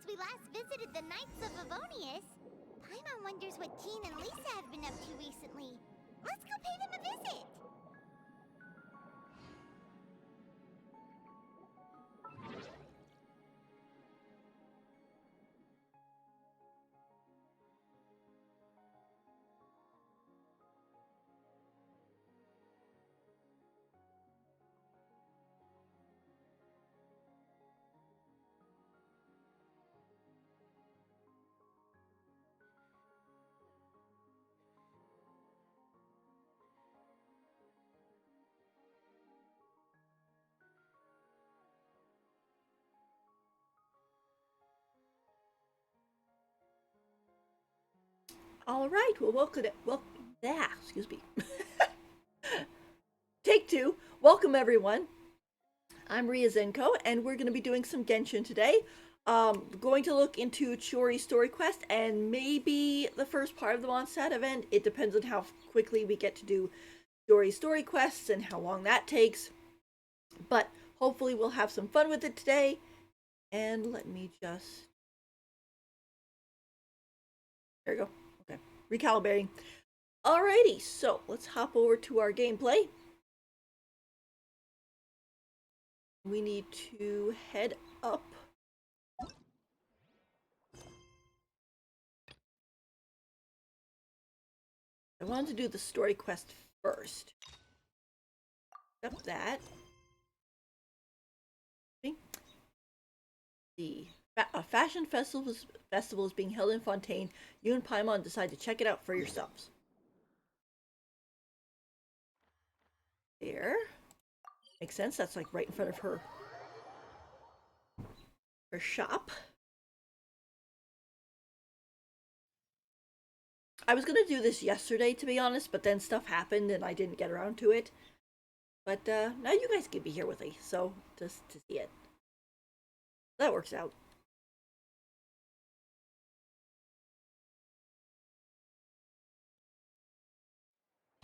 since we last visited the Knights of Avonius. Paimon wonders what Jean and Lisa have been up to recently. Let's go pay them a visit! All right, well, excuse me. Take two. Welcome, everyone. I'm Ria Zenko, and we're going to be doing some Genshin today. Going to look into Chiori's story quest and maybe the first part of the Mondstadt event. It depends on how quickly we get to do Chiori's story quests and how long that takes. But hopefully we'll have some fun with it today. And let me just... There we go. Okay. Recalibrating. Alrighty, so let's hop over to our gameplay. We need to head up. I wanted to do the story quest first. Up that. A fashion festival is being held in Fontaine. You and Paimon decide to check it out for yourselves. There. Makes sense. That's like right in front of her shop. I was gonna do this yesterday, to be honest, but then stuff happened and I didn't get around to it. But now you guys can be here with me, so just to see it. That works out.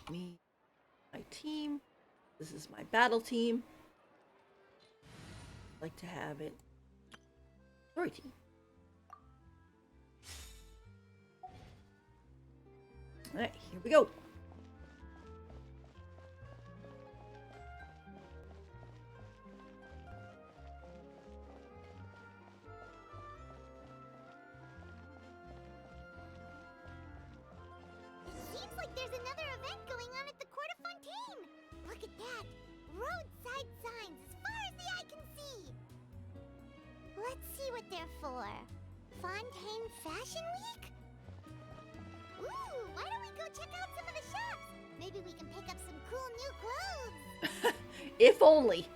Me, my team. This is my battle team. I'd like to have it. Story team. Alright, here we go. Seems like there's another event going on at the Court of Fontaine! Look at that! Roadside signs as far as the eye can see! Let's see what they're for. Fontaine Fashion Week? Ooh, why don't we go check out some of the shops? Maybe we can pick up some cool new clothes! If only.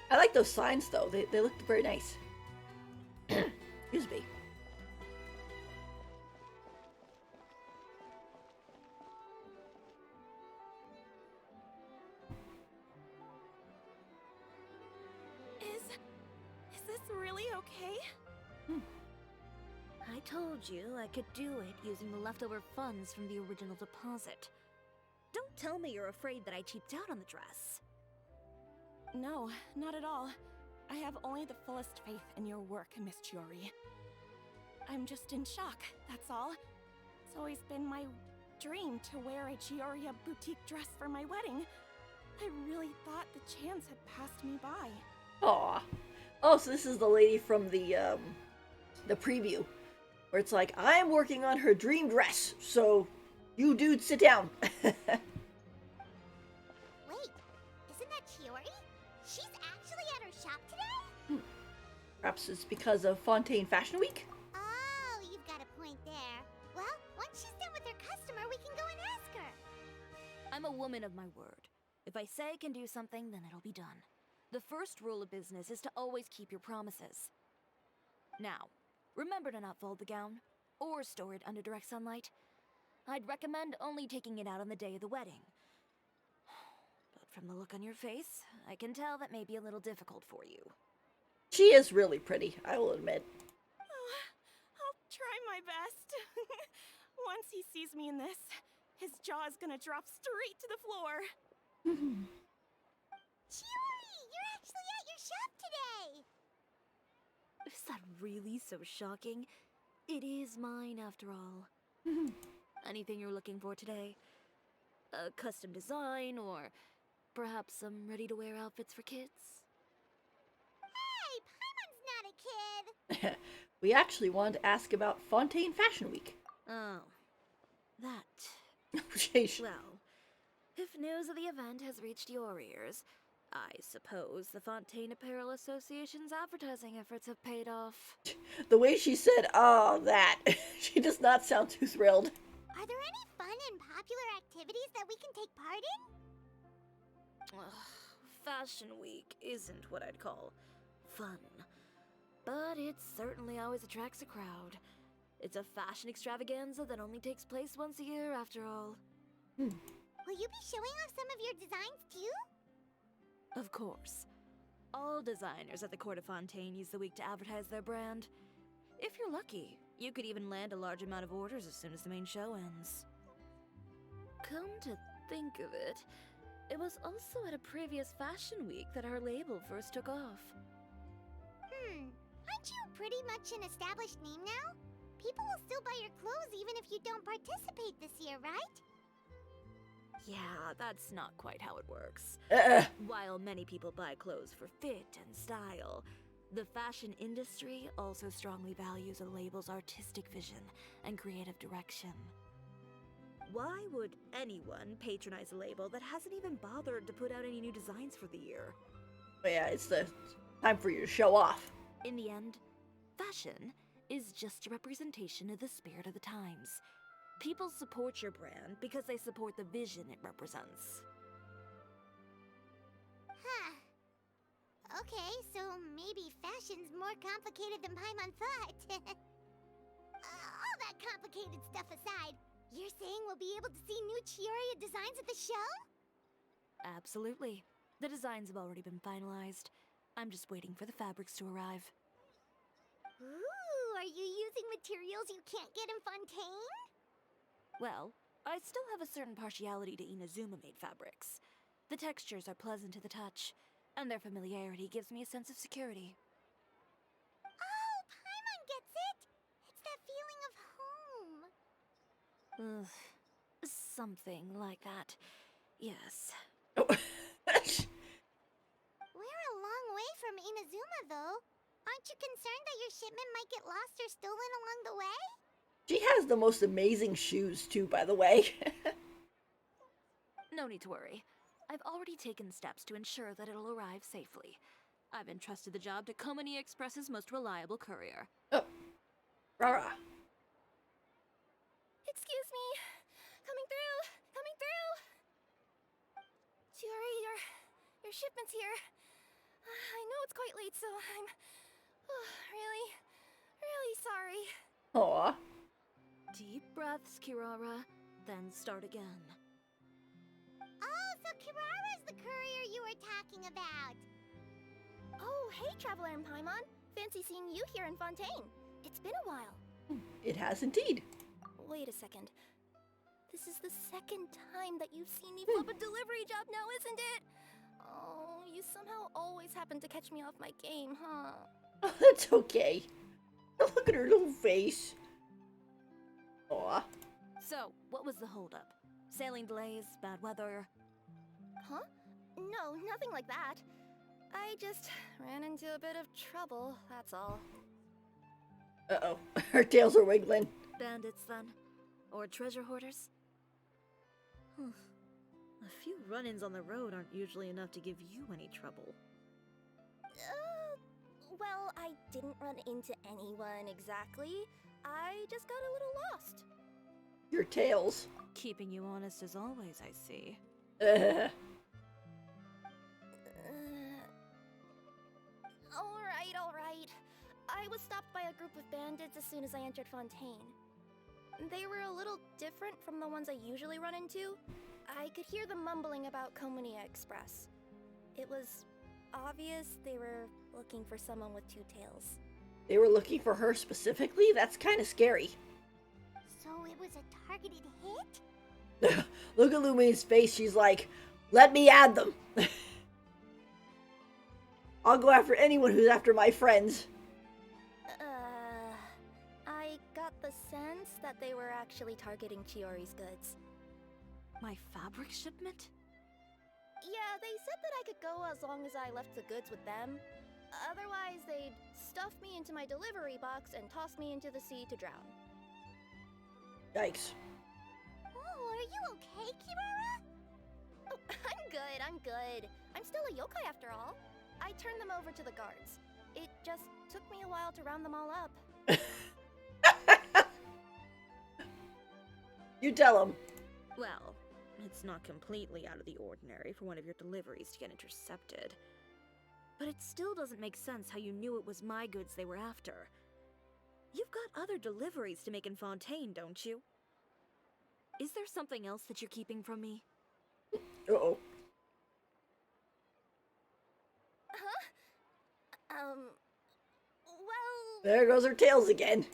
I like those signs though, they look very nice. Excuse me. Is this really okay? I told you I could do it using the leftover funds from the original deposit. Don't tell me you're afraid that I cheaped out on the dress. No, not at all. I have only the fullest faith in your work, Miss Chiori. I'm just in shock, that's all. It's always been my dream to wear a Chiori boutique dress for my wedding. I really thought the chance had passed me by. Aw. Oh, so this is the lady from the preview. Where it's like, I'm working on her dream dress, so you dudes sit down. Wait, isn't that Chiori? She's actually at her shop today? Perhaps it's because of Fontaine Fashion Week? Oh, you've got a point there. Well, once she's done with her customer, we can go and ask her. I'm a woman of my word. If I say I can do something, then it'll be done. The first rule of business is to always keep your promises. Now, remember to not fold the gown, or store it under direct sunlight. I'd recommend only taking it out on the day of the wedding. But from the look on your face, I can tell that may be a little difficult for you. She is really pretty, I will admit. Oh, I'll try my best. Once he sees me in this, his jaw is gonna drop straight to the floor. Chiori, you're actually at your shop today! Is that really so shocking? It is mine, after all. Anything you're looking for today? A custom design, or perhaps some ready-to-wear outfits for kids? Hey, Paimon's not a kid. We actually wanted to ask about Fontaine Fashion Week. Oh, that. Sheesh. Well, if news of the event has reached your ears, I suppose the Fontaine Apparel Association's advertising efforts have paid off. The way she said, "Oh, that," she does not sound too thrilled. Are there any fun and popular activities that we can take part in? Ugh, Fashion Week isn't what I'd call fun, but it certainly always attracts a crowd. It's a fashion extravaganza that only takes place once a year, after all. Will you be showing off some of your designs too? Of course. All designers at the Court of Fontaine use the week to advertise their brand. If you're lucky, you could even land a large amount of orders as soon as the main show ends. Come to think of it, it was also at a previous Fashion Week that our label first took off. Aren't you pretty much an established name now? People will still buy your clothes even if you don't participate this year, right? Yeah, that's not quite how it works. Uh, While many people buy clothes for fit and style, the fashion industry also strongly values a label's artistic vision and creative direction. Why would anyone patronize a label that hasn't even bothered to put out any new designs for the year? yeah, it's the time for you to show off. In the end, fashion is just a representation of the spirit of the times. People support your brand because they support the vision it represents. Huh. Okay, so maybe fashion's more complicated than Paimon thought. All that complicated stuff aside, you're saying we'll be able to see new Chiori designs at the show? Absolutely. The designs have already been finalized. I'm just waiting for the fabrics to arrive. Ooh, are you using materials you can't get in Fontaine? Well, I still have a certain partiality to Inazuma-made fabrics. The textures are pleasant to the touch, and their familiarity gives me a sense of security. Oh, Paimon gets it! It's that feeling of home. Ugh. Something like that. Yes. Oh. We're a long way from Inazuma, though. Aren't you concerned that your shipment might get lost or stolen along the way? She has the most amazing shoes, too, by the way. No need to worry. I've already taken steps to ensure that it'll arrive safely. I've entrusted the job to Komani Express's most reliable courier. Oh. Rara. Excuse me. Coming through. Coming through. Chiori, your shipment's here. I know it's quite late, so I'm really sorry. Aw. Deep breaths, Kirara, then start again. Oh, so Kirara's the courier you were talking about. Oh, hey, Traveler and Paimon. Fancy seeing you here in Fontaine. It's been a while. It has indeed. Wait a second. This is the second time that you've seen me flip a delivery job now, isn't it? Oh, you somehow always happen to catch me off my game, huh? Oh, that's okay. Look at her little face. Aw. So, what was the holdup? Sailing delays, bad weather? Huh? No, nothing like that. I just ran into a bit of trouble, that's all. Uh-oh. Her tails are wiggling. Bandits, then? Or treasure hoarders? A few run-ins on the road aren't usually enough to give you any trouble. Well, I didn't run into anyone exactly. I just got a little lost. Your tails. Keeping you honest as always, I see. Alright. I was stopped by a group of bandits as soon as I entered Fontaine. They were a little different from the ones I usually run into. I could hear them mumbling about Komani Express. It was obvious they were looking for someone with two tails. They were looking for her specifically? That's kind of scary. So it was a targeted hit? Look at Lumine's face. She's like, let me add them. I'll go after anyone who's after my friends. the sense that they were actually targeting Chiori's goods. My fabric shipment? Yeah, they said that I could go as long as I left the goods with them. Otherwise, they'd stuff me into my delivery box and toss me into the sea to drown. Yikes. Oh, are you okay, Kirara? Oh, I'm good. I'm still a yokai after all. I turned them over to the guards. It just took me a while to round them all up. You tell him. Well, it's not completely out of the ordinary for one of your deliveries to get intercepted. But it still doesn't make sense how you knew it was my goods they were after. You've got other deliveries to make in Fontaine, don't you? Is there something else that you're keeping from me? Uh-oh. Well... There goes her tails again.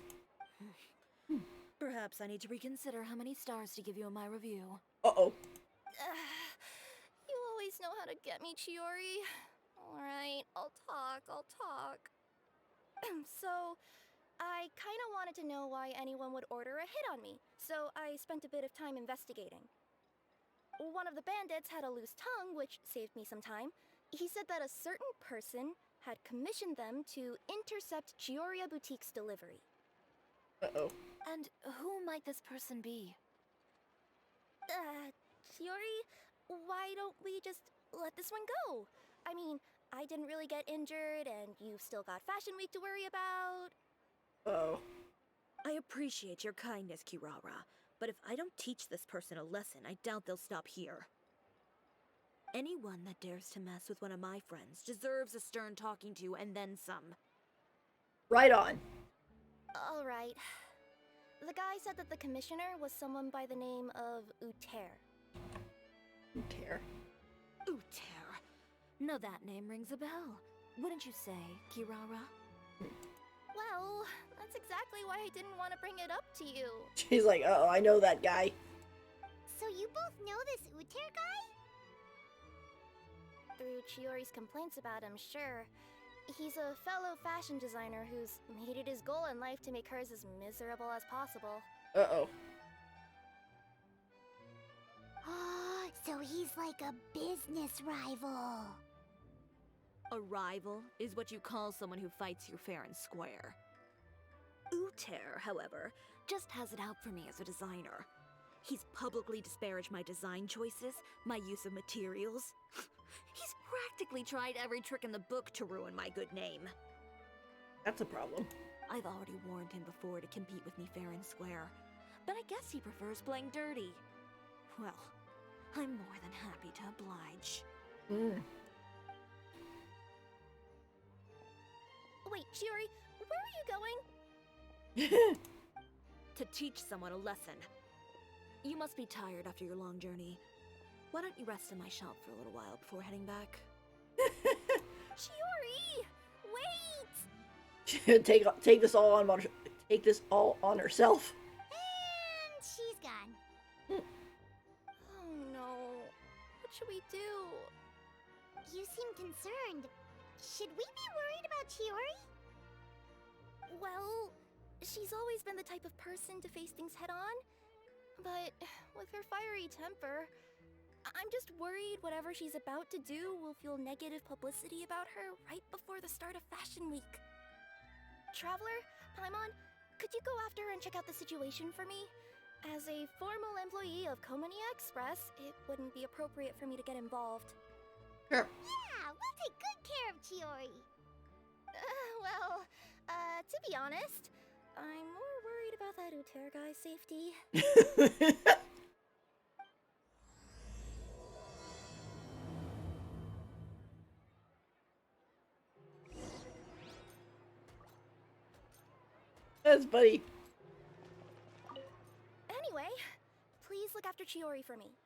Perhaps I need to reconsider how many stars to give you in my review. Uh-oh. You always know how to get me, Chiori. Alright, I'll talk. So, I kinda wanted to know why anyone would order a hit on me, so I spent a bit of time investigating. One of the bandits had a loose tongue, which saved me some time. He said that a certain person had commissioned them to intercept Chiori Boutique's delivery. Uh-oh. And who might this person be? Chiori, why don't we just let this one go? I mean, I didn't really get injured, and you've still got Fashion Week to worry about. Uh-oh. I appreciate your kindness, Kirara, but if I don't teach this person a lesson, I doubt they'll stop here. Anyone that dares to mess with one of my friends deserves a stern talking to and then some. Right on. Alright. The guy said that the commissioner was someone by the name of Uter. Tear. Uter. No, that name rings a bell. Wouldn't you say, Kirara? Well, that's exactly why I didn't want to bring it up to you. She's like, uh-oh, I know that guy. So you both know this Uter guy? Through Chiori's complaints about him, sure. He's a fellow fashion designer who's made it his goal in life to make hers as miserable as possible. Uh-oh. Oh, so he's like a business rival. A rival is what you call someone who fights you fair and square. Uter, however, just has it out for me as a designer. He's publicly disparaged my design choices, my use of materials. He's practically tried every trick in the book to ruin my good name. That's a problem. I've already warned him before to compete with me fair and square, but I guess he prefers playing dirty. Well, I'm more than happy to oblige. Wait, Chiori, where are you going? To teach someone a lesson. You must be tired after your long journey. Why don't you rest in my shop for a little while before heading back? Chiori! Wait! take this all on herself. And she's gone. Oh no. What should we do? You seem concerned. Should we be worried about Chiori? Well, she's always been the type of person to face things head on. But with her fiery temper, I'm just worried whatever she's about to do will feel negative publicity about her right before the start of Fashion Week. Traveler, Paimon, could you go after her and check out the situation for me? As a formal employee of Komania Express, it wouldn't be appropriate for me to get involved. Sure. Yeah, we'll take good care of Chiori. To be honest, I'm more worried about that Uter guy's safety. That's funny. Anyway, please look after Chiori for me.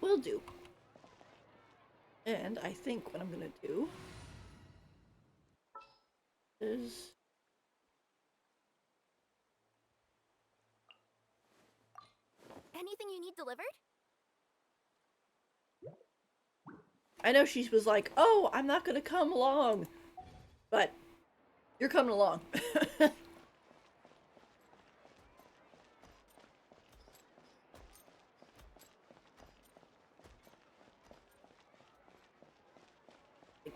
Will do. And I think what I'm gonna do is Anything you need delivered? I know she was like, oh, I'm not gonna come along. But You're coming along.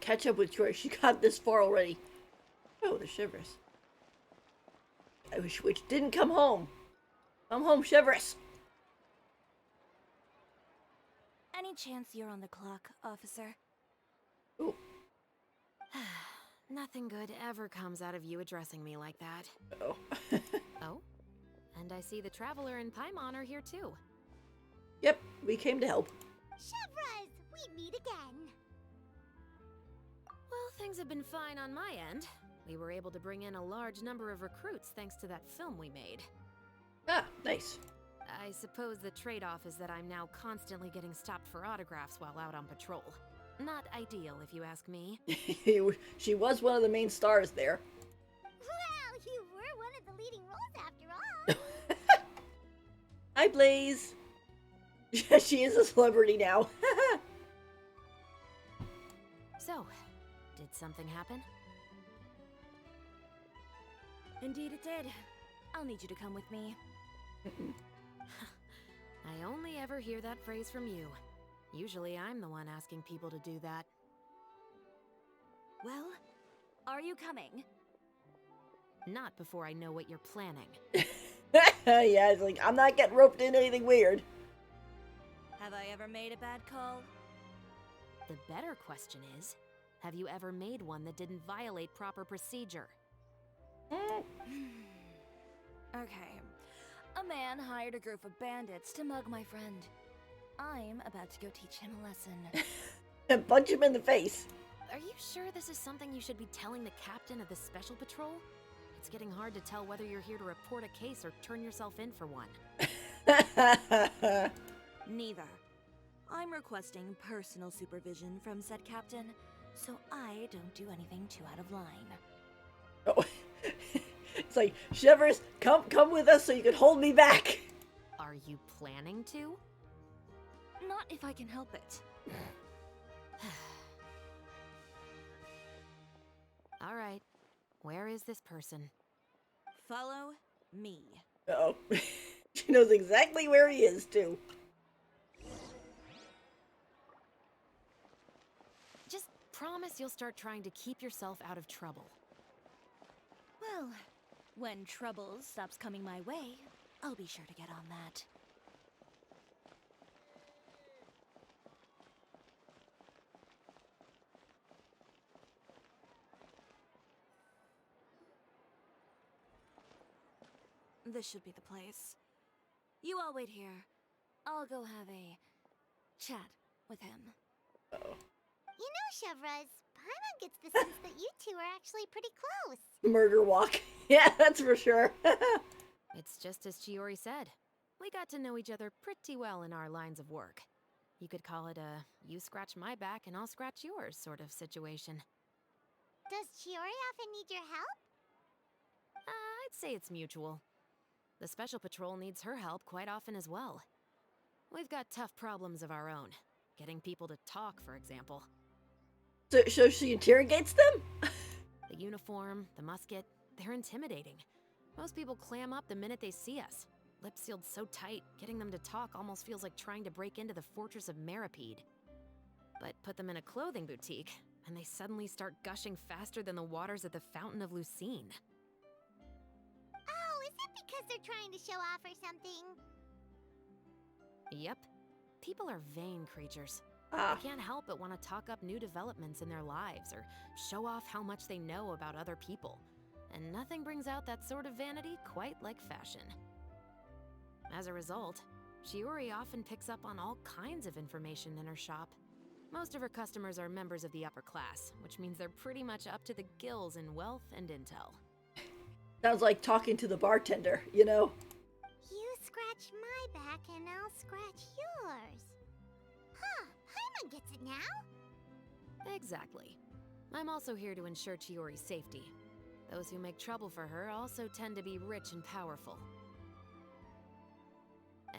Catch up with Troy. She got this far already. Oh, the shivers. I wish Witch didn't come home. Come home, shivers. Any chance you're on the clock, officer? Ooh. Nothing good ever comes out of you addressing me like that. Oh. Oh? And I see the Traveler and Paimon are here too. Yep, we came to help. Chevras, we meet again. Well, things have been fine on my end. We were able to bring in a large number of recruits thanks to that film we made. Ah, nice. I suppose the trade-off is that I'm now constantly getting stopped for autographs while out on patrol. Not ideal, if you ask me. She was one of the main stars there. Well, you were one of the leading roles after all. Hi, Blaze. She is a celebrity now. So, did something happen? Indeed it did. I'll need you to come with me. I only ever hear that phrase from you. Usually I'm the one asking people to do that. Well, are you coming? Not before I know what you're planning. Yeah, it's like, I'm not getting roped in anything weird. Have I ever made a bad call? The better question is, have you ever made one that didn't violate proper procedure? Okay. A man hired a group of bandits to mug my friend. I'm about to go teach him a lesson. And punch him in the face. Are you sure this is something you should be telling the captain of the Special Patrol? It's getting hard to tell whether you're here to report a case or turn yourself in for one. Neither. I'm requesting personal supervision from said captain, so I don't do anything too out of line. Oh. It's like, Shivers, come with us so you can hold me back. Are you planning to? Not if I can help it. All right. Where is this person? Follow me. Uh-oh. She knows exactly where he is, too. Just promise you'll start trying to keep yourself out of trouble. Well, when trouble stops coming my way, I'll be sure to get on that. This should be the place. You all wait here. I'll go have a chat with him. Uh-oh. You know, Chevras, Paimon gets the sense that you two are actually pretty close. Murder walk. Yeah, that's for sure. It's just as Chiori said. We got to know each other pretty well in our lines of work. You could call it a you scratch my back and I'll scratch yours sort of situation. Does Chiori often need your help? I'd say it's mutual. The Special Patrol needs her help quite often as well. We've got tough problems of our own. Getting people to talk, for example. So she interrogates them? The uniform, the musket, they're intimidating. Most people clam up the minute they see us. Lips sealed so tight, getting them to talk almost feels like trying to break into the fortress of Meripede. But put them in a clothing boutique, and they suddenly start gushing faster than the waters at the Fountain of Lucine. Oh, is it because they're trying to show off or something? Yep. People are vain creatures. Ah, They can't help but want to talk up new developments in their lives or show off how much they know about other people. And nothing brings out that sort of vanity quite like fashion. As a result, Chiori often picks up on all kinds of information in her shop. Most of her customers are members of the upper class, which means they're pretty much up to the gills in wealth and intel. sounds like talking to the bartender, you know? You scratch my back and I'll scratch yours. Huh, Paimon gets it now? Exactly. I'm also here to ensure Chiori's safety. Those who make trouble for her also tend to be rich and powerful.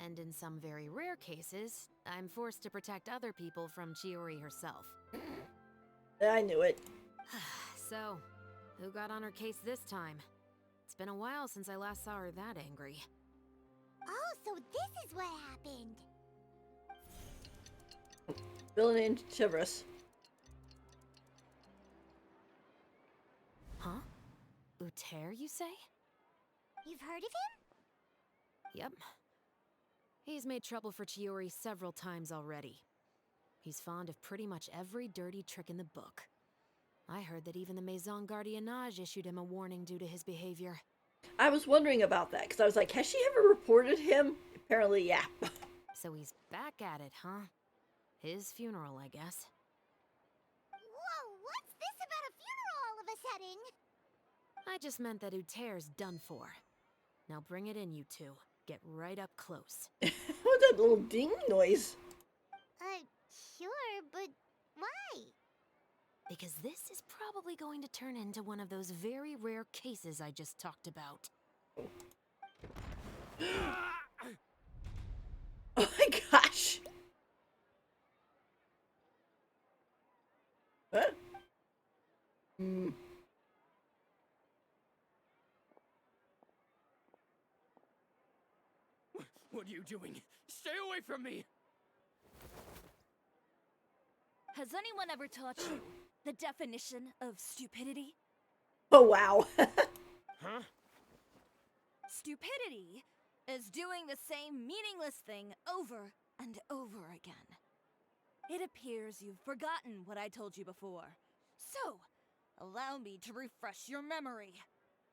And in some very rare cases, I'm forced to protect other people from Chiori herself. I knew it. So, Who got on her case this time? It's been a while since I last saw her that angry. Oh, so this is what happened. Villain in Chivrous. Huh? Uter, you say? You've heard of him? Yep. He's made trouble for Chiori several times already. He's fond of pretty much every dirty trick in the book. I heard that even the Maison Gardiennage issued him a warning due to his behavior. I was wondering about that, because I was like, has she ever reported him? Apparently, yeah. So he's back at it, huh? His funeral, I guess. Whoa, what's this about a funeral all of a sudden? I just meant that Uter's done for. Now bring it in, you two. Get right up close. What's that little ding noise? Sure, but why? Because this is probably going to turn into one of those very rare cases I just talked about. Oh my gosh. Huh? Hmm. What are you doing? Stay away from me! Has anyone ever taught you the definition of stupidity? Oh, wow. Huh? Stupidity is doing the same meaningless thing over and over again. It appears you've forgotten what I told you before. So, allow me to refresh your memory.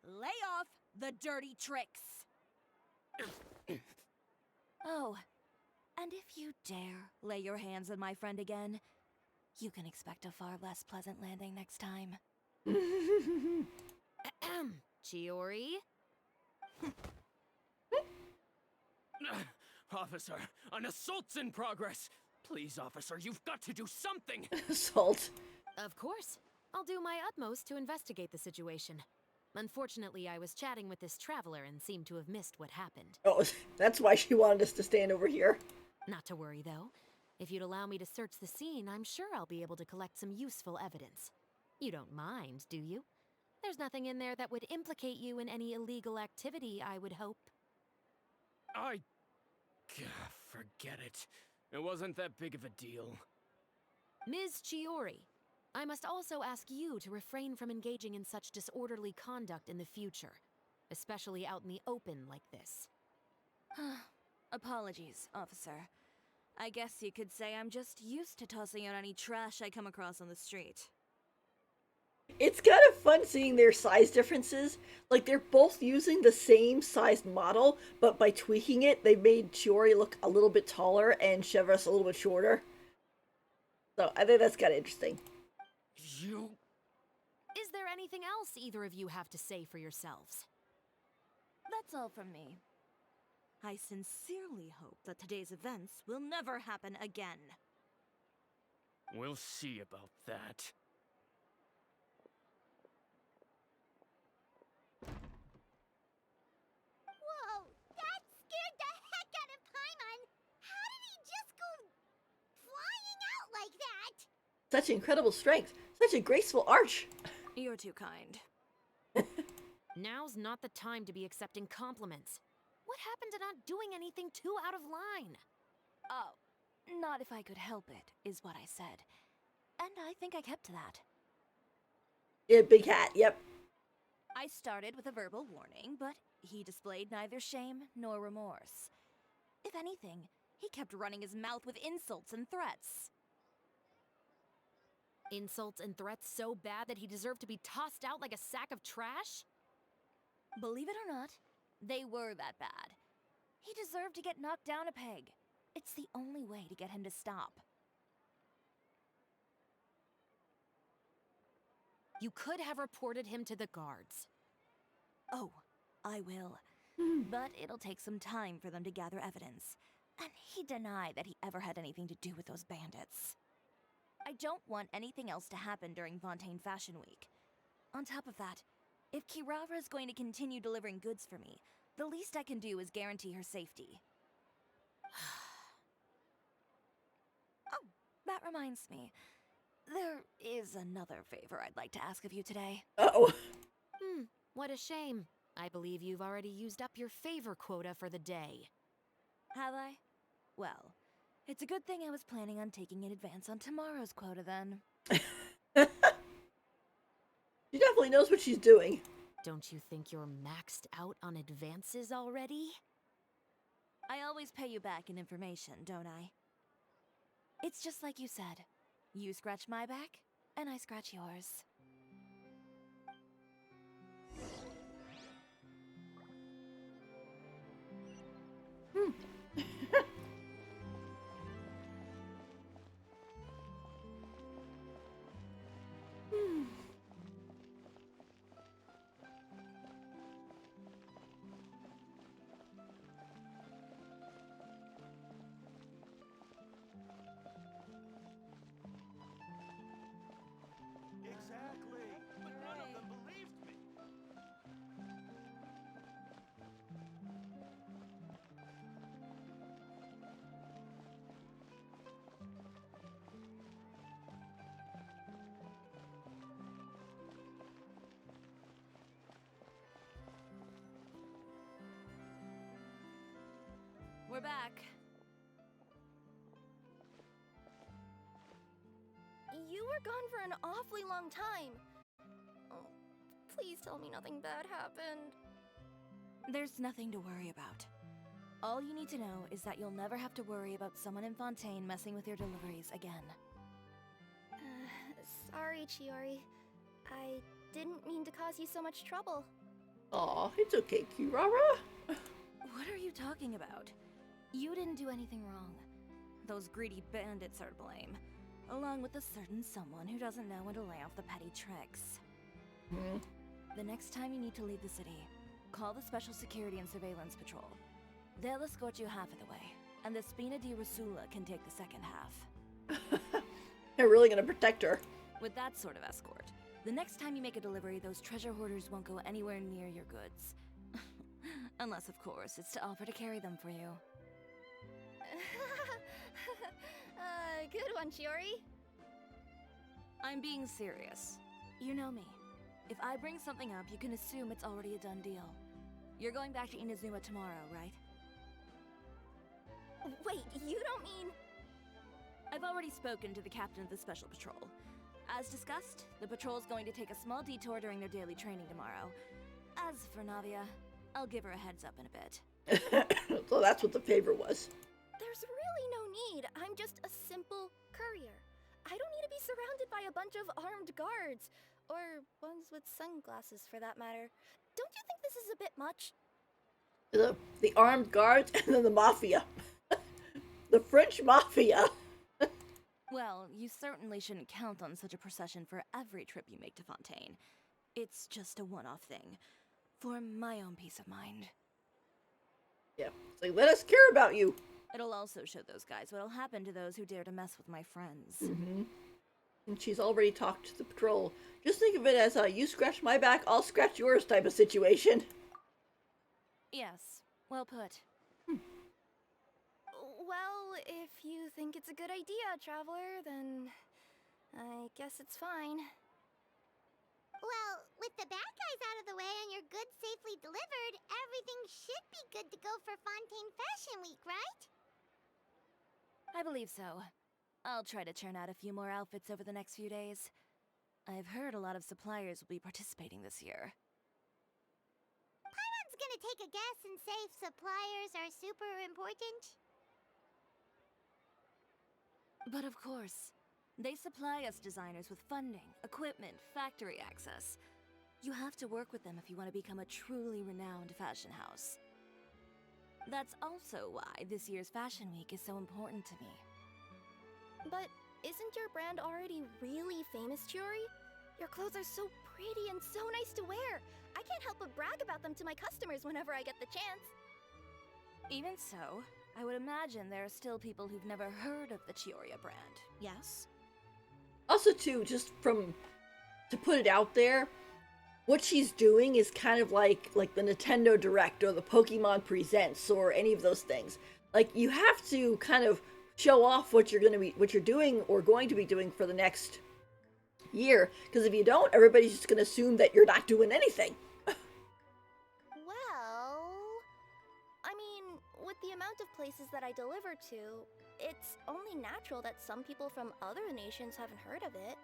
Lay off the dirty tricks. Oh, and if you dare lay your hands on my friend again, you can expect a far less pleasant landing next time. Chiori? Officer, an assault's in progress! Please, officer, you've got to do something! Salt. Of course. I'll do my utmost to investigate the situation. Unfortunately, I was chatting with this traveler and seemed to have missed what happened. Oh, that's why she wanted us to stand over here. Not to worry, though. If you'd allow me to search the scene, I'm sure I'll be able to collect some useful evidence. You don't mind, do you? There's nothing in there that would implicate you in any illegal activity, I would hope. Forget it. It wasn't that big of a deal. Ms. Chiori, I must also ask you to refrain from engaging in such disorderly conduct in the future, especially out in the open like this. Apologies, officer. I guess you could say I'm just used to tossing out any trash I come across on the street. It's kind of fun seeing their size differences. Like, they're both using the same sized model, but by tweaking it, they made Chiori look a little bit taller and Chevros a little bit shorter. So, I think that's kind of interesting. You... Is there anything else either of you have to say for yourselves? That's all from me. I sincerely hope that today's events will never happen again. We'll see about that. Whoa, that scared the heck out of Paimon! How did he just go flying out like that? Such incredible strength. Such a graceful arch. You're too kind. Now's not the time to be accepting compliments. What happened to not doing anything too out of line? Oh, not if I could help it, is what I said. And I think I kept to that. Yeah, big hat, yep. I started with a verbal warning, but he displayed neither shame nor remorse. If anything, he kept running his mouth with insults and threats. Insults and threats so bad that he deserved to be tossed out like a sack of trash? Believe it or not, they were that bad. He deserved to get knocked down a peg. It's the only way to get him to stop. You could have reported him to the guards. Oh, I will. But it'll take some time for them to gather evidence. And he denied that he ever had anything to do with those bandits. I don't want anything else to happen during Fontaine Fashion Week. On top of that, if Kirara is going to continue delivering goods for me, the least I can do is guarantee her safety. Oh, that reminds me. There is another favor I'd like to ask of you today. Uh-oh. What a shame. I believe you've already used up your favor quota for the day. Have I? Well, it's a good thing I was planning on taking an advance on tomorrow's quota then. She definitely knows what she's doing. Don't you think you're maxed out on advances already? I always pay you back in information, don't I? It's just like you said. You scratch my back, and I scratch yours. Exactly, but none of them believed me. We're back. You were gone for an awfully long time. Oh, please tell me nothing bad happened. There's nothing to worry about. All you need to know is that you'll never have to worry about someone in Fontaine messing with your deliveries again. Sorry, Chiori. I didn't mean to cause you so much trouble. Aw, it's okay, Kirara. What are you talking about? You didn't do anything wrong. Those greedy bandits are to blame, along with a certain someone who doesn't know when to lay off the petty tricks. The next time you need to leave the city, call the Special Security and Surveillance Patrol. They'll escort you half of the way, and the Spina di Rasula can take the second half. They're really gonna protect her. With that sort of escort, the next time you make a delivery, those treasure hoarders won't go anywhere near your goods. Unless, of course, it's to offer to carry them for you. Good one, Chiori. I'm being serious. You know me. If I bring something up, you can assume it's already a done deal. You're going back to Inazuma tomorrow, right? Wait, you don't mean... I've already spoken to the captain of the Special Patrol. As discussed, the patrol's going to take a small detour during their daily training tomorrow. As for Navia, I'll give her a heads up in a bit. So that's what the favor was. There's really no need. I'm just a simple courier. I don't need to be surrounded by a bunch of armed guards. Or ones with sunglasses, for that matter. Don't you think this is a bit much? The armed guards and then the mafia. The French mafia. Well, you certainly shouldn't count on such a procession for every trip you make to Fontaine. It's just a one-off thing. For my own peace of mind. Yeah, it's like, let us care about you. It'll also show those guys what'll happen to those who dare to mess with my friends. And she's already talked to the patrol. Just think of it as a you scratch my back, I'll scratch yours type of situation. Yes, well put. Well, if you think it's a good idea, Traveler, then I guess it's fine. Well, with the bad guys out of the way and your goods safely delivered, everything should be good to go for Fontaine Fashion Week, right? I believe so. I'll try to churn out a few more outfits over the next few days. I've heard a lot of suppliers will be participating this year. Paimon's gonna take a guess and say suppliers are super important. But of course, they supply us designers with funding, equipment, factory access. You have to work with them if you want to become a truly renowned fashion house. That's also why this year's Fashion Week is so important to me. But isn't your brand already really famous, Chiori? Your clothes are so pretty and so nice to wear. I can't help but brag about them to my customers whenever I get the chance. Even so, I would imagine there are still people who've never heard of the Chiori brand, yes? Also, too, just to put it out there, what she's doing is kind of like the Nintendo Direct or the Pokemon Presents or any of those things. Like, you have to kind of show off what you're doing or going to be doing for the next year, because if you don't, everybody's just going to assume that you're not doing anything. amount of places that I deliver to, it's only natural that some people from other nations haven't heard of it.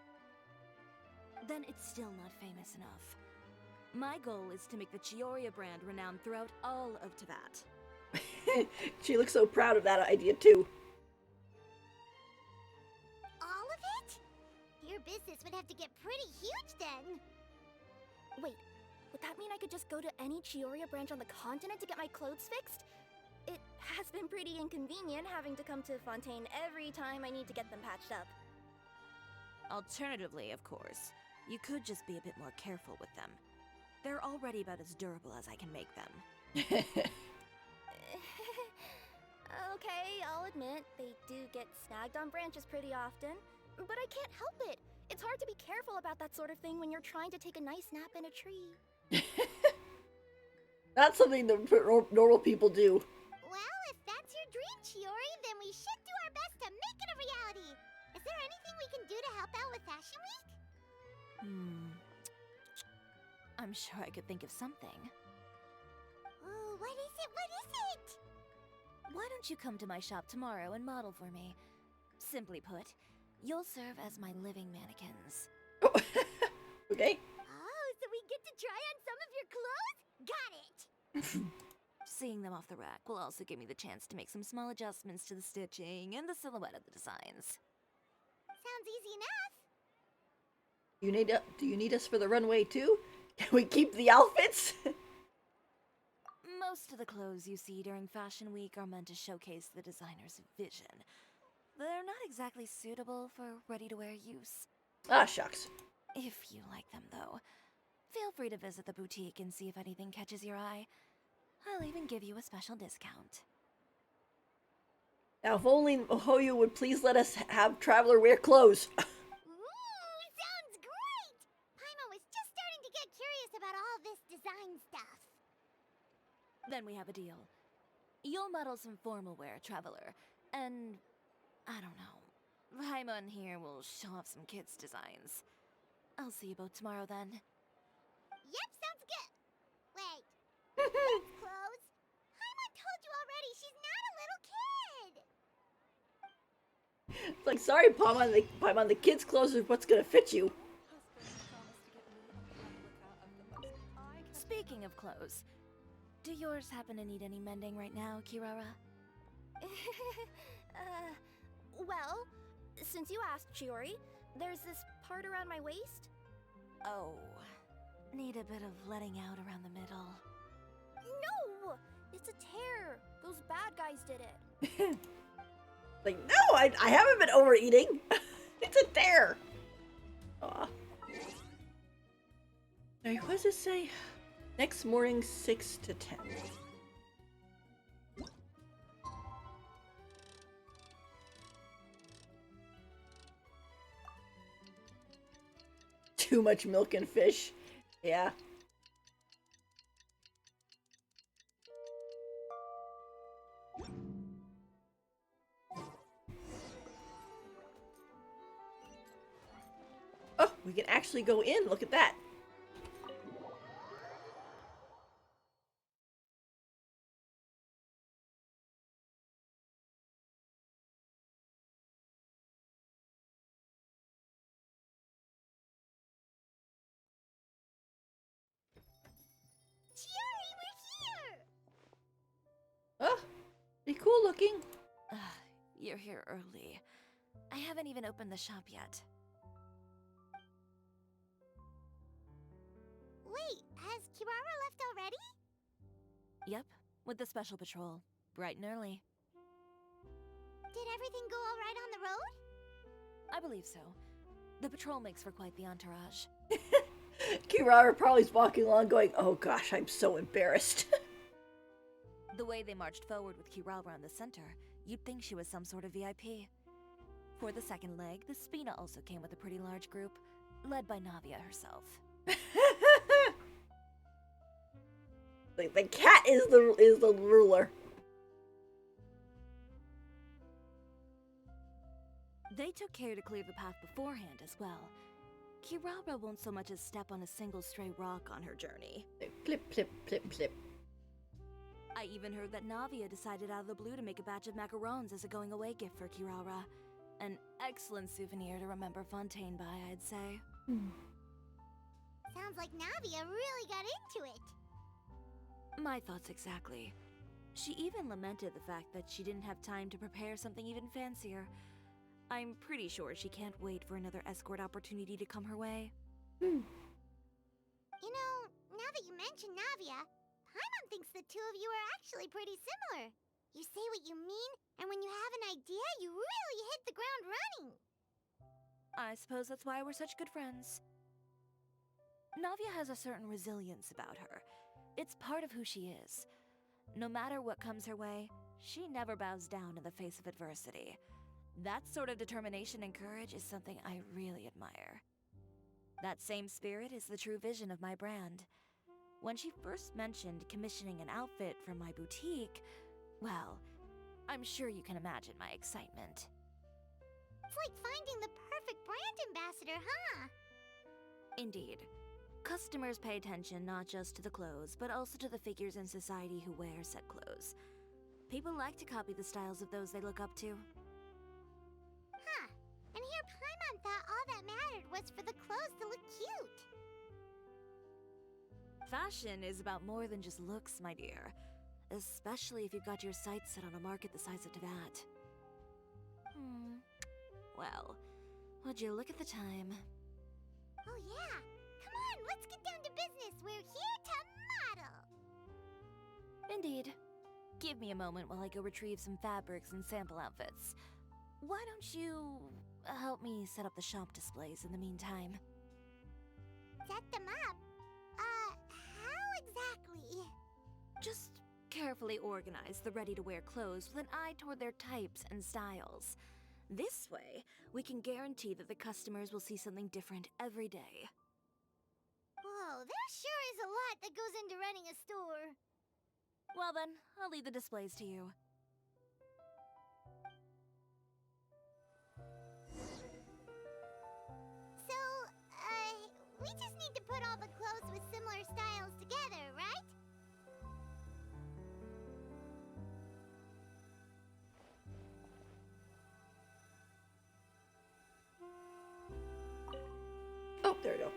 Then it's still not famous enough. My goal is to make the Chiori brand renowned throughout all of Teyvat. She looks so proud of that idea too. All of it? Your business would have to get pretty huge then. Wait, would that mean I could just go to any Chiori branch on the continent to get my clothes fixed? It has been pretty inconvenient having to come to Fontaine every time I need to get them patched up. Alternatively, of course, you could just be a bit more careful with them. They're already about as durable as I can make them. Okay, I'll admit, they do get snagged on branches pretty often, but I can't help it. It's hard to be careful about that sort of thing when you're trying to take a nice nap in a tree. That's something that normal people do. Well, if that's your dream, Chiori, then we should do our best to make it a reality. Is there anything we can do to help out with Fashion Week? I'm sure I could think of something. Oh, what is it? What is it? Why don't you come to my shop tomorrow and model for me? Simply put, you'll serve as my living mannequins. Okay. Oh, so we get to try on some of your clothes? Got it! Seeing them off the rack will also give me the chance to make some small adjustments to the stitching and the silhouette of the designs. Sounds easy enough. Do you need us for the runway too? Can we keep the outfits? Most of the clothes you see during Fashion Week are meant to showcase the designer's vision. They're not exactly suitable for ready-to-wear use. Ah, shucks. If you like them, though, feel free to visit the boutique and see if anything catches your eye. I'll even give you a special discount. Now, if only Hoyu would please let us have Traveler wear clothes. Ooh, sounds great! Paimon was just starting to get curious about all this design stuff. Then we have a deal. You'll model some formal wear, Traveler, and I don't know. Paimon here will show off some kids' designs. I'll see you both tomorrow then. Yep, sounds good. Wait, that's clothes? Paimon told you already, she's not a little kid. It's like, sorry, Paimon, the kids' clothes are what's gonna fit you. Speaking of clothes, do yours happen to need any mending right now, Kirara? Well, since you asked, Chiori, there's this part around my waist. Oh, need a bit of letting out around the middle. No! It's a tear. Those bad guys did it. Like, no, I haven't been overeating. It's a dare. Aw. Now, what does it say? Next morning, 6 to 10. Too much milk and fish. Yeah. Oh, we can actually go in. Look at that. Chiori, we're here! Oh, pretty cool looking. You're here early. I haven't even opened the shop yet. Wait, has Kirara left already? Yep, with the special patrol. Bright and early. Did everything go all right on the road? I believe so. The patrol makes for quite the entourage. Kirara probably's walking along going, oh gosh, I'm so embarrassed. The way they marched forward with Kirara in the center, you'd think she was some sort of VIP. For the second leg, the Spina also came with a pretty large group, led by Navia herself. The cat is the ruler. They took care to clear the path beforehand as well. Kirara won't so much as step on a single stray rock on her journey. Plip, plip, plip, plip. I even heard that Navia decided out of the blue to make a batch of macarons as a going-away gift for Kirara. An excellent souvenir to remember Fontaine by, I'd say. Sounds like Navia really got into it. My thoughts exactly. She even lamented the fact that she didn't have time to prepare something even fancier. I'm pretty sure she can't wait for another escort opportunity to come her way. You know, now that you mention Navia, Paimon thinks the two of you are actually pretty similar. You say what you mean, and when you have an idea, you really hit the ground running. I suppose that's why we're such good friends. Navia has a certain resilience about her. It's part of who she is. No matter what comes her way, she never bows down in the face of adversity. That sort of determination and courage is something I really admire. That same spirit is the true vision of my brand. When she first mentioned commissioning an outfit for my boutique, well, I'm sure you can imagine my excitement. It's like finding the perfect brand ambassador, huh? Indeed. Customers pay attention not just to the clothes, but also to the figures in society who wear said clothes. People like to copy the styles of those they look up to. Huh. And here Paimon thought all that mattered was for the clothes to look cute. Fashion is about more than just looks, my dear. Especially if you've got your sights set on a market the size of Teyvat. Well, would you look at the time? Oh yeah. Come on, let's get down to business. We're here to model. Indeed. Give me a moment while I go retrieve some fabrics and sample outfits. Why don't you help me set up the shop displays in the meantime? Set them up? How exactly? Just carefully organize the ready-to-wear clothes with an eye toward their types and styles. This way, we can guarantee that the customers will see something different every day. Whoa, there sure is a lot that goes into running a store. Well then, I'll leave the displays to you. So, we just need to put all the clothes with similar styles together, right? Oh, there we go.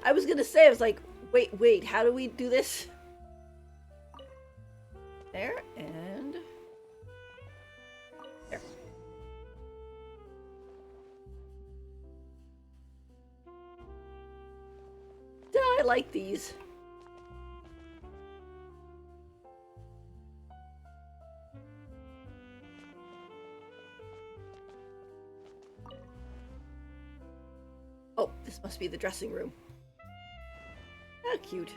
I was gonna say, I was like, wait, how do we do this? There, and... there. I like these. Oh, this must be the dressing room. How cute.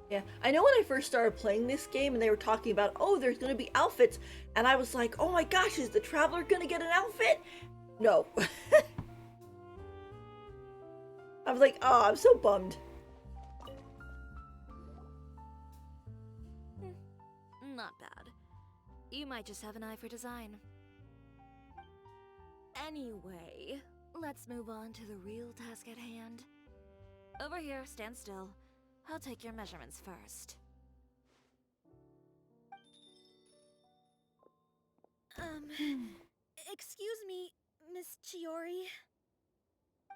Yeah, I know when I first started playing this game and they were talking about, oh, there's gonna be outfits, and I was like, oh my gosh, is the Traveler gonna get an outfit? No. I was like, oh, I'm so bummed. Not bad. You might just have an eye for design. Anyway, let's move on to the real task at hand. Over here, stand still. I'll take your measurements first. Excuse me, Miss Chiori.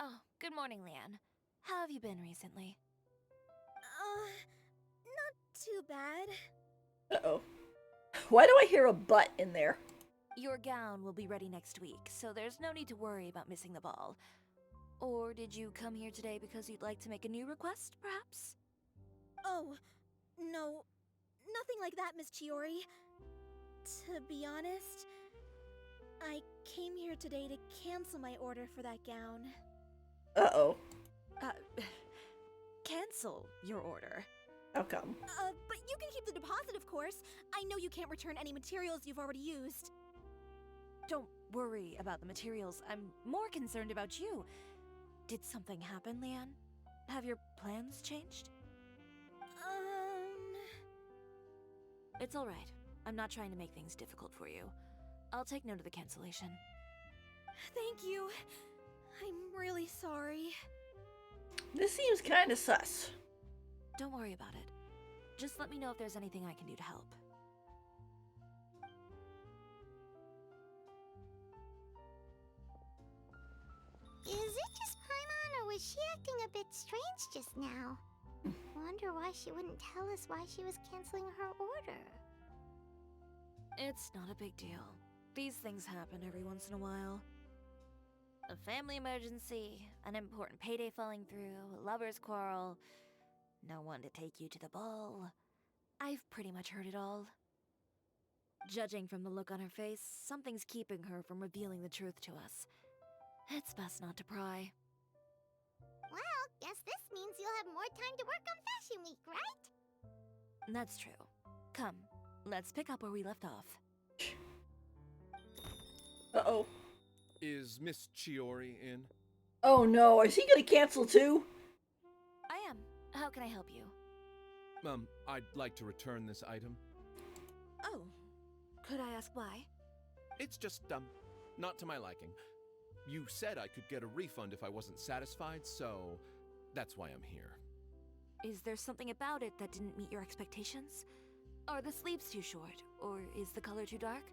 Oh, good morning, Leanne. How have you been recently? Not too bad. Uh-oh. Why do I hear a butt in there? Your gown will be ready next week, so there's no need to worry about missing the ball. Or did you come here today because you'd like to make a new request, perhaps? Oh, no. Nothing like that, Miss Chiori. To be honest, I came here today to cancel my order for that gown. Uh-oh. Cancel your order. How come? But you can keep the deposit, of course. I know you can't return any materials you've already used. Don't worry about the materials. I'm more concerned about you. Did something happen, Leanne? Have your plans changed? It's alright. I'm not trying to make things difficult for you. I'll take note of the cancellation. Thank you. I'm really sorry. This seems kind of sus. Don't worry about it. Just let me know if there's anything I can do to help. Is it just Paimon, or was she acting a bit strange just now? Wonder why she wouldn't tell us why she was canceling her order. It's not a big deal. These things happen every once in a while. A family emergency, an important payday falling through, a lover's quarrel, no one to take you to the ball. I've pretty much heard it all. Judging from the look on her face, something's keeping her from revealing the truth to us. It's best not to pry. Well, guess this means you'll have more time to work on Fashion Week, right? That's true. Come, let's pick up where we left off. Uh-oh. Is Miss Chiori in? Oh no, is he gonna cancel too? I am. How can I help you? I'd like to return this item. Oh, could I ask why? It's just, not to my liking. You said I could get a refund if I wasn't satisfied, so that's why I'm here. Is there something about it that didn't meet your expectations? Are the sleeves too short, or is the color too dark?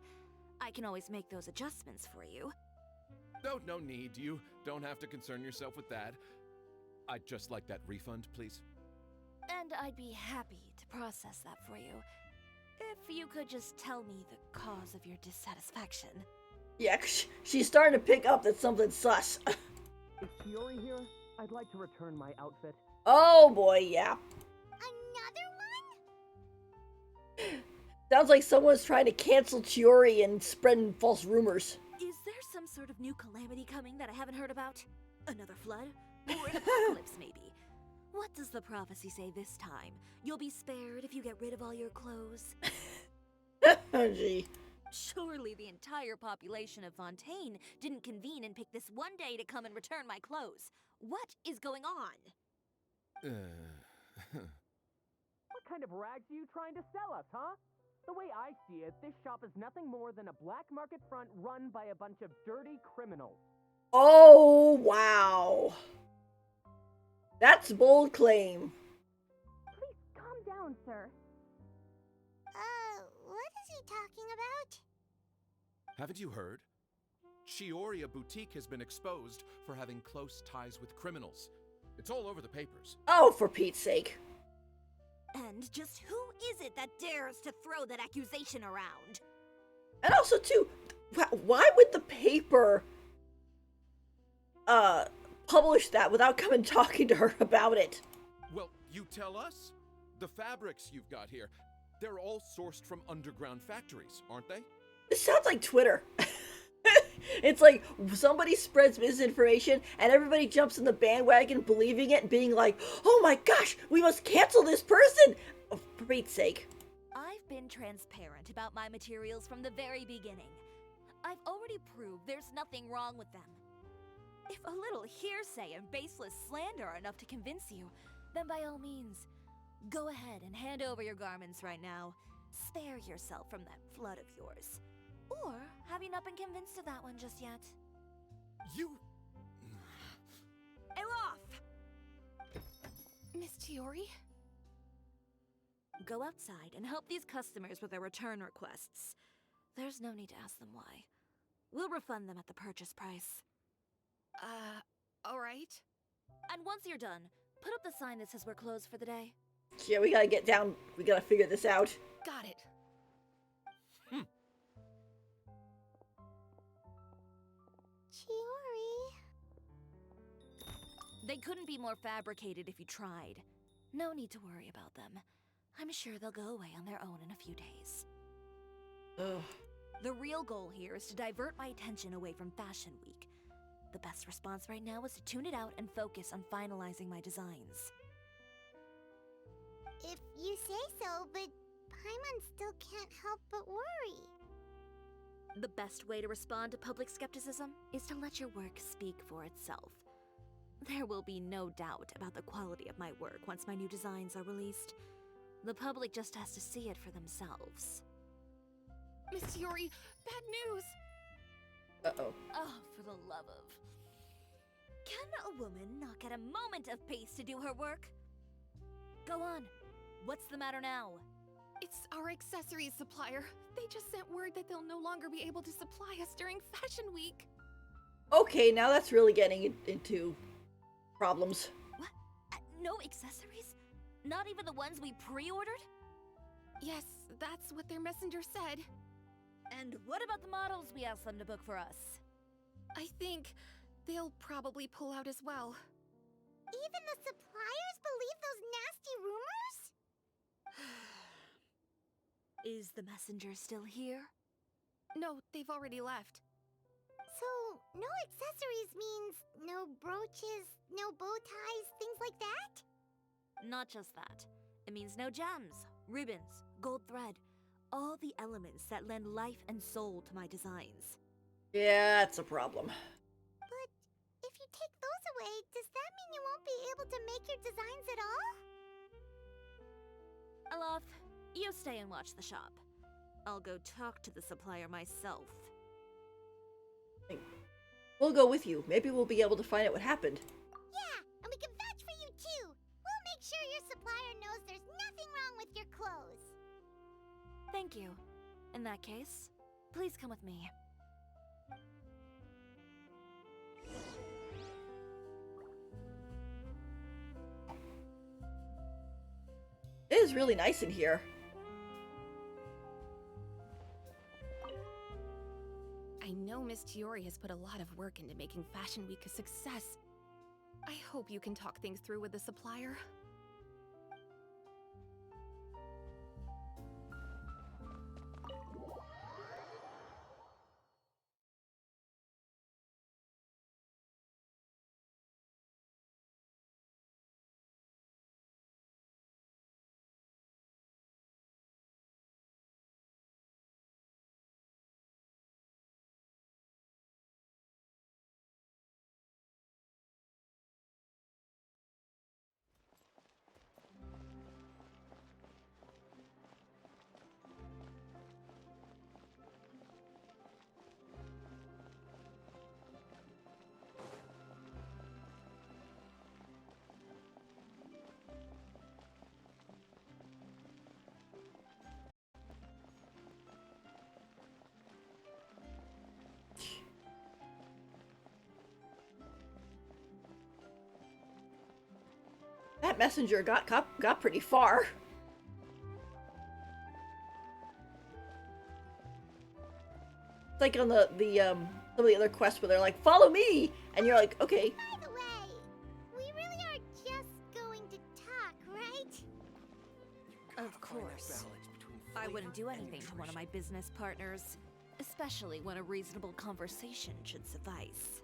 I can always make those adjustments for you. No need. You don't have to concern yourself with that. I'd just like that refund, please. And I'd be happy to process that for you. If you could just tell me the cause of your dissatisfaction. Yeah, 'cause she's starting to pick up that something's sus. Is Chiori here? I'd like to return my outfit. Oh boy, yeah. Another one? Sounds like someone's trying to cancel Chiori and spreading false rumors. Is there some sort of new calamity coming that I haven't heard about? Another flood? Or an apocalypse, maybe? What does the prophecy say this time? You'll be spared if you get rid of all your clothes? Oh gee. Surely the entire population of Fontaine didn't convene and pick this one day to come and return my clothes. What is going on? What kind of rags are you trying to sell us, huh? The way I see it, this shop is nothing more than a black market front run by a bunch of dirty criminals. Oh wow. That's a bold claim. Please calm down, sir. What is he talking about? Haven't you heard? Chiori Boutique has been exposed for having close ties with criminals. It's all over the papers. Oh, for Pete's sake. And just who is it that dares to throw that accusation around? And also too, why would the paper publish that without coming talking to her about it? Well, you tell us. The fabrics you've got here, they're all sourced from underground factories, aren't they? It sounds like Twitter. It's like somebody spreads misinformation and everybody jumps in the bandwagon believing it and being like, oh my gosh, we must cancel this person! Oh, for Pete's sake. I've been transparent about my materials from the very beginning. I've already proved there's nothing wrong with them. If a little hearsay and baseless slander are enough to convince you, then by all means, go ahead and hand over your garments right now. Spare yourself from that flood of yours. Or have you not been convinced of that one just yet? You... Elof! Miss Chiori? Go outside and help these customers with their return requests. There's no need to ask them why. We'll refund them at the purchase price. Alright. And once you're done, put up the sign that says we're closed for the day. Yeah, we gotta get down. We gotta figure this out. Got it. Chiori. They couldn't be more fabricated if you tried. No need to worry about them. I'm sure they'll go away on their own in a few days. Ugh. The real goal here is to divert my attention away from Fashion Week. The best response right now is to tune it out and focus on finalizing my designs. If you say so, but Paimon still can't help but worry. The best way to respond to public skepticism is to let your work speak for itself. There will be no doubt about the quality of my work once my new designs are released. The public just has to see it for themselves. Miss Chiori, bad news! Uh-oh. Oh, for the love of... Can a woman not get a moment of peace to do her work? Go on. What's the matter now? It's our accessories supplier. They just sent word that they'll no longer be able to supply us during Fashion Week. Okay, now that's really getting into problems. What? No accessories? Not even the ones we pre-ordered? Yes, that's what their messenger said. And what about the models we asked them to book for us? I think they'll probably pull out as well. Even the suppliers believe those nasty rumors? Is the messenger still here? No, they've already left. So, no accessories means no brooches, no bow ties, things like that? Not just that. It means no gems, ribbons, gold thread, all the elements that lend life and soul to my designs. Yeah, that's a problem. But if you take those away, does that mean you won't be able to make your designs at all? Alof, you stay and watch the shop. I'll go talk to the supplier myself. We'll go with you. Maybe we'll be able to find out what happened. Yeah, and we can vouch for you too. We'll make sure your supplier knows there's nothing wrong with your clothes. Thank you. In that case, please come with me. It is really nice in here. I know Miss Chiori has put a lot of work into making Fashion Week a success. I hope you can talk things through with the supplier. That messenger got pretty far. It's like on the some of the other quests where they're like, "Follow me," and you're like, "Okay." By the way, we really are just going to talk, right? Of course. I wouldn't do anything to one of my business partners, especially when a reasonable conversation should suffice.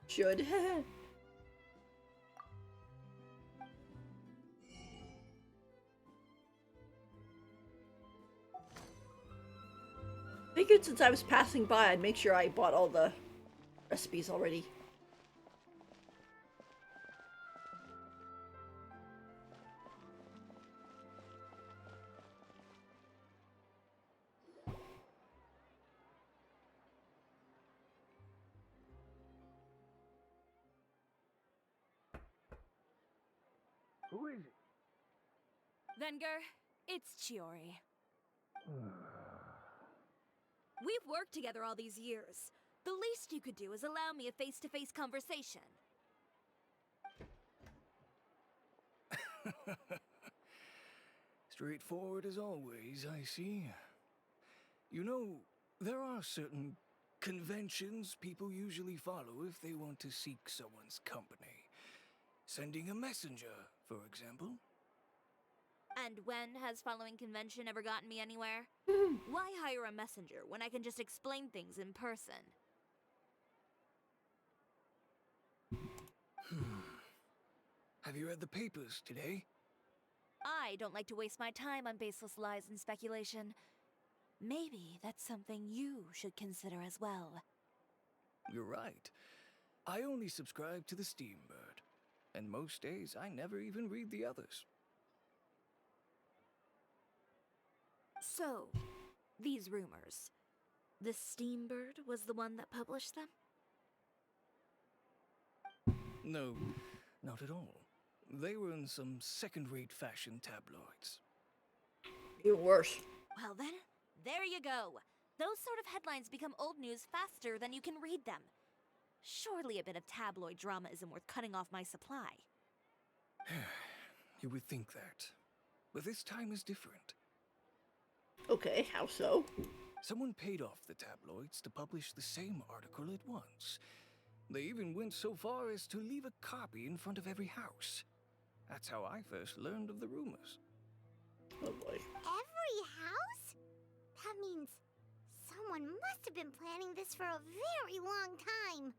Should. Figured since I was passing by, I'd make sure I bought all the recipes already. Who is it? Venger, it's Chiori. We've worked together all these years. The least you could do is allow me a face-to-face conversation. Straightforward as always, I see. You know, there are certain conventions people usually follow if they want to seek someone's company. Sending a messenger, for example. And when has following convention ever gotten me anywhere? Why hire a messenger when I can just explain things in person? Have you read the papers today? I don't like to waste my time on baseless lies and speculation. Maybe that's something you should consider as well. You're right. I only subscribe to the Steambird. And most days, I never even read the others. So, these rumors. The Steambird was the one that published them? No, not at all. They were in some second-rate fashion tabloids. Even worse. Well then, there you go. Those sort of headlines become old news faster than you can read them. Surely a bit of tabloid drama isn't worth cutting off my supply. You would think that. But this time is different. Okay, how so? Someone paid off the tabloids to publish the same article at once. They even went so far as to leave a copy in front of every house. That's how I first learned of the rumors. Oh boy. Every house? That means someone must have been planning this for a very long time.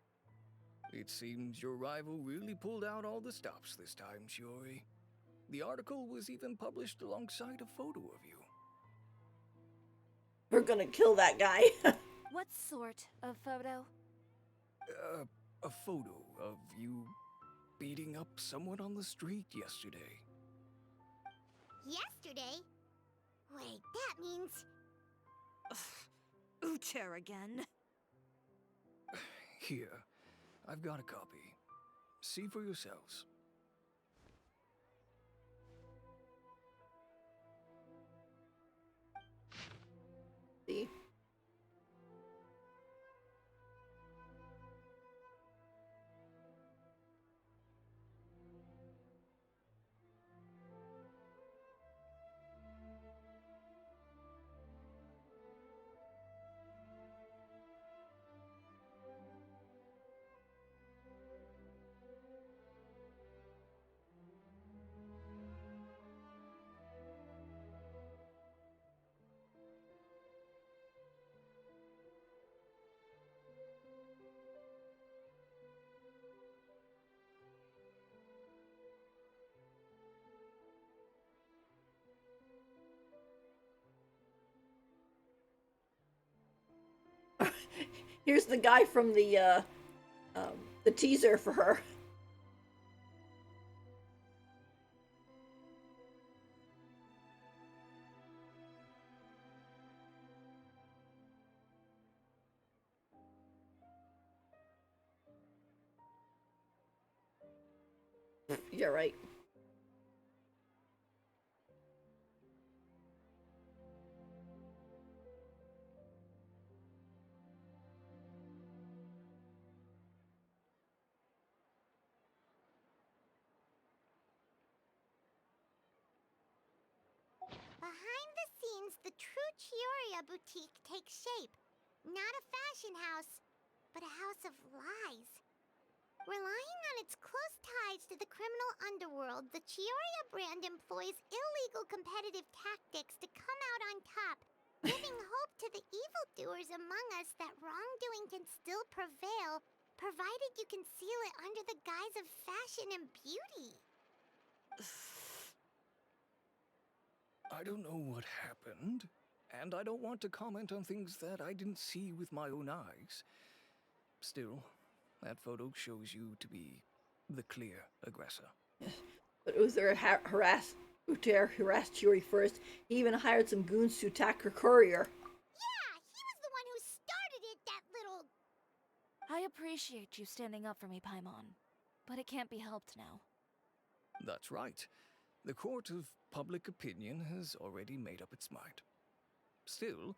It seems your rival really pulled out all the stops this time, Chiori. The article was even published alongside a photo of you. We're gonna kill that guy. What sort of photo? A photo of you beating up someone on the street yesterday. Yesterday? Wait, that means... Uter again. Here, I've got a copy. See for yourselves. See? Here's the guy from the teaser for her. You're right. Behind the scenes, the true Chiori boutique takes shape. Not a fashion house, but a house of lies. Relying on its close ties to the criminal underworld, the Chiori brand employs illegal competitive tactics to come out on top, giving hope to the evildoers among us that wrongdoing can still prevail, provided you conceal it under the guise of fashion and beauty. I don't know what happened, and I don't want to comment on things that I didn't see with my own eyes. Still, that photo shows you to be the clear aggressor. But Uther harassed Chiori first. He even hired some goons to attack her courier. Yeah, he was the one who started it, that little... I appreciate you standing up for me, Paimon. But it can't be helped now. That's right. The court of public opinion has already made up its mind. Still,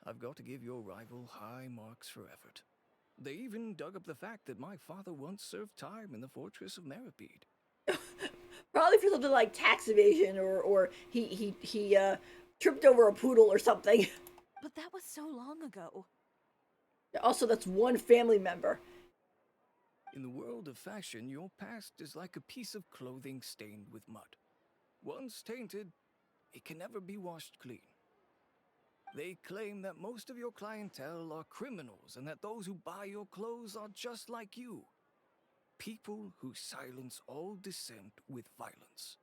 I've got to give your rival high marks for effort. They even dug up the fact that my father once served time in the fortress of Meripede. Probably for something like tax evasion, or he tripped over a poodle or something. But that was so long ago. Also, that's one family member. In the world of fashion, your past is like a piece of clothing stained with mud. Once tainted, it can never be washed clean. They claim that most of your clientele are criminals and that those who buy your clothes are just like you. People who silence all dissent with violence.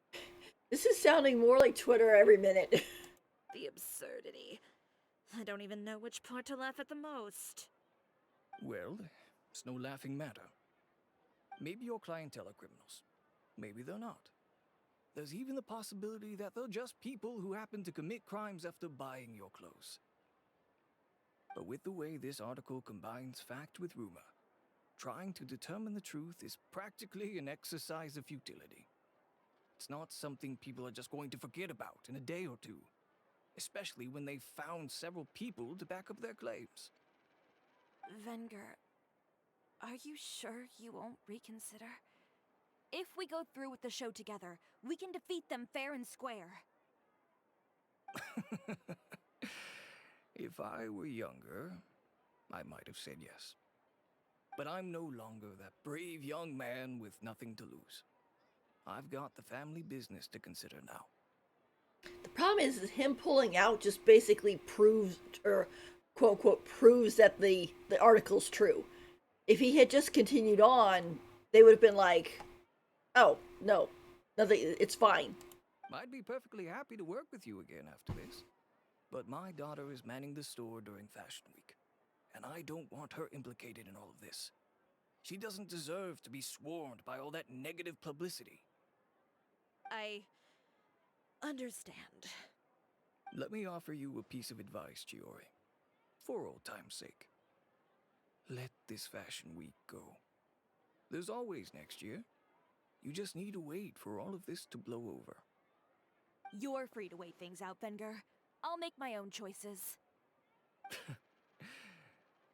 This is sounding more like Twitter every minute. The absurdity. I don't even know which part to laugh at the most. Well, it's no laughing matter. Maybe your clientele are criminals. Maybe they're not. There's even the possibility that they're just people who happen to commit crimes after buying your clothes. But with the way this article combines fact with rumor, trying to determine the truth is practically an exercise of futility. It's not something people are just going to forget about in a day or two, especially when they've found several people to back up their claims. Venger, are you sure you won't reconsider? If we go through with the show together, we can defeat them fair and square. If I were younger, I might have said yes. But I'm no longer that brave young man with nothing to lose. I've got the family business to consider now. The problem is him pulling out just basically proves, or quote unquote, proves that the article's true. If he had just continued on, they would have been like, oh, no, nothing, it's fine. I'd be perfectly happy to work with you again after this. But my daughter is manning the store during Fashion Week, and I don't want her implicated in all of this. She doesn't deserve to be swarmed by all that negative publicity. I understand. Let me offer you a piece of advice, Chiori. For old time's sake. Let this Fashion Week go. There's always next year. You just need to wait for all of this to blow over. You're free to wait things out, Venger. I'll make my own choices.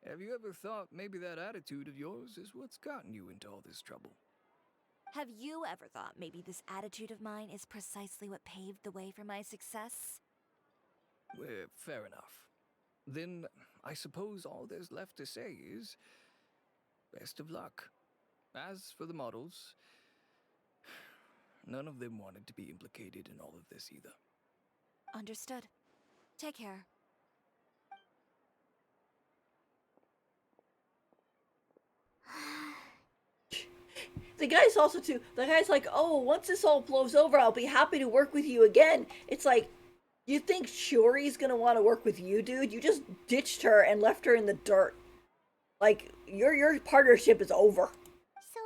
Have you ever thought maybe that attitude of yours is what's gotten you into all this trouble? Have you ever thought maybe this attitude of mine is precisely what paved the way for my success? Fair enough. Then I suppose all there's left to say is best of luck. As for the models, none of them wanted to be implicated in all of this either. Understood. Take care. The guy's also too, the guy's like, oh, once this all blows over, I'll be happy to work with you again. It's like, you think Chiori's gonna want to work with you, dude? You just ditched her and left her in the dirt. Like, your partnership is over. So,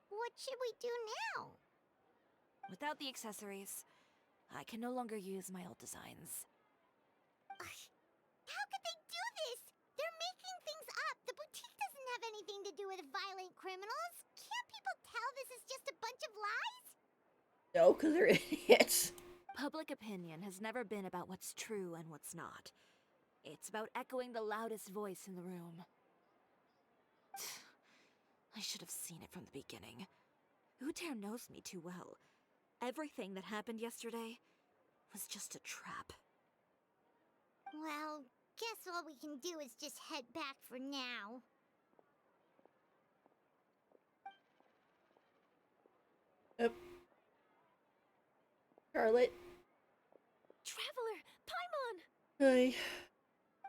what should we do now? Without the accessories, I can no longer use my old designs. How could they do this? They're making things up. The boutique doesn't have anything to do with violent criminals. Can't people tell this is just a bunch of lies? No, because they're idiots. Public opinion has never been about what's true and what's not. It's about echoing the loudest voice in the room. I should have seen it from the beginning. Uter knows me too well. Everything that happened yesterday was just a trap. Well, guess all we can do is just head back for now. Yep. Charlotte. Traveler! Paimon! Hi.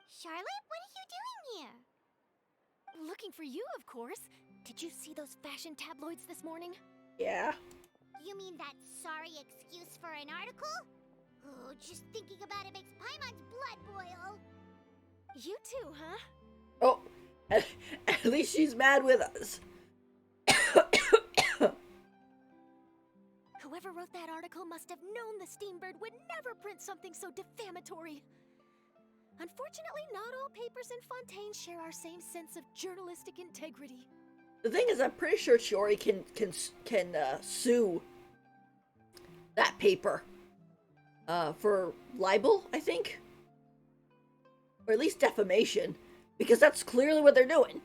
Charlotte, what are you doing here? Looking for you, of course. Did you see those fashion tabloids this morning? Yeah. You mean that sorry excuse for an article? Oh, just thinking about it makes Paimon's blood boil. You too, huh? Oh, at least she's mad with us. Whoever wrote that article must have known the Steambird would never print something so defamatory. Unfortunately, not all papers in Fontaine share our same sense of journalistic integrity. The thing is, I'm pretty sure Chiori can sue that paper for libel, I think, or at least defamation, because that's clearly what they're doing.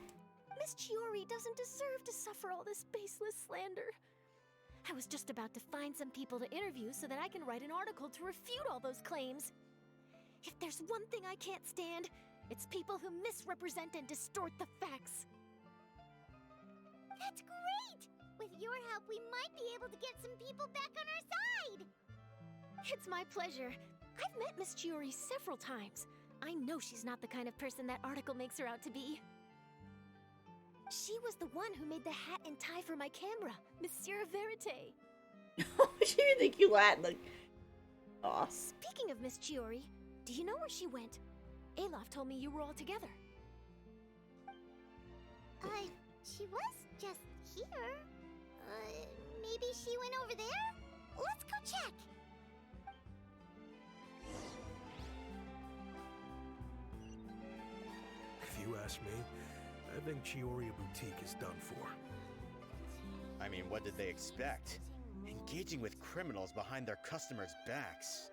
Miss Chiori doesn't deserve to suffer all this baseless slander. I was just about to find some people to interview so that I can write an article to refute all those claims. If there's one thing I can't stand, it's people who misrepresent and distort the facts. That's great! With your help, we might be able to get some people back on our side! It's my pleasure. I've met Miss Chiori several times. I know she's not the kind of person that article makes her out to be. She was the one who made the hat and tie for my camera, Monsieur Verite. She didn't think you Latin. Like, aw. Speaking of Miss Chiori, do you know where she went? Alof told me you were all together. She was just here. Maybe she went over there? Let's go check. If you ask me, I think Chiori Boutique is done for. I mean, what did they expect? Engaging with criminals behind their customers' backs.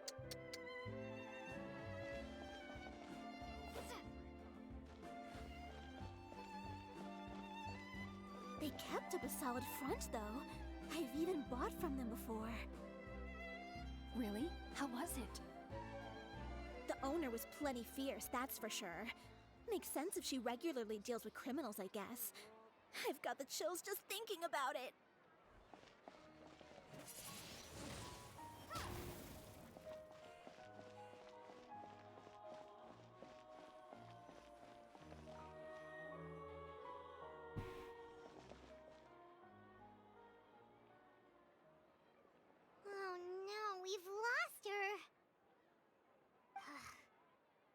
They kept up a solid front, though. I've even bought from them before. Really? How was it? The owner was plenty fierce, that's for sure. Makes sense if she regularly deals with criminals, I guess. I've got the chills just thinking about it. Oh no, we've lost her.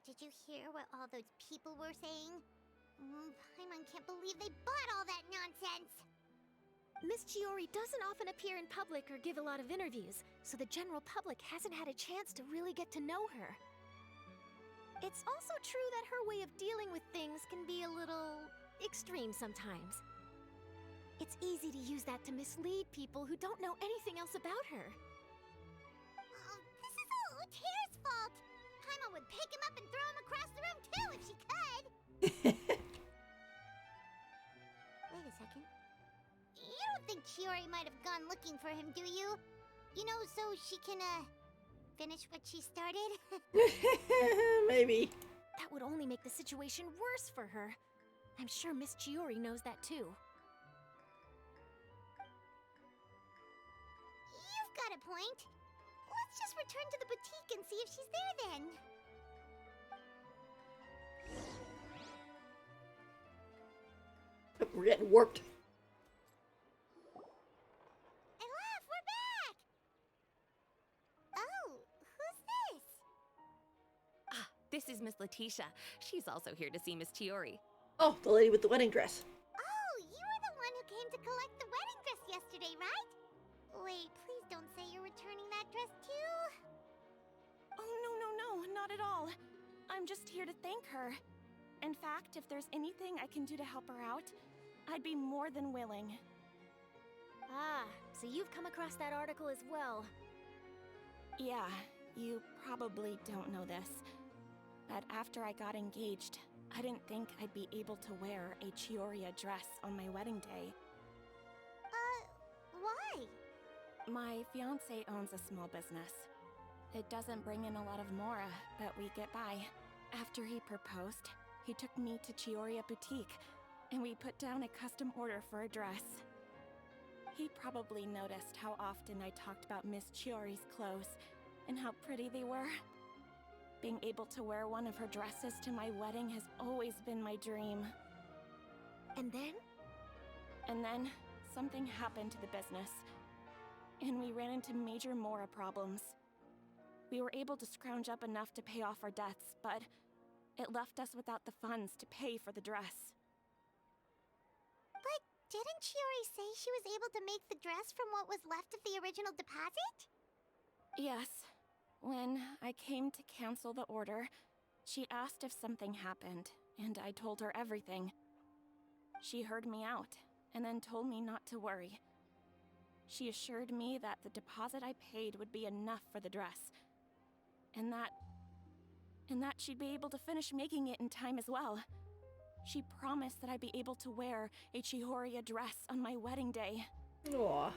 Did you hear what all those people were saying? Paimon can't believe they bought all that nonsense! Miss Chiori doesn't often appear in public or give a lot of interviews, so the general public hasn't had a chance to really get to know her. It's also true that her way of dealing with things can be a little extreme sometimes. It's easy to use that to mislead people who don't know anything else about her. Oh, this is all Utear's fault! Paimon would pick him up and throw him across the room too if she could! Wait a second. You don't think Chiori might have gone looking for him, do you? You know, so she can, finish what she started? Maybe. That would only make the situation worse for her. I'm sure Miss Chiori knows that too. You've got a point. Let's just return to the boutique and see if she's there then. We're getting warped. Elaf, we're back! Oh, who's this? Ah, this is Miss Letitia. She's also here to see Miss Chiori. Oh, the lady with the wedding dress. Oh, you were the one who came to collect the wedding dress yesterday, right? Wait, please don't say you're returning that dress too. Oh, no, not at all. I'm just here to thank her. In fact, if there's anything I can do to help her out, I'd be more than willing. Ah, so you've come across that article as well. Yeah, you probably don't know this, but after I got engaged, I didn't think I'd be able to wear a Chiori dress on my wedding day. Why? My fiancé owns a small business. It doesn't bring in a lot of mora, but we get by. After he proposed, he took me to Chiori Boutique, and we put down a custom order for a dress. He probably noticed how often I talked about Miss Chiori's clothes, and how pretty they were. Being able to wear one of her dresses to my wedding has always been my dream. And then? And then, something happened to the business, and we ran into major mora problems. We were able to scrounge up enough to pay off our debts, but it left us without the funds to pay for the dress. But didn't Chiori say she was able to make the dress from what was left of the original deposit? Yes. When I came to cancel the order, she asked if something happened, and I told her everything. She heard me out, and then told me not to worry. She assured me that the deposit I paid would be enough for the dress, and that she'd be able to finish making it in time as well. She promised that I'd be able to wear a Chiori dress on my wedding day. Aw,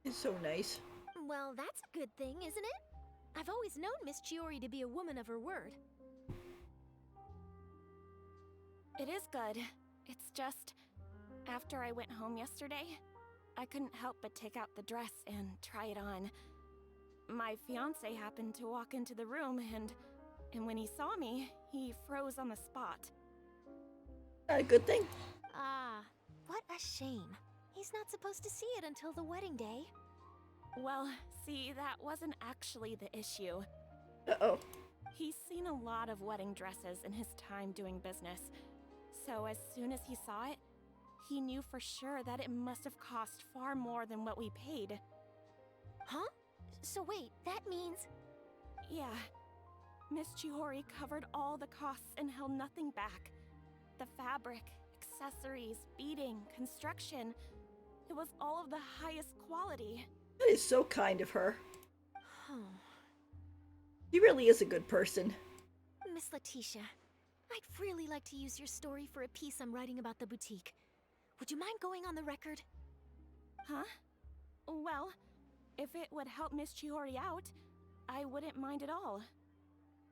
it's so nice. Well, that's a good thing, isn't it? I've always known Miss Chiori to be a woman of her word. It is good. It's just, after I went home yesterday, I couldn't help but take out the dress and try it on. My fiancé happened to walk into the room, and when he saw me, he froze on the spot. A good thing. Ah, what a shame. He's not supposed to see it until the wedding day. Well, see, that wasn't actually the issue. Uh-oh. He's seen a lot of wedding dresses in his time doing business, so as soon as he saw it, he knew for sure that it must have cost far more than what we paid. Huh? So wait, that means... Yeah. Miss Chiori covered all the costs and held nothing back. The fabric, accessories, beading, construction. It was all of the highest quality. That is so kind of her. Oh. She really is a good person. Miss Letitia, I'd really like to use your story for a piece I'm writing about the boutique. Would you mind going on the record? Huh? Well, if it would help Miss Chiori out, I wouldn't mind at all.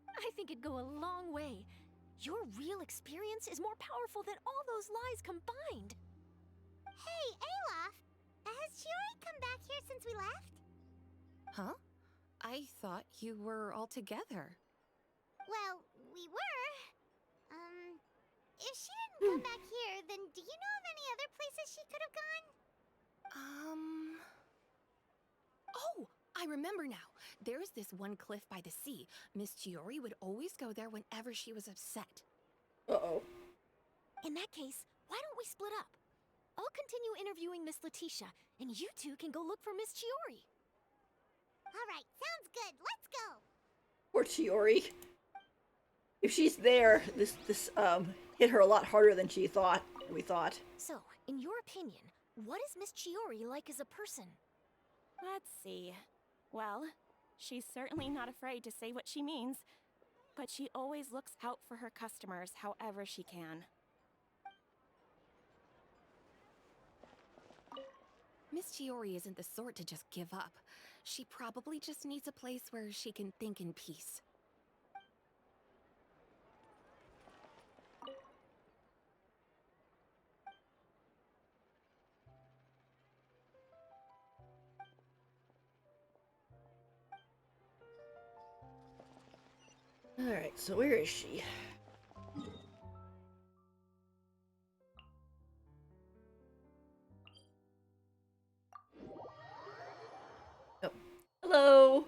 I think it'd go a long way. Your real experience is more powerful than all those lies combined. Hey, Olaf! Has Chiori come back here since we left? Huh? I thought you were all together. Well, we were. If she didn't come back here, then do you know of any other places she could have gone? Oh, I remember now. There's this one cliff by the sea. Miss Chiori would always go there whenever she was upset. Uh-oh. In that case, why don't we split up? I'll continue interviewing Miss Letitia, and you two can go look for Miss Chiori. All right, sounds good. Let's go. Poor Chiori. If she's there, this hit her a lot harder than we thought. So, in your opinion, what is Miss Chiori like as a person? Let's see. Well, she's certainly not afraid to say what she means, but she always looks out for her customers however she can. Miss Chiori isn't the sort to just give up. She probably just needs a place where she can think in peace. Alright, so where is she? Oh. Hello!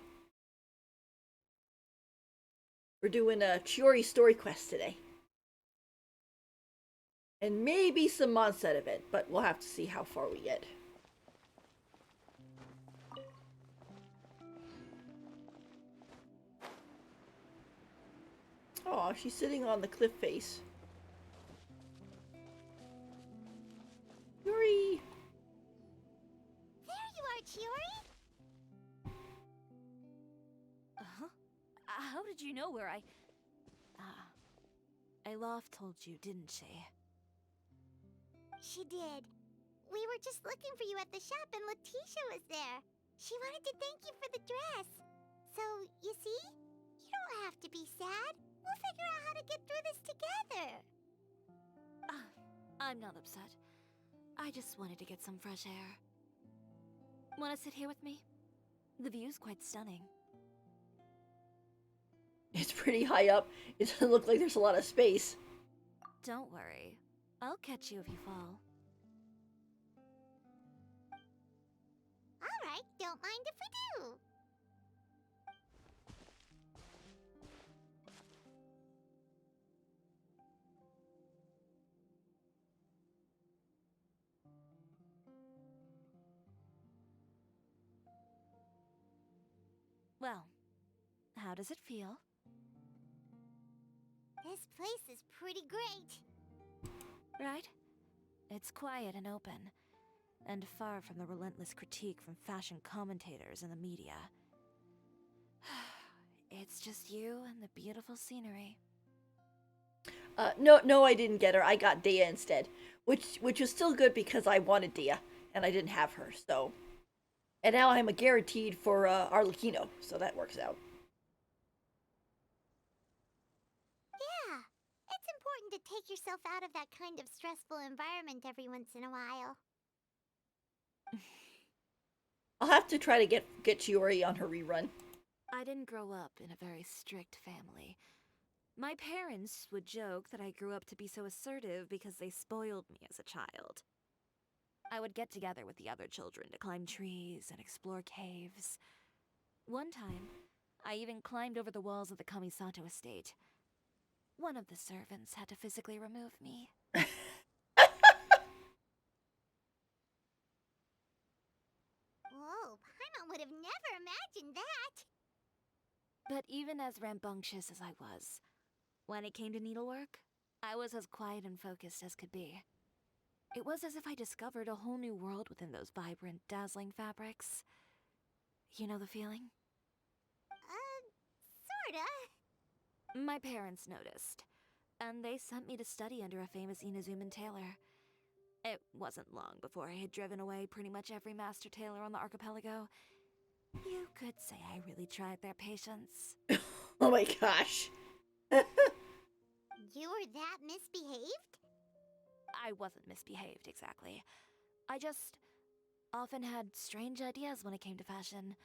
We're doing a Chiori story quest today. And maybe some Mondstadt event, but we'll have to see how far we get. Oh, she's sitting on the cliff face. Chiori! There you are, Chiori. Uh-huh. How did you know where I... Olaf told you, didn't she? She did. We were just looking for you at the shop and Letitia was there. She wanted to thank you for the dress. So, you see? You don't have to be sad. We'll figure out how to get through this together. I'm not upset. I just wanted to get some fresh air. Want to sit here with me? The view's quite stunning. It's pretty high up. It doesn't look like there's a lot of space. Don't worry. I'll catch you if you fall. All right, don't mind if we do. Well, how does it feel? This place is pretty great. Right? It's quiet and open, and far from the relentless critique from fashion commentators and the media. It's just you and the beautiful scenery. No, I didn't get her. I got Dea instead, which was still good because I wanted Dea and I didn't have her. So, and now I'm a guaranteed for Arlecchino, so that works out. Yeah, it's important to take yourself out of that kind of stressful environment every once in a while. I'll have to try to get Chiori on her rerun. I didn't grow up in a very strict family. My parents would joke that I grew up to be so assertive because they spoiled me as a child. I would get together with the other children to climb trees and explore caves. One time, I even climbed over the walls of the Kamisato estate. One of the servants had to physically remove me. Whoa, Paimon would have never imagined that. But even as rambunctious as I was, when it came to needlework, I was as quiet and focused as could be. It was as if I discovered a whole new world within those vibrant, dazzling fabrics. You know the feeling? Sorta. My parents noticed, and they sent me to study under a famous Inazuman tailor. It wasn't long before I had driven away pretty much every master tailor on the archipelago. You could say I really tried their patience. Oh my gosh. You were that misbehaved? I wasn't misbehaved, exactly. I just often had strange ideas when it came to fashion.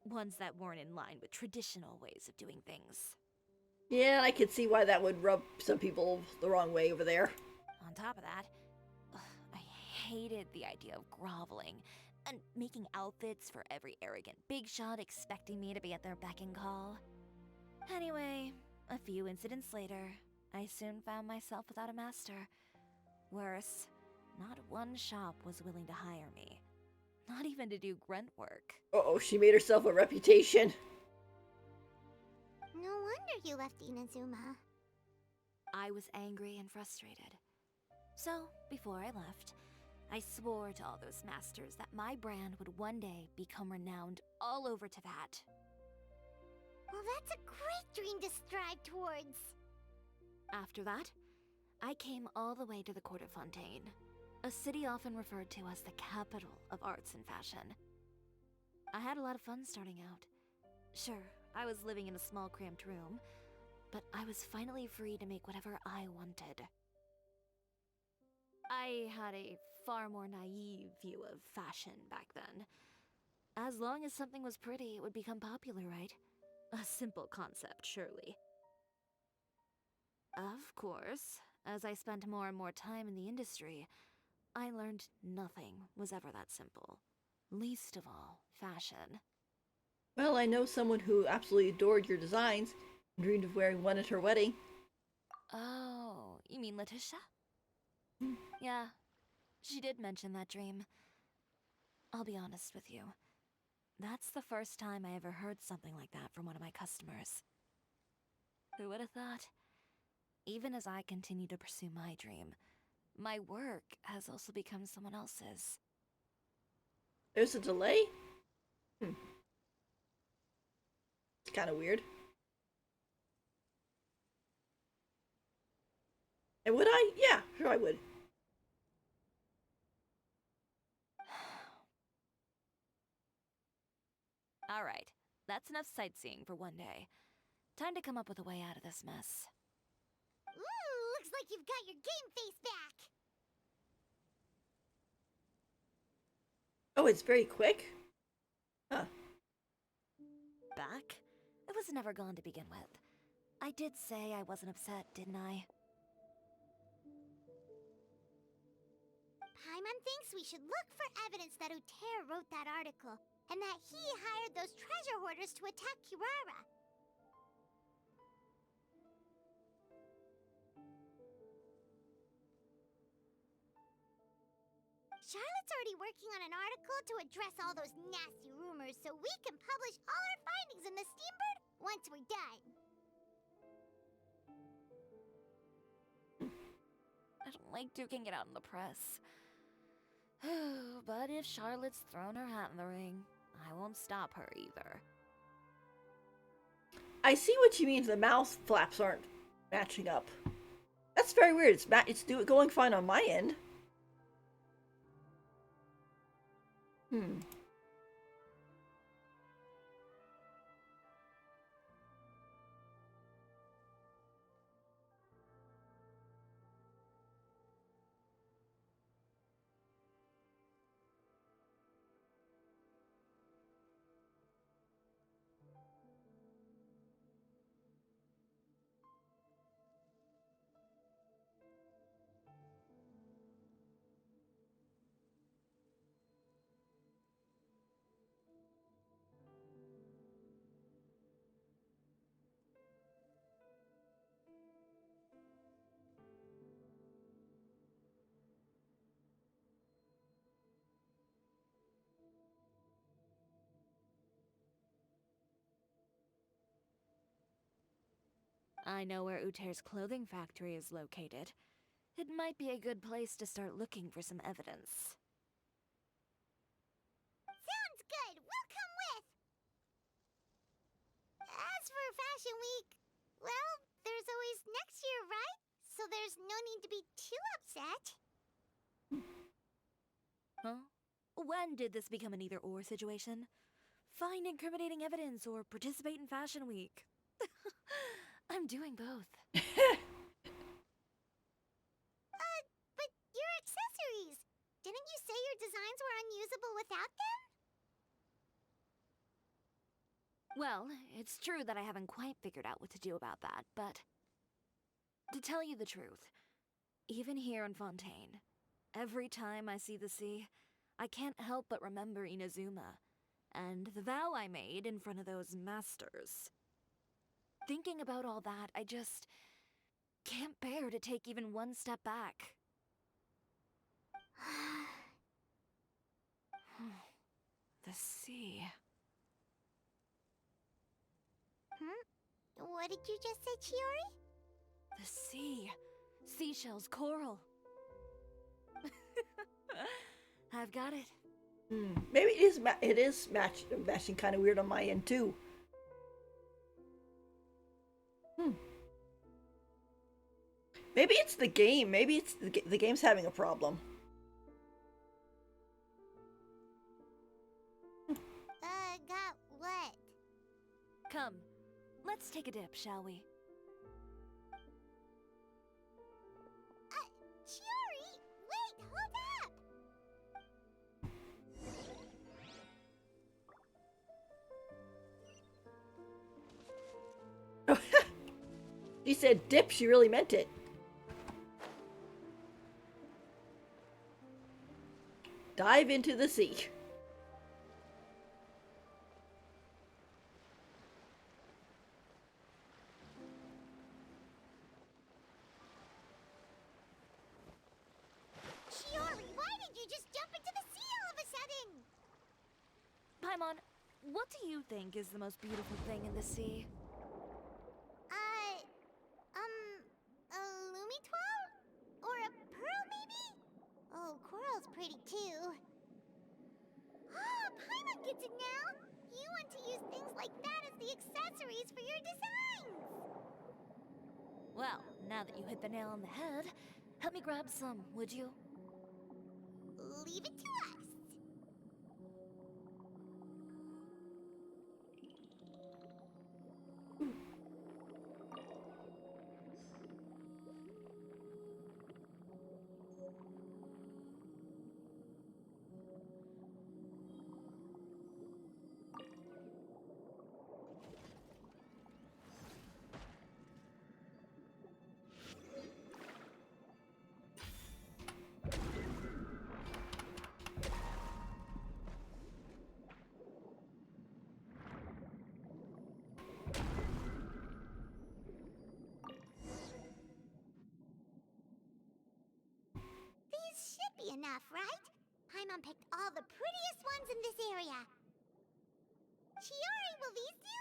Ones that weren't in line with traditional ways of doing things. Yeah, I could see why that would rub some people the wrong way over there. On top of that, I hated the idea of groveling and making outfits for every arrogant big shot expecting me to be at their beck and call. Anyway, a few incidents later, I soon found myself without a master. Worse, not one shop was willing to hire me. Not even to do grunt work. Uh-oh, she made herself a reputation. No wonder you left Inazuma. I was angry and frustrated. So, before I left, I swore to all those masters that my brand would one day become renowned all over Teyvat. Well, that's a great dream to strive towards. After that, I came all the way to the Court of Fontaine, a city often referred to as the capital of arts and fashion. I had a lot of fun starting out. Sure, I was living in a small cramped room, but I was finally free to make whatever I wanted. I had a far more naive view of fashion back then. As long as something was pretty, it would become popular, right? A simple concept, surely. Of course, as I spent more and more time in the industry, I learned nothing was ever that simple. Least of all, fashion. Well, I know someone who absolutely adored your designs and dreamed of wearing one at her wedding. Oh, you mean Letitia? Yeah, she did mention that dream. I'll be honest with you. That's the first time I ever heard something like that from one of my customers. Who would have thought? Even as I continue to pursue my dream, my work has also become someone else's. There's a delay? It's kind of weird. And would I? Yeah, sure I would. Alright, that's enough sightseeing for one day. Time to come up with a way out of this mess. Ooh, looks like you've got your game face back. Oh, it's very quick? Huh. Back? It was never gone to begin with. I did say I wasn't upset, didn't I? Paimon thinks we should look for evidence that Uter wrote that article, and that he hired those treasure hoarders to attack Kirara. Charlotte's already working on an article to address all those nasty rumors so we can publish all our findings in the Steambird once we're done. I don't like duking it out in the press. But if Charlotte's thrown her hat in the ring, I won't stop her either. I see what you mean. The mouth flaps aren't matching up. That's very weird. It's going fine on my end. I know where Uter's clothing factory is located. It might be a good place to start looking for some evidence. Sounds good. We'll come with. mean to be too upset. Huh? When did this become an either-or situation? Find incriminating evidence or participate in Fashion Week. I'm doing both. But your accessories! Didn't you say your designs were unusable without them? Well, it's true that I haven't quite figured out what to do about that, but to tell you the truth, even here in Fontaine, every time I see the sea, I can't help but remember Inazuma and the vow I made in front of those masters. Thinking about all that, I just can't bear to take even one step back. The sea. What did you just say, Chiori? The sea. Seashells, coral. I've got it. Maybe it is matching kind of weird on my end too. Maybe it's the game. Maybe it's the game's having a problem. Got what? Come, let's take a dip, shall we? Chiori! Wait, hold up! She said dip, she really meant it. Dive into the sea. Chiori, why did you just jump into the sea all of a sudden? Paimon, what do you think is the most beautiful thing in the sea? A Lumitoile? Or a pearl, maybe? Oh, coral's pretty too. Ah, Paimon gets it now! You want to use things like that as the accessories for your designs! Well, now that you hit the nail on the head, help me grab some, would you? Leave it to us! Be enough, right? Paimon picked all the prettiest ones in this area. Chiori, will these do?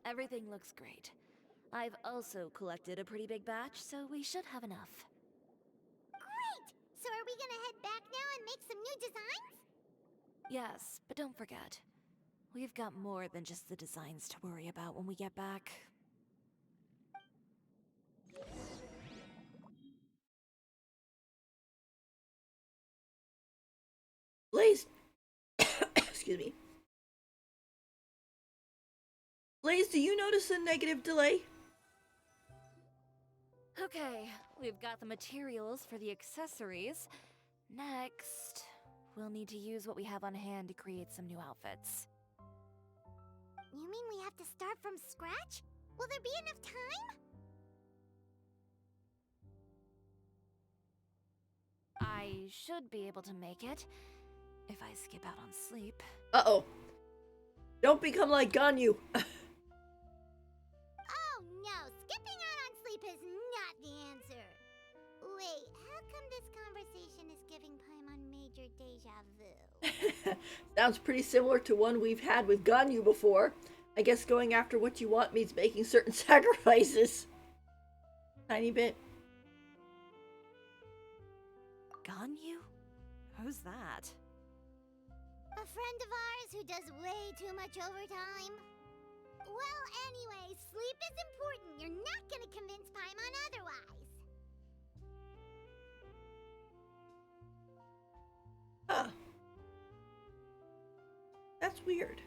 Everything looks great. I've also collected a pretty big batch, so we should have enough. Great! So are we gonna head back now and make some new designs? Yes, but don't forget, we've got more than just the designs to worry about when we get back. Blaze, excuse me. Blaze, do you notice a negative delay? Okay, we've got the materials for the accessories. Next, we'll need to use what we have on hand to create some new outfits. You mean we have to start from scratch? Will there be enough time? I should be able to make it, if I skip out on sleep. Uh-oh. Don't become like Ganyu. Oh no, skipping out on sleep is not the answer. Wait, how come this conversation is giving Paimon major deja vu? Sounds pretty similar to one we've had with Ganyu before. I guess going after what you want means making certain sacrifices. Tiny bit. Ganyu? Who's that? A friend of ours who does way too much overtime. Well, anyway, sleep is important. You're not gonna convince Paimon otherwise. Huh. That's weird.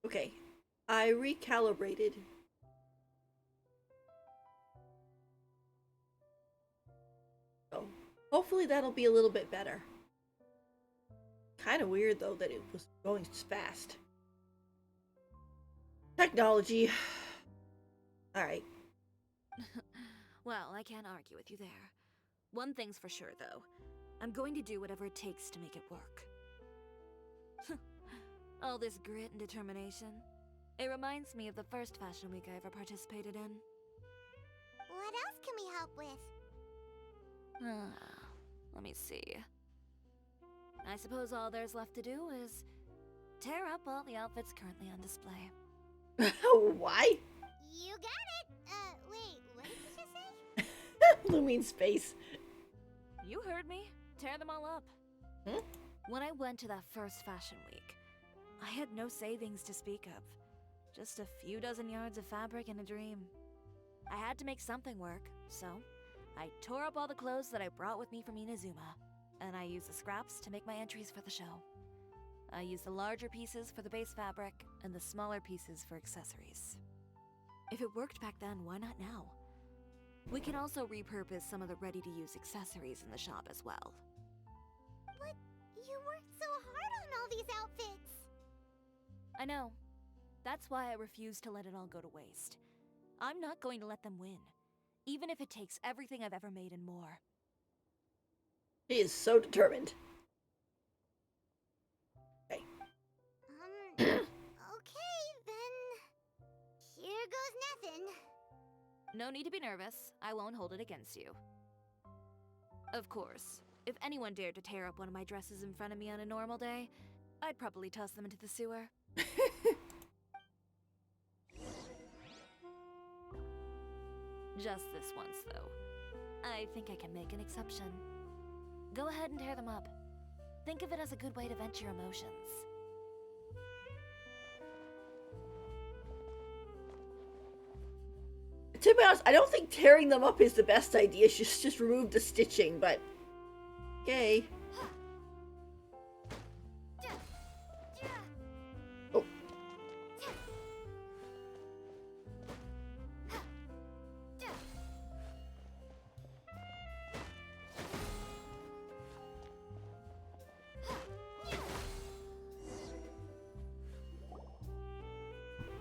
Okay, I recalibrated. So, hopefully that'll be a little bit better. Kind of weird though that it was going fast. Technology. Alright. Well, I can't argue with you there. One thing's for sure, though. I'm going to do whatever it takes to make it work. All this grit and determination. It reminds me of the first fashion week I ever participated in. What else can we help with? Let me see. I suppose all there's left to do is tear up all the outfits currently on display. Why? You got it! Wait, what did you just say? Blue means space. You heard me. Tear them all up. Hmm? When I went to that first fashion week, I had no savings to speak of. Just a few dozen yards of fabric and a dream. I had to make something work, so I tore up all the clothes that I brought with me from Inazuma, and I used the scraps to make my entries for the show. I used the larger pieces for the base fabric, and the smaller pieces for accessories. If it worked back then, why not now? We can also repurpose some of the ready-to-use accessories in the shop as well. But you worked so hard on all these outfits! I know. That's why I refuse to let it all go to waste. I'm not going to let them win, even if it takes everything I've ever made and more. She is so determined. Okay. Okay, then... Here goes nothing. No need to be nervous. I won't hold it against you. Of course, if anyone dared to tear up one of my dresses in front of me on a normal day, I'd probably toss them into the sewer. Just this once, though. I think I can make an exception. Go ahead and tear them up. Think of it as a good way to vent your emotions. To be honest, I don't think tearing them up is the best idea. Just remove the stitching, but... Okay. Oh.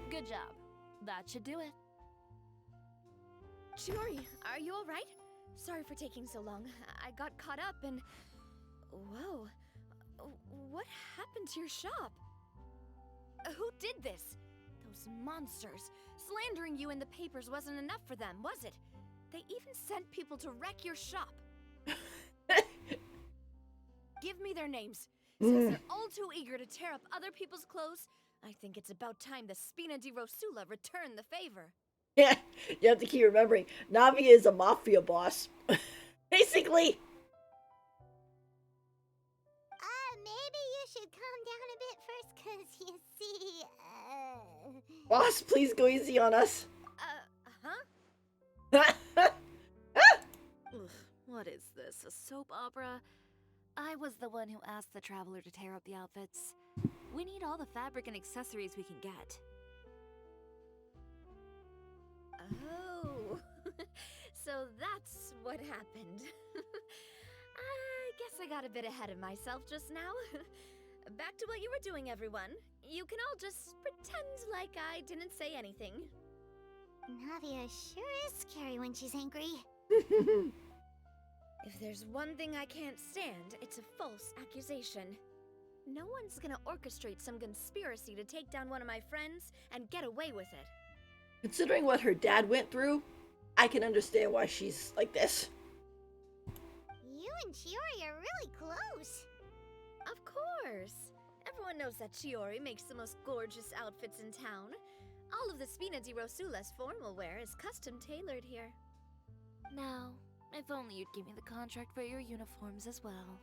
Good job. That should do it. Chiori, are you alright? Sorry for taking so long. I got caught up and... Whoa. What happened to your shop? Who did this? Those monsters. Slandering you in the papers wasn't enough for them, was it? They even sent people to wreck your shop. Give me their names. Since they're all too eager to tear up other people's clothes, I think it's about time the Spina di Rosula return the favor. Yeah, you have to keep remembering, Navi is a mafia boss. Basically. Maybe you should calm down a bit first, cause you see, Boss, please go easy on us. Huh? Ugh, what is this, a soap opera? I was the one who asked the traveler to tear up the outfits. We need all the fabric and accessories we can get. Oh, so that's what happened. I guess I got a bit ahead of myself just now. Back to what you were doing, everyone. You can all just pretend like I didn't say anything. Navia sure is scary when she's angry. If there's one thing I can't stand, it's a false accusation. No one's gonna orchestrate some conspiracy to take down one of my friends and get away with it. Considering what her dad went through, I can understand why she's like this. You and Chiori are really close. Of course. Everyone knows that Chiori makes the most gorgeous outfits in town. All of the Spina di Rosula's formal wear is custom tailored here. Now, if only you'd give me the contract for your uniforms as well.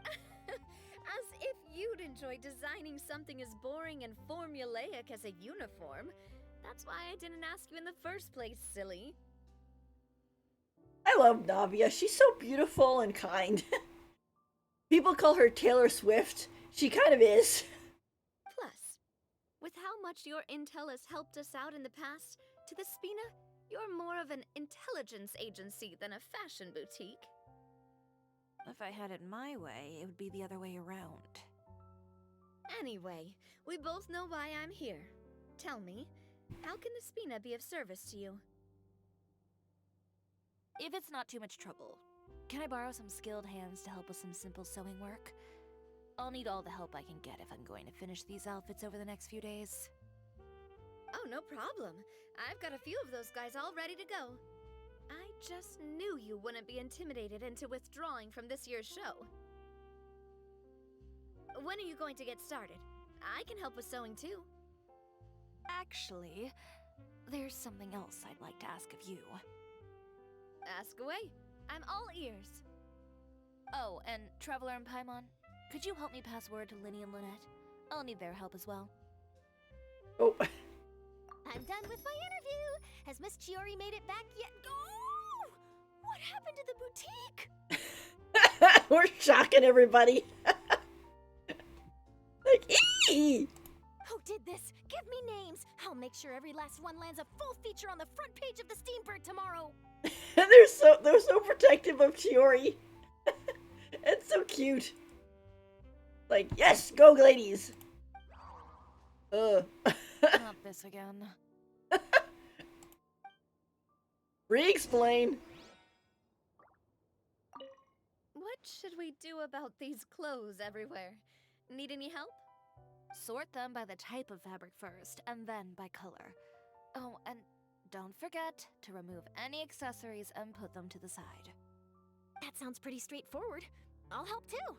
As if you'd enjoy designing something as boring and formulaic as a uniform. That's why I didn't ask you in the first place, silly. I love Navia. She's so beautiful and kind. People call her Taylor Swift. She kind of is. Plus, with how much your intel has helped us out in the past, to the Spina, you're more of an intelligence agency than a fashion boutique. If I had it my way, it would be the other way around. Anyway, we both know why I'm here. Tell me, how can the Spina be of service to you? If it's not too much trouble, can I borrow some skilled hands to help with some simple sewing work? I'll need all the help I can get if I'm going to finish these outfits over the next few days. Oh, no problem. I've got a few of those guys all ready to go. I just knew you wouldn't be intimidated into withdrawing from this year's show. When are you going to get started? I can help with sewing too. Actually, there's something else I'd like to ask of you. Ask away. I'm all ears. Oh, and Traveler and Paimon, could you help me pass word to Linny and Lynette? I'll need their help as well. Oh. I'm done with my interview. Has Miss Chiori made it back yet? Oh! What happened to the boutique? We're shocking everybody. Like, ee! Who did this? Give me names. I'll make sure every last one lands a full feature on the front page of the Steambird tomorrow. they're so protective of Chiori. It's so cute. Like, yes, go ladies. Not this again. Re-explain. What should we do about these clothes everywhere? Need any help? Sort them by the type of fabric first, and then by color. Oh, and don't forget to remove any accessories and put them to the side. That sounds pretty straightforward. I'll help too.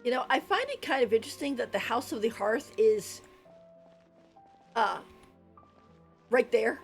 You know, I find it kind of interesting that the House of the Hearth is, right there.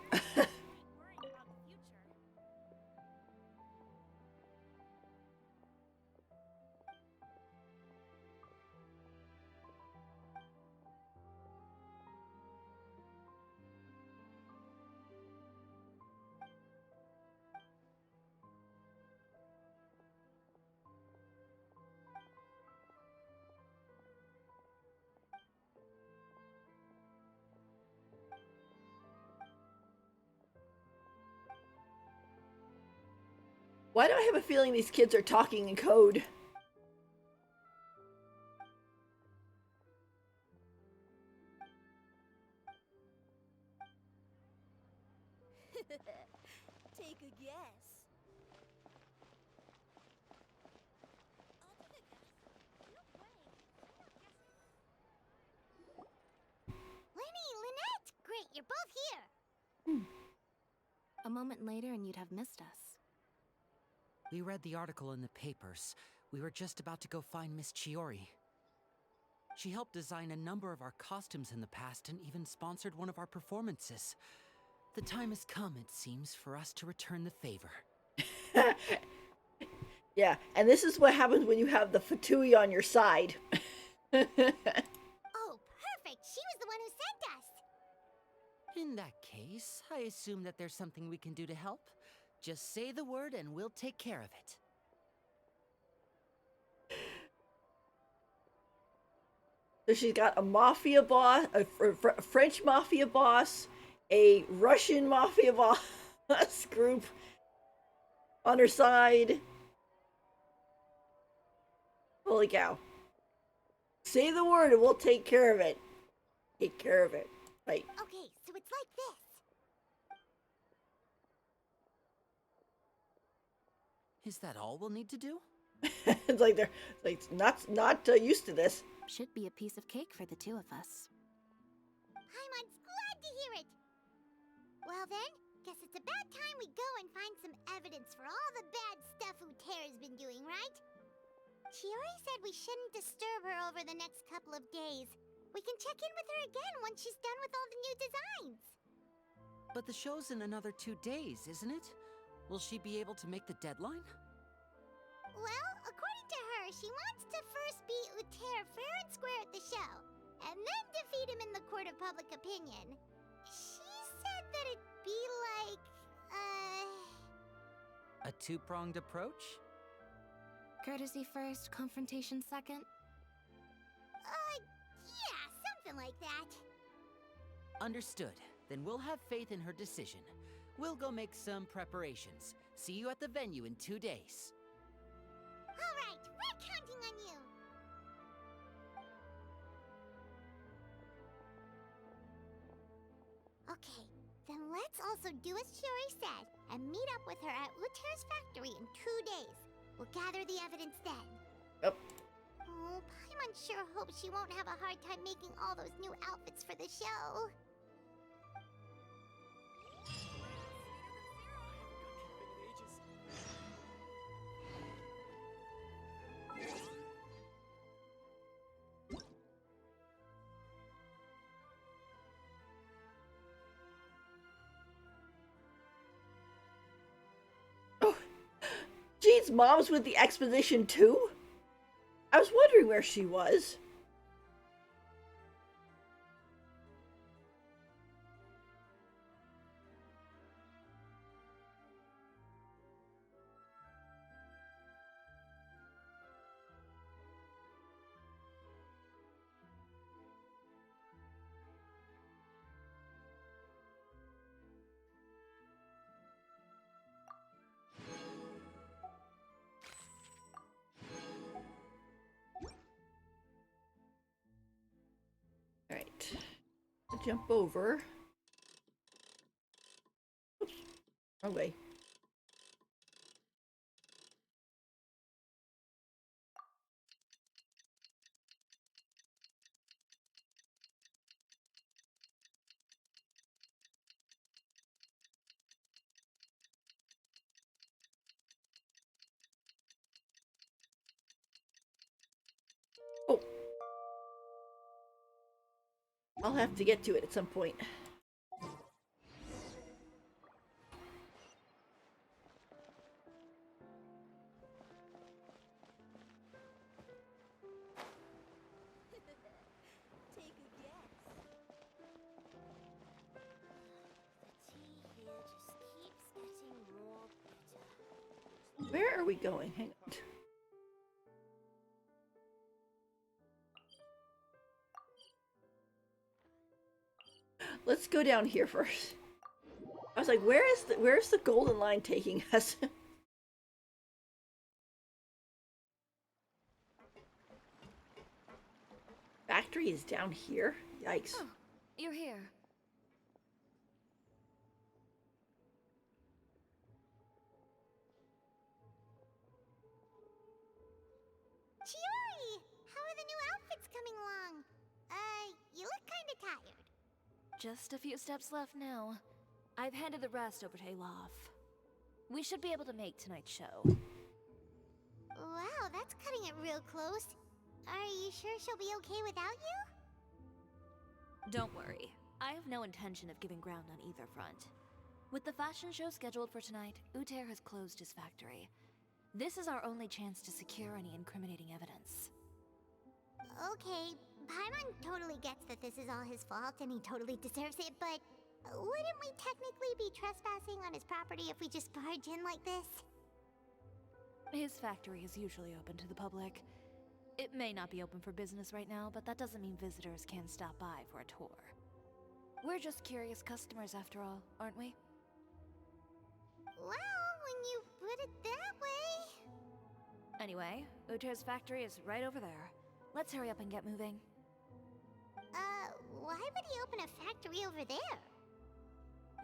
Why do I have a feeling these kids are talking in code? Take a guess. Lenny, Lynette! Great, you're both here! A moment later and you'd have missed us. We read the article in the papers. We were just about to go find Miss Chiori. She helped design a number of our costumes in the past and even sponsored one of our performances. The time has come, it seems, for us to return the favor. Yeah, and this is what happens when you have the Fatui on your side. Oh, perfect! She was the one who sent us! In that case, I assume that there's something we can do to help. Just say the word and we'll take care of it. So she's got a mafia boss, a French mafia boss, a Russian mafia boss group on her side. Holy cow. Say the word and we'll take care of it. Take care of it. Right. Okay, so it's like this. Is that all we'll need to do? It's like they're not used to this. Should be a piece of cake for the two of us. Paimon's glad to hear it. Well then, guess it's about time we go and find some evidence for all the bad stuff Utera's been doing, right? Chiori said we shouldn't disturb her over the next couple of days. We can check in with her again once she's done with all the new designs. But the show's in another 2 days, isn't it? Will she be able to make the deadline? Well, according to her, she wants to first beat Utera fair and square at the show, and then defeat him in the court of public opinion. She said that it'd be like, A two-pronged approach? Courtesy first, confrontation second? Yeah, something like that. Understood. Then we'll have faith in her decision. We'll go make some preparations. See you at the venue in 2 days. All right, we're counting on you. Okay, then let's also do as Chiori said and meet up with her at Utera's factory in 2 days. We'll gather the evidence then. Yep. Oh, Paimon sure hopes she won't have a hard time making all those new outfits for the show. Jean's mom's with the exposition too? I was wondering where she was. Alright. Jump over. Oops. Wrong way. Oh. I'll have to get to it at some point. Take a guess. The tea here just keeps getting more bitter. Where are we going? Hang on. Let's go down here first. I was like, where's the golden line taking us? Factory is down here? Yikes. Oh, you're here. Chiori! How are the new outfits coming along? You look kinda tired. Just a few steps left now. I've handed the rest over to Olaf. We should be able to make tonight's show. Wow, that's cutting it real close. Are you sure she'll be okay without you? Don't worry. I have no intention of giving ground on either front. With the fashion show scheduled for tonight, Uter has closed his factory. This is our only chance to secure any incriminating evidence. Okay, Paimon totally gets that this is all his fault and he totally deserves it, but wouldn't we technically be trespassing on his property if we just barge in like this? His factory is usually open to the public. It may not be open for business right now, but that doesn't mean visitors can't stop by for a tour. We're just curious customers after all, aren't we? Well, when you put it that way... Anyway, Uter's factory is right over there. Let's hurry up and get moving. Why would he open a factory over there?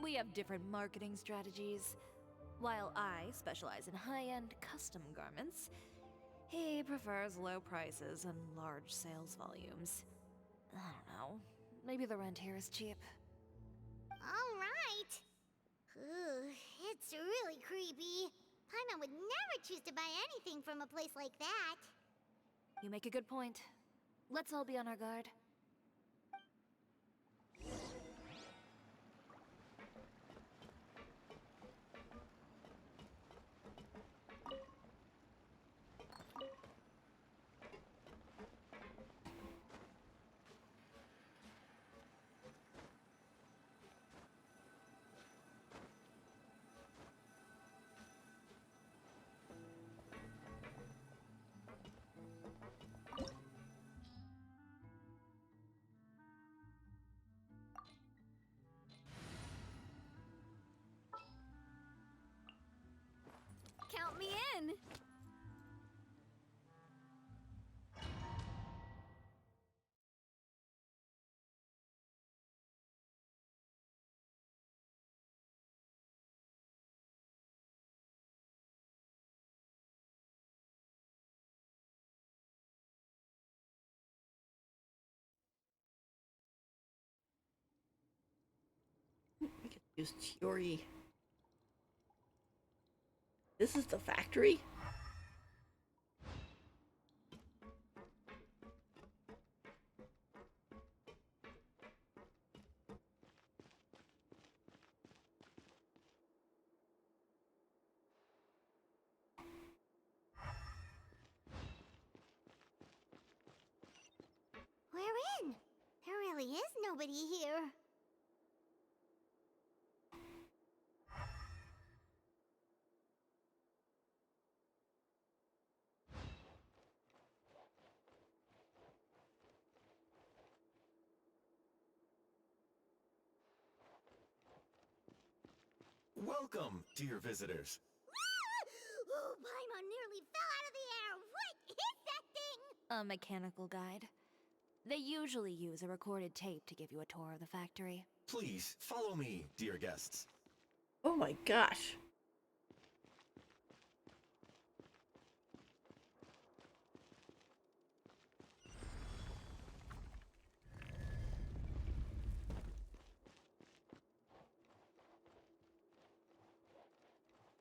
We have different marketing strategies. While I specialize in high-end custom garments, he prefers low prices and large sales volumes. I don't know. Maybe the rent here is cheap. Alright. It's really creepy. Paimon would never choose to buy anything from a place like that. You make a good point. Let's all be on our guard. Count me in! We could use Chiori. This is the factory? We're in. There really is nobody here. Welcome, dear visitors. Oh, Paimon nearly fell out of the air. What is that thing? A mechanical guide. They usually use a recorded tape to give you a tour of the factory. Please follow me, dear guests. Oh my gosh.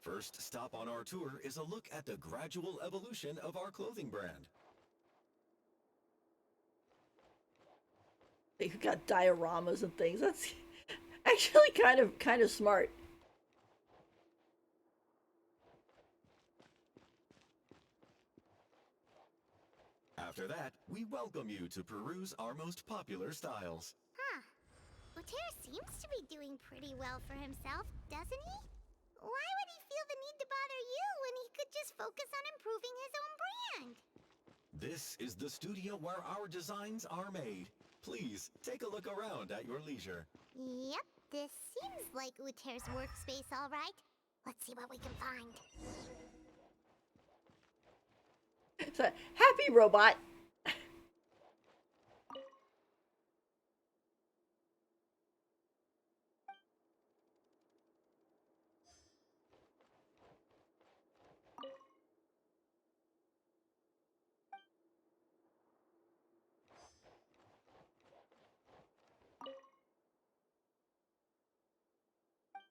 First stop on our tour is a look at the gradual evolution of our clothing brand. They've got dioramas and things. That's actually kind of smart. After that, we welcome you to peruse our most popular styles. Huh. Uter seems to be doing pretty well for himself, doesn't he? Why would he feel the need to bother you when he could just focus on improving his own brand? This is the studio where our designs are made. Please, take a look around at your leisure. Yep, this seems like Uter's workspace, all right. Let's see what we can find. It's a happy robot.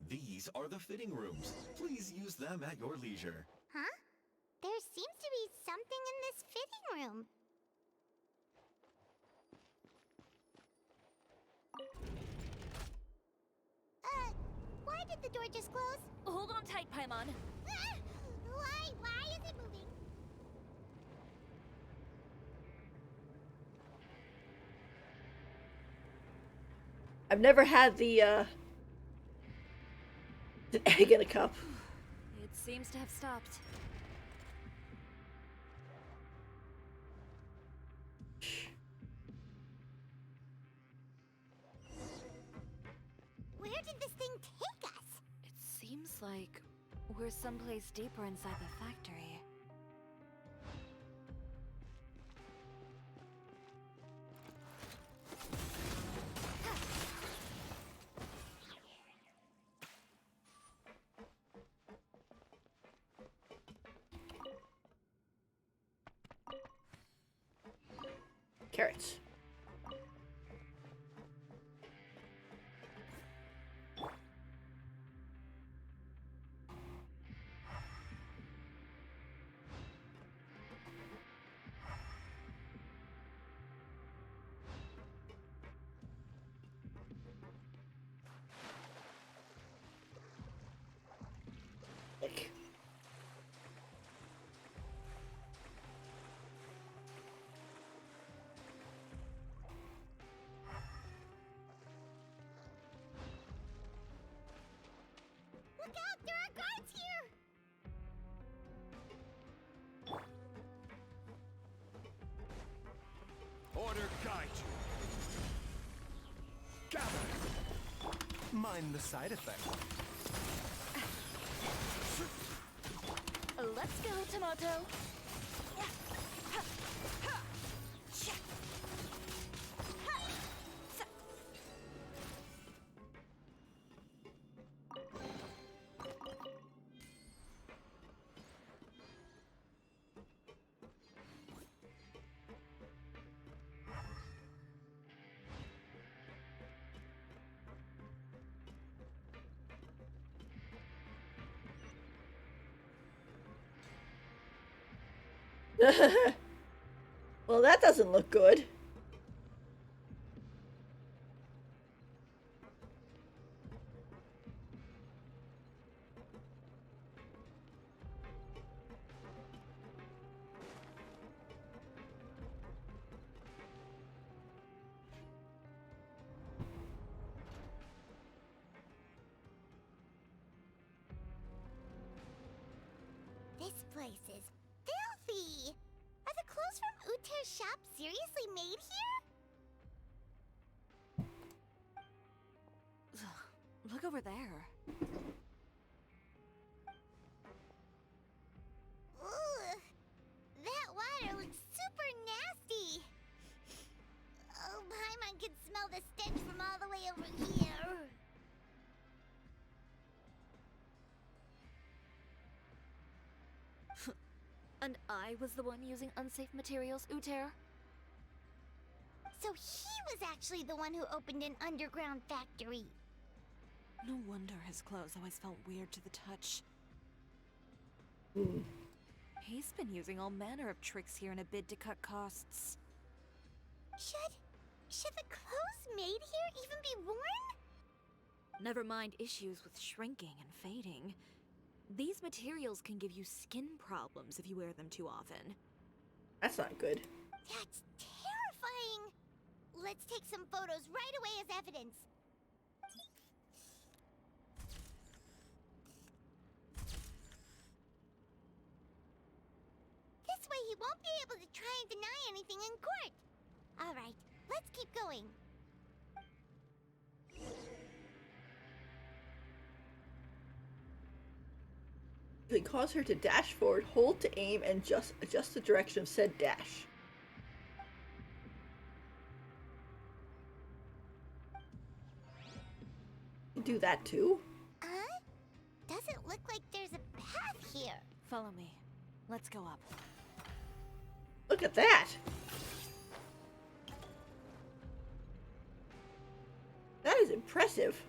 These are the fitting rooms. Please use them at your leisure. Huh? There seems to be something in this fitting room. the door just close? Hold on tight, Paimon. Why is it moving? I've never had the egg in a cup. It seems to have stopped. Where did this thing take us? It seems like we're someplace deeper inside the factory. Carrots. Like. Look out! There are guards here! Order guide you. Gather. Mind the side effect. Let's go, Tomato. Well, that doesn't look good. This place is filthy! Are the clothes from Uter's shop seriously made here? Look over there. Ugh! That water looks super nasty! Oh, Paimon can smell the stench from all the way over here! And I was the one using unsafe materials, Uter? So he was actually the one who opened an underground factory. No wonder his clothes always felt weird to the touch. He's been using all manner of tricks here in a bid to cut costs. Should the clothes made here even be worn? Never mind issues with shrinking and fading. These materials can give you skin problems if you wear them too often. That's not good. That's terrifying! Let's take some photos right away as evidence. This way he won't be able to try and deny anything in court. Alright, let's keep going. If it cause her to dash forward, hold to aim, and just adjust the direction of said dash. You do that too? Doesn't look like there's a path here. Follow me. Let's go up. Look at that! That is impressive.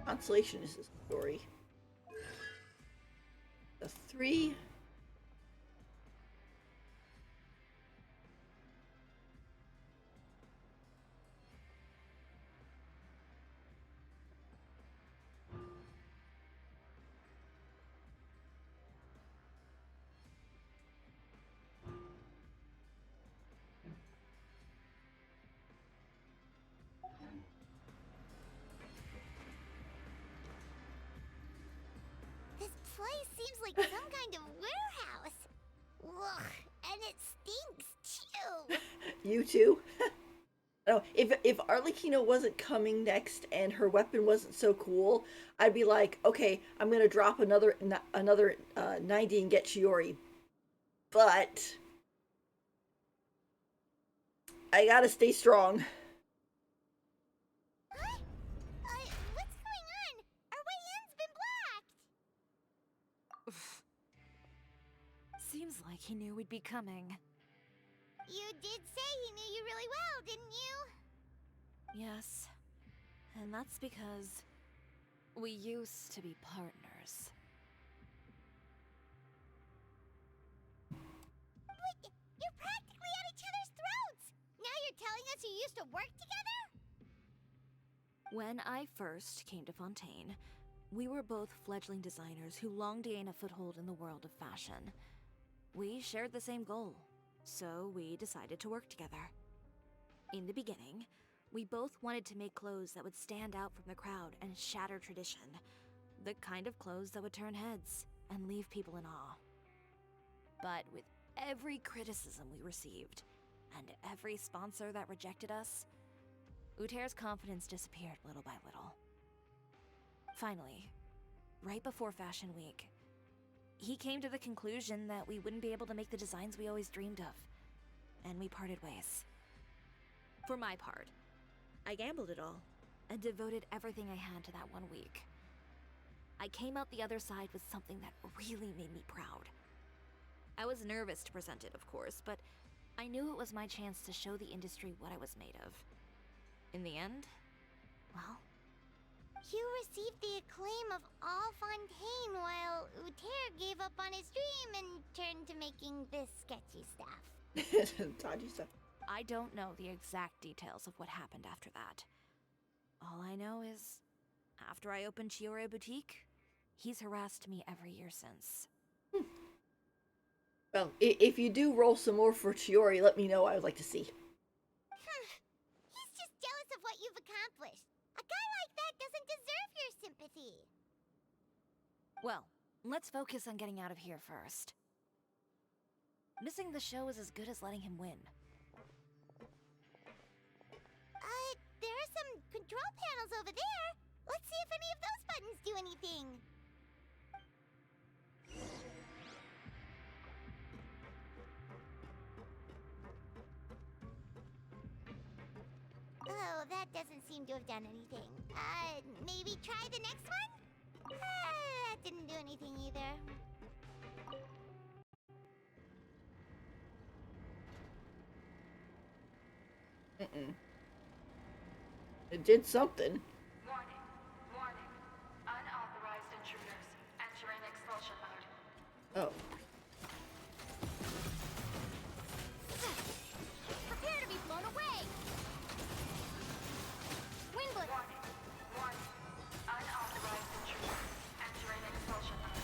Constellation is this story. The 3. This place seems like some kind of warehouse. Ugh, and it stinks too. You too? No, if Arlecchino wasn't coming next and her weapon wasn't so cool, I'd be like, okay, I'm gonna drop another 90 and get Chiori. But I gotta stay strong. Huh? What's going on? Our way in's been blocked. Seems like he knew we'd be coming. You did say he knew you really well, didn't you? Yes. And that's because we used to be partners. But you're practically at each other's throats. Now you're telling us you used to work together? When I first came to Fontaine, we were both fledgling designers who longed to gain a foothold in the world of fashion. We shared the same goal, so we decided to work together. In the beginning, we both wanted to make clothes that would stand out from the crowd and shatter tradition. The kind of clothes that would turn heads and leave people in awe. But with every criticism we received, and every sponsor that rejected us, Uter's confidence disappeared little by little. Finally, right before Fashion Week, he came to the conclusion that we wouldn't be able to make the designs we always dreamed of, and we parted ways. For my part, I gambled it all and devoted everything I had to that 1 week. I came out the other side with something that really made me proud. I was nervous to present it, of course, but I knew it was my chance to show the industry what I was made of. In the end, well, You received the acclaim of all Fontaine while Uter gave up on his dream and turned to making this sketchy stuff. Dodgy stuff. I don't know the exact details of what happened after that. All I know is, after I opened Chiori Boutique, he's harassed me every year since. Well, if you do roll some more for Chiori, let me know. I would like to see. He's just jealous of what you've accomplished. A guy like that doesn't deserve your sympathy. Well, let's focus on getting out of here first. Missing the show is as good as letting him win. There are some control panels over there. Let's see if any of those buttons do anything. Oh, that doesn't seem to have done anything. Maybe try the next one? That didn't do anything either. It did something. Warning. Warning. Unauthorized intruders entering expulsion mode. Oh. Prepare to be blown away! Winglet! Warning. Warning. Unauthorized intruders entering expulsion mode.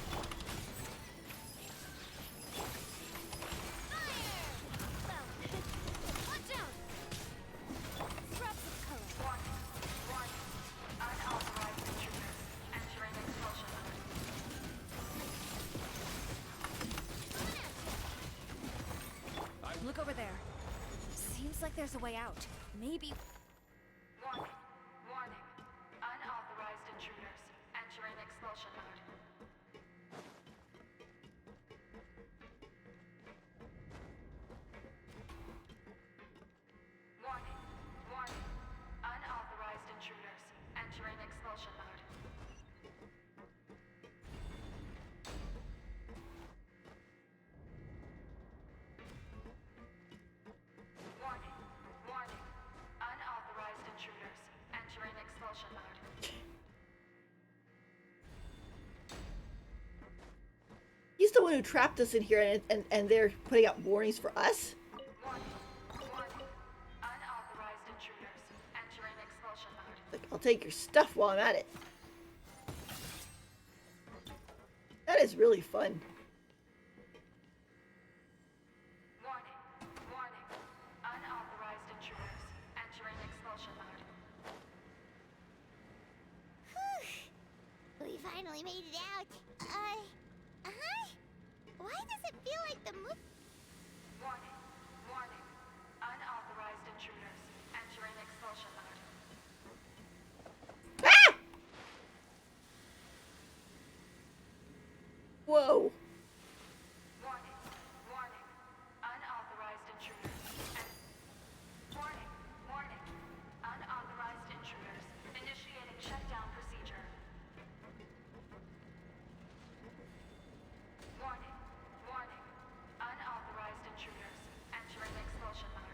Fire! Watch out! Scraps of color. Warning. Warning. Unauthorized intruders entering expulsion mode. Look over there. Seems like there's a way out. Maybe... Warning. Warning. Unauthorized intruders entering expulsion mode. Warning. Warning. Unauthorized intruders entering expulsion mode. Warning. Warning. Unauthorized intruders the one who trapped us in here, and they're putting out warnings for us? Warning. Unauthorized intruders entering expulsion mode. Like, I'll take your stuff while I'm at it. That is really fun. Warning. Unauthorized intruders entering expulsion mode. We finally made it out. Why does it feel like the move? Warning. Unauthorized intruders entering expulsion mode. Whoa. Warning. Unauthorized intruders. Warning. Unauthorized intruders. Initiating shutdown procedure. Warning. Unauthorized intruders entering expulsion mode.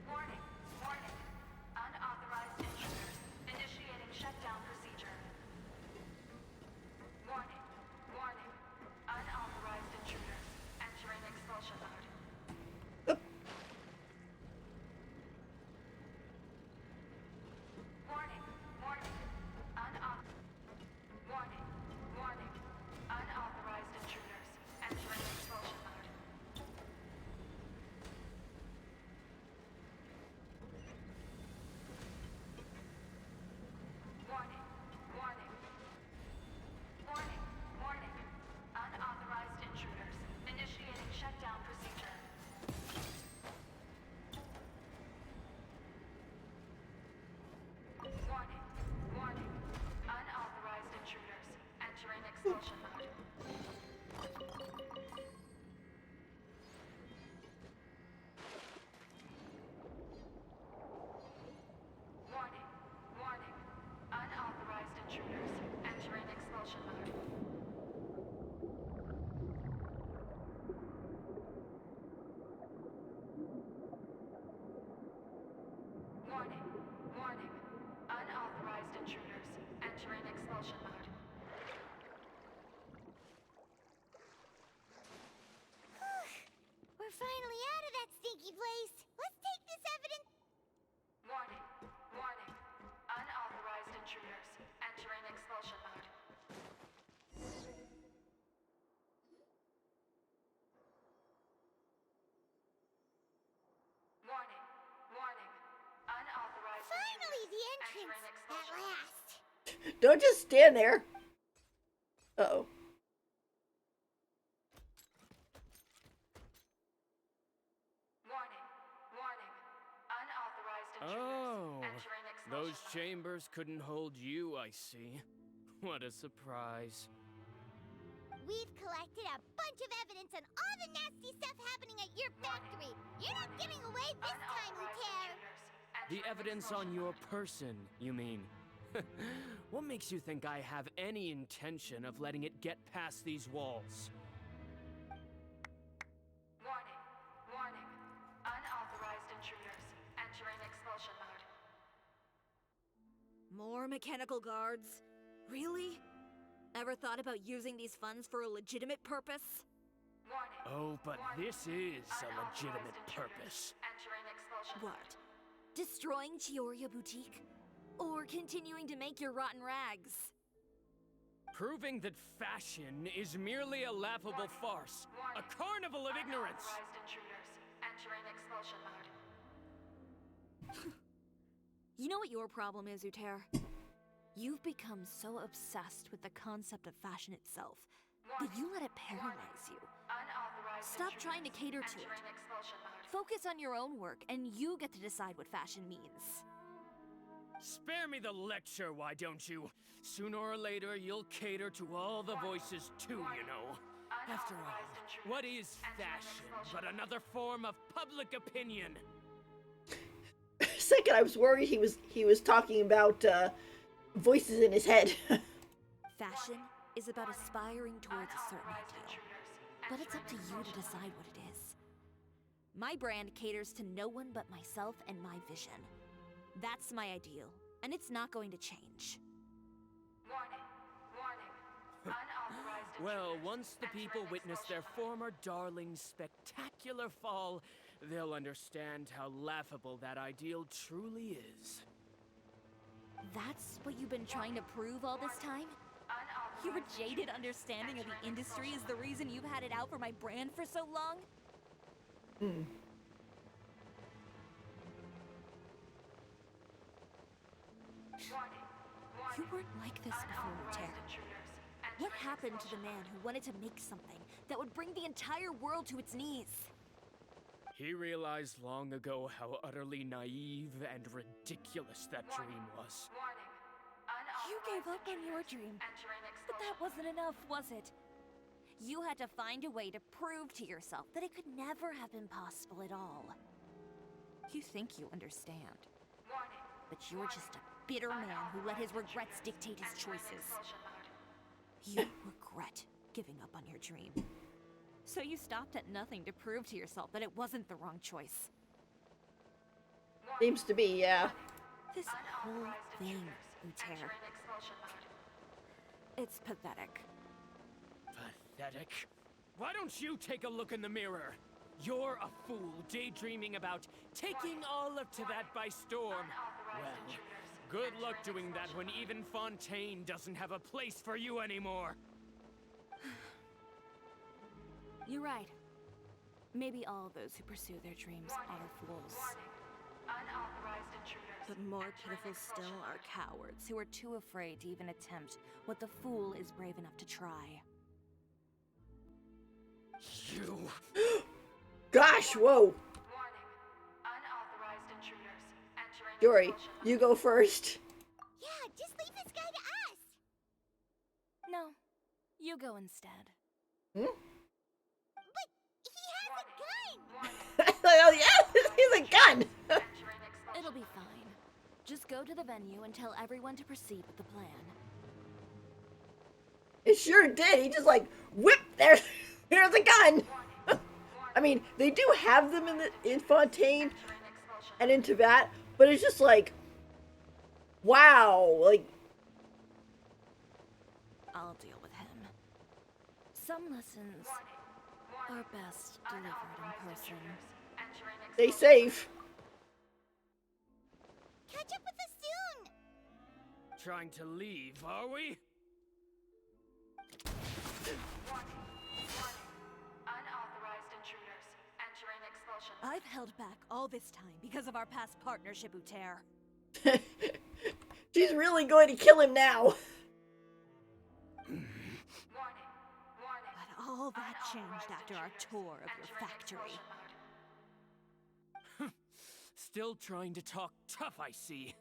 Warning. Unauthorized intruders. Initiating shutdown procedure. Warning. Unauthorized intruders entering expulsion mode. Warning. Unauthorized intruders entering expulsion mode. Warning. Unauthorized intruders initiating shutdown procedure. Warning. Unauthorized intruders entering expulsion mode. Warning. Unauthorized intruders entering expulsion mode. Warning. Unauthorized intruders entering expulsion mode. We're finally out of that stinky place. Let's take this evidence. Warning. Unauthorized intruders entering expulsion mode. Warning. Unauthorized Finally, the intruders entrance. entering At expulsion mode. last. Don't just stand there. Uh-oh. Warning. Unauthorized intruders Oh, entering expulsion those mode. chambers couldn't hold you, I see. What a surprise. We've collected a bunch of evidence on all the nasty stuff happening at your factory. You're not getting away this time, Uter. The evidence on your person, you mean? What makes you think I have any intention of letting it get past these walls? Warning. Unauthorized intruders entering expulsion mode. More mechanical guards? Really? Ever thought about using these funds for a legitimate purpose? Oh, but this is a legitimate purpose. Entering expulsion What? Destroying Chiori Boutique? Or continuing to make your rotten rags? Proving that fashion is merely a laughable farce. A carnival of ignorance! Unauthorized intruders entering expulsion mode. You know what your problem is, Uter? You've become so obsessed with the concept of fashion itself that you let it paralyze you. Unauthorized Stop trying to cater to it. entering expulsion mode. Focus on your own work, and you get to decide what fashion means. Spare me the lecture, why don't you? Sooner or later, you'll cater to all the voices too, you know. After all, what is fashion but another form of public opinion? Second, I was worried he was talking about voices in his head. Fashion is about aspiring towards a certain ideal, but it's up to you to decide what it is. My brand caters to no one but myself and my vision. That's my ideal, and it's not going to change. Warning. Unauthorized Well, once the people witness their former darling's spectacular fall, they'll understand how laughable that ideal truly is. That's what you've been trying to prove all this time? Your jaded understanding of the industry is the reason you've had it out for my brand for so long? Hmm. You weren't like this before, Terra. What happened to the man who wanted to make something that would bring the entire world to its knees? He realized long ago how utterly naive and ridiculous that dream was. You gave up on your dream, but that wasn't enough, was it? You had to find a way to prove to yourself that it could never have been possible at all. You think you understand, but you're just a bitter man who let his regrets dictate his choices. You regret giving up on your dream. So you stopped at nothing to prove to yourself that it wasn't the wrong choice. Seems to be, yeah. This whole thing, Uter. It's pathetic. Pathetic. Why don't you take a look in the mirror? You're a fool daydreaming about taking all of Tibet by storm. Well, good luck doing that when even Fontaine doesn't have a place for you anymore. You're right. Maybe all those who pursue their dreams are fools. But more pitiful still are cowards who are too afraid to even attempt what the fool is brave enough to try. You... Gosh, whoa! Chiori, you go first. Yeah, just leave this guy to us. No, you go instead. Hmm? But he has a gun! Oh yeah, he's a gun! It'll be fine. Just go to the venue and tell everyone to proceed with the plan. It sure did. He just like whipped there's a gun. I mean, they do have them in Fontaine and in Tibet, but it's just like, wow, like. I'll deal with him. Some lessons are best delivered in person. Stay safe. Catch up with us soon! Trying to leave, are we? I've held back all this time because of our past partnership, Uter. She's really going to kill him now. But all that changed after our tour of your factory. Still trying to talk tough, I see.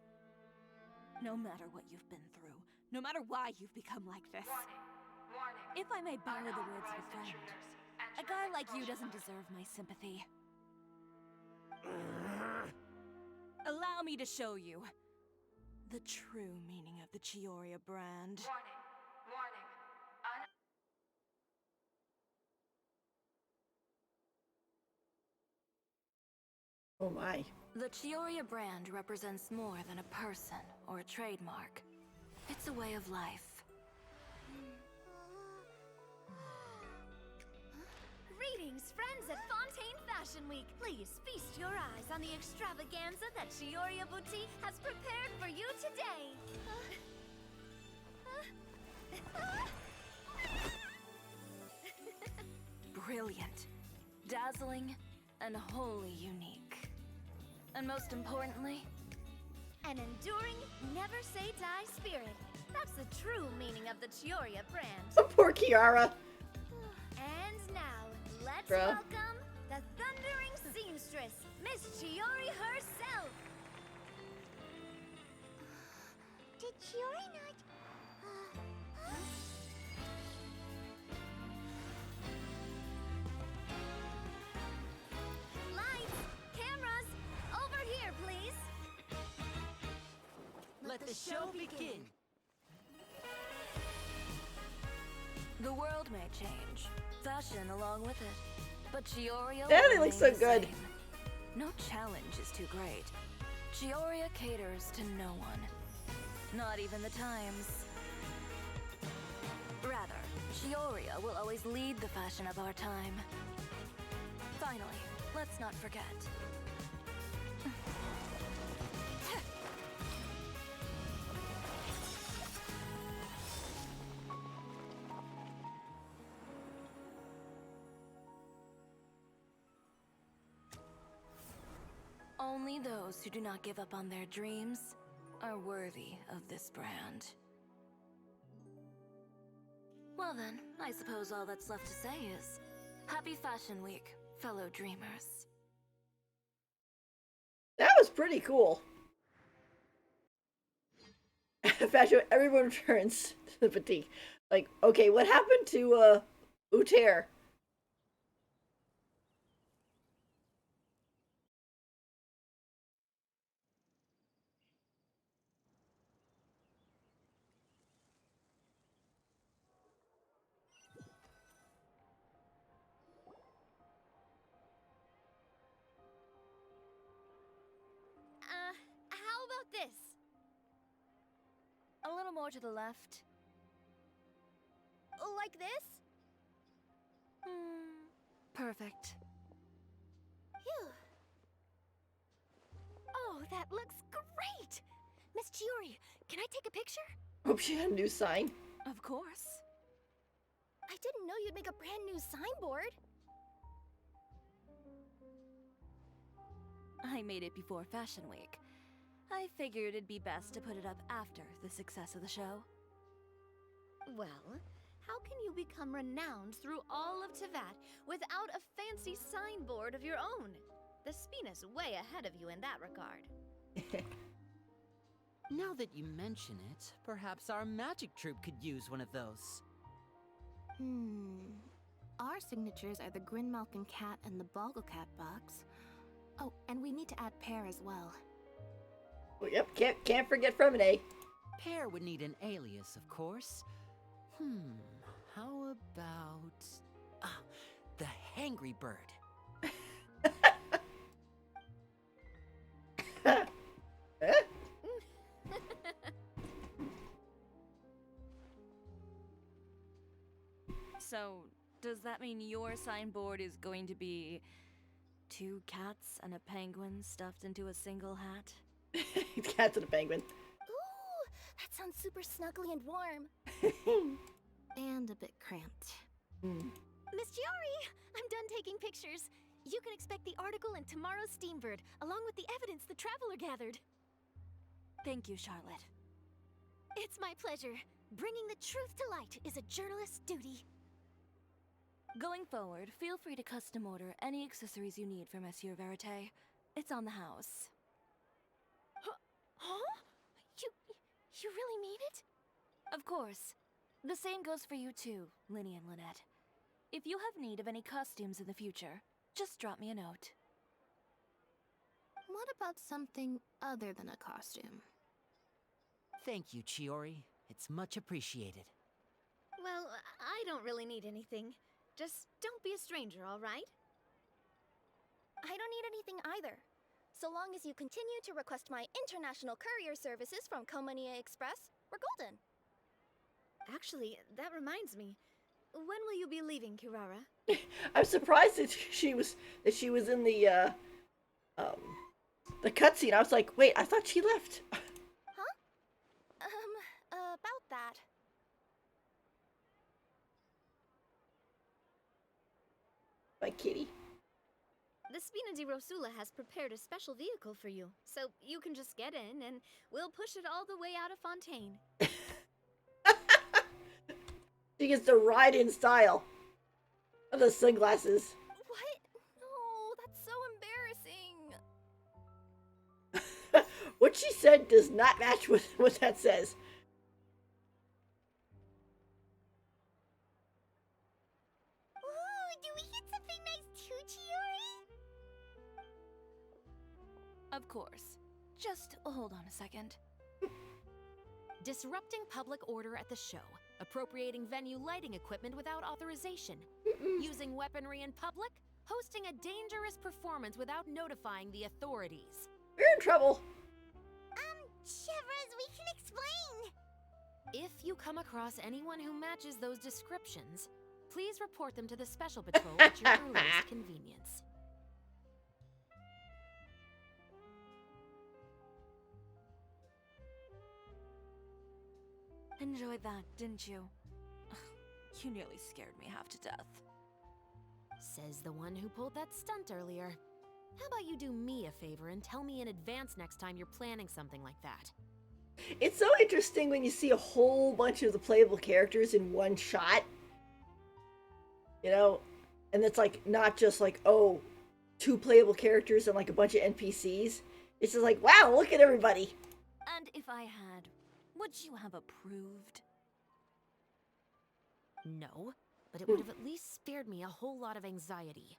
No matter what you've been through, no matter why you've become like this. If I may borrow the words of a friend, a guy like you doesn't deserve my sympathy. Allow me to show you the true meaning of the Chiori brand. Oh my. The Chiori brand represents more than a person or a trademark. It's a way of life. Greetings, friends at Fontaine Fashion Week. Please feast your eyes on the extravaganza that Chiori Boutique has prepared for you today. Brilliant, dazzling, and wholly unique. And most importantly, an enduring, never-say-die spirit. That's the true meaning of the Chiori brand. Poor Kiara. And now, let's Bruh. welcome the thundering seamstress, Miss Chiori herself. Did Chiori not... Lights, cameras, over here, please. Let the show begin. the world may change, fashion along with it, but Chiori Yeah, they will look so remain the good. same. No challenge is too great. Chiori caters to no one, not even the times. Rather, Chiori will always lead the fashion of our time. Finally, let's not forget. Only those who do not give up on their dreams are worthy of this brand. Well then, I suppose all that's left to say is, Happy Fashion Week, fellow dreamers. That was pretty cool. Fashion, everyone returns to the boutique. Like, okay, what happened to, Uter? How about this? A little more to the left. Like this? Perfect. Phew. Oh, that looks great! Miss Chiori, can I take a picture? Hope she had a new sign. Of course. I didn't know you'd make a brand new signboard. I made it before Fashion Week. I figured it'd be best to put it up after the success of the show. Well, how can you become renowned through all of Tevat without a fancy signboard of your own? The Spina's way ahead of you in that regard. Now that you mention it, perhaps our magic troupe could use one of those. Our signatures are the Grinmalkin cat and the Bogglecat box. Oh, and we need to add Pear as well. Oh, yep, can't forget Fremine. Pear would need an alias, of course. How about... the Hangry Bird. So, does that mean your signboard is going to be 2 cats and a penguin stuffed into a single hat? Cats and a penguin. Ooh, that sounds super snuggly and warm. And a bit cramped. Miss Chiori, I'm done taking pictures. You can expect the article in tomorrow's Steambird, along with the evidence the Traveler gathered. Thank you, Charlotte. It's my pleasure. Bringing the truth to light is a journalist's duty. Going forward, feel free to custom order any accessories you need for Monsieur Verite. It's on the house. Huh? You really mean it? Of course. The same goes for you too, Linny and Lynette. If you have need of any costumes in the future, just drop me a note. What about something other than a costume? Thank you, Chiori. It's much appreciated. Well, I don't really need anything. Just don't be a stranger, all right? I don't need anything either. So long as you continue to request my international courier services from Komania Express, we're golden. Actually, that reminds me. When will you be leaving, Kirara? I'm surprised that she was in the cutscene. I was like, wait, I thought she left. Huh? About that. My kitty. The Spina di Rosula has prepared a special vehicle for you, so you can just get in and we'll push it all the way out of Fontaine. She gets to ride in style. Of the sunglasses. What? No, that's so embarrassing. What she said does not match with what that says. Ooh, do we get something nice too, Chiori? Of course. Just hold on a second. Disrupting public order at the show. Appropriating venue lighting equipment without authorization. Using weaponry in public. Hosting a dangerous performance without notifying the authorities. We're in trouble. Chevras, we can explain. If you come across anyone who matches those descriptions, please report them to the Special Patrol at your earliest convenience. Enjoyed that, didn't you? You nearly scared me half to death. Says the one who pulled that stunt earlier. How about you do me a favor and tell me in advance next time you're planning something like that? It's so interesting when you see a whole bunch of the playable characters in one shot. You know? And it's like, not just like, oh, 2 playable characters and like a bunch of NPCs. It's just like, wow, look at everybody. And if I had, would you have approved? No, but it would have at least spared me a whole lot of anxiety.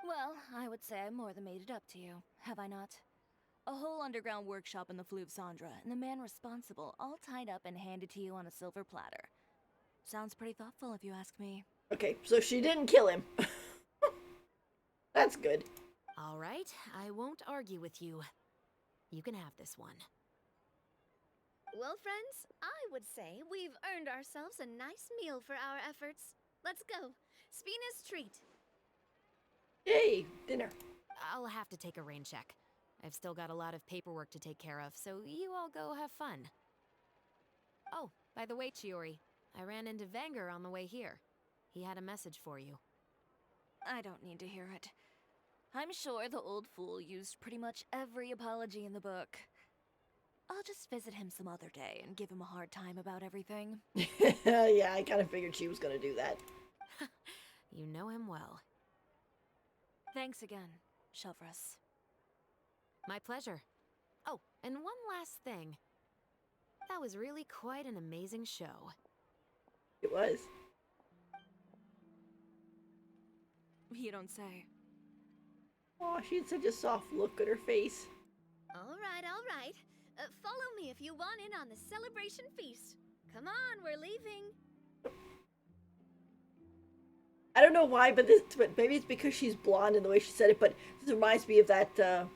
Well, I would say I more than made it up to you, have I not? A whole underground workshop in the Fleuve Sandra, and the man responsible all tied up and handed to you on a silver platter. Sounds pretty thoughtful if you ask me. Okay, so she didn't kill him. That's good. All right, I won't argue with you. You can have this one. Well, friends, I would say we've earned ourselves a nice meal for our efforts. Let's go. Spina's treat. Yay, dinner. I'll have to take a rain check. I've still got a lot of paperwork to take care of, so you all go have fun. Oh, by the way, Chiori, I ran into Vanger on the way here. He had a message for you. I don't need to hear it. I'm sure the old fool used pretty much every apology in the book. I'll just visit him some other day and give him a hard time about everything. Yeah, I kind of figured she was going to do that. You know him well. Thanks again, Shelvrus. My pleasure. Oh, and one last thing. That was really quite an amazing show. It was. You don't say. Oh, she had such a soft look at her face. All right, all right. Follow me if you want in on the celebration feast. Come on, we're leaving. I don't know why, but maybe it's because she's blonde in the way she said it, but this reminds me of that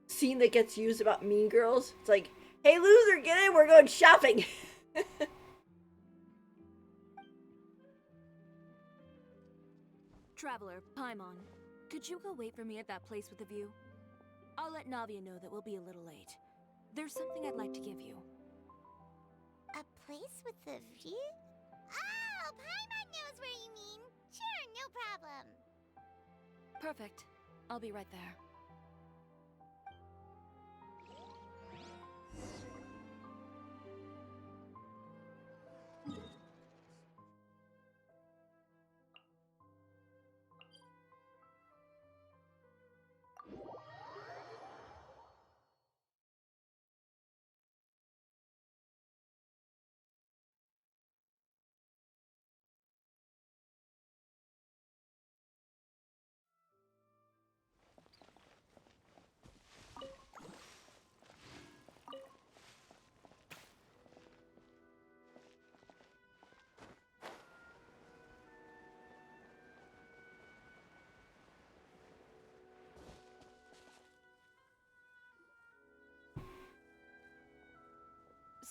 scene that gets used about Mean Girls. It's like, hey loser, get in, we're going shopping. Traveler, Paimon, could you go wait for me at that place with the view? I'll let Navia know that we'll be a little late. There's something I'd like to give you. A place with a view? Oh, Paimon knows where you mean. Sure, no problem. Perfect. I'll be right there.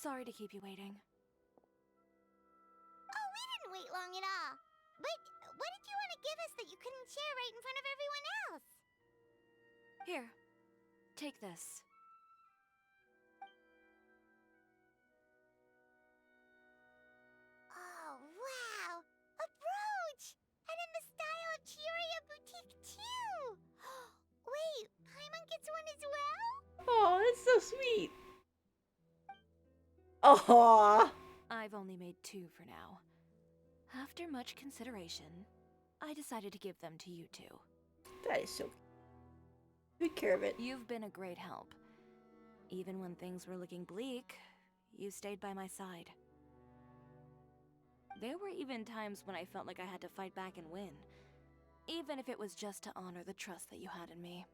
Sorry to keep you waiting. Oh, we didn't wait long at all. But what did you want to give us that you couldn't share right in front of everyone else? Here, take this. Oh, wow! A brooch! And in the style of Chiori boutique, too! Wait, Paimon gets one as well? Oh, that's so sweet. Aww. I've only made 2 for now. After much consideration, I decided to give them to you two. That is so good care of it. You've been a great help. Even when things were looking bleak, you stayed by my side. There were even times when I felt like I had to fight back and win, even if it was just to honor the trust that you had in me.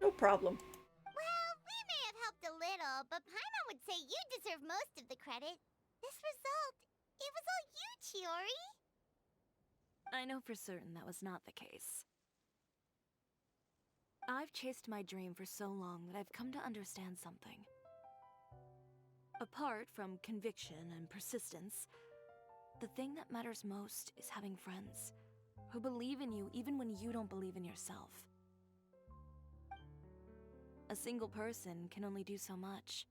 No problem. Well, we may have helped a little, but Paimon would say you deserve most of the credit. This result, it was all you, Chiori. I know for certain that was not the case. I've chased my dream for so long that I've come to understand something. Apart from conviction and persistence, the thing that matters most is having friends who believe in you even when you don't believe in yourself. A single person can only do so much.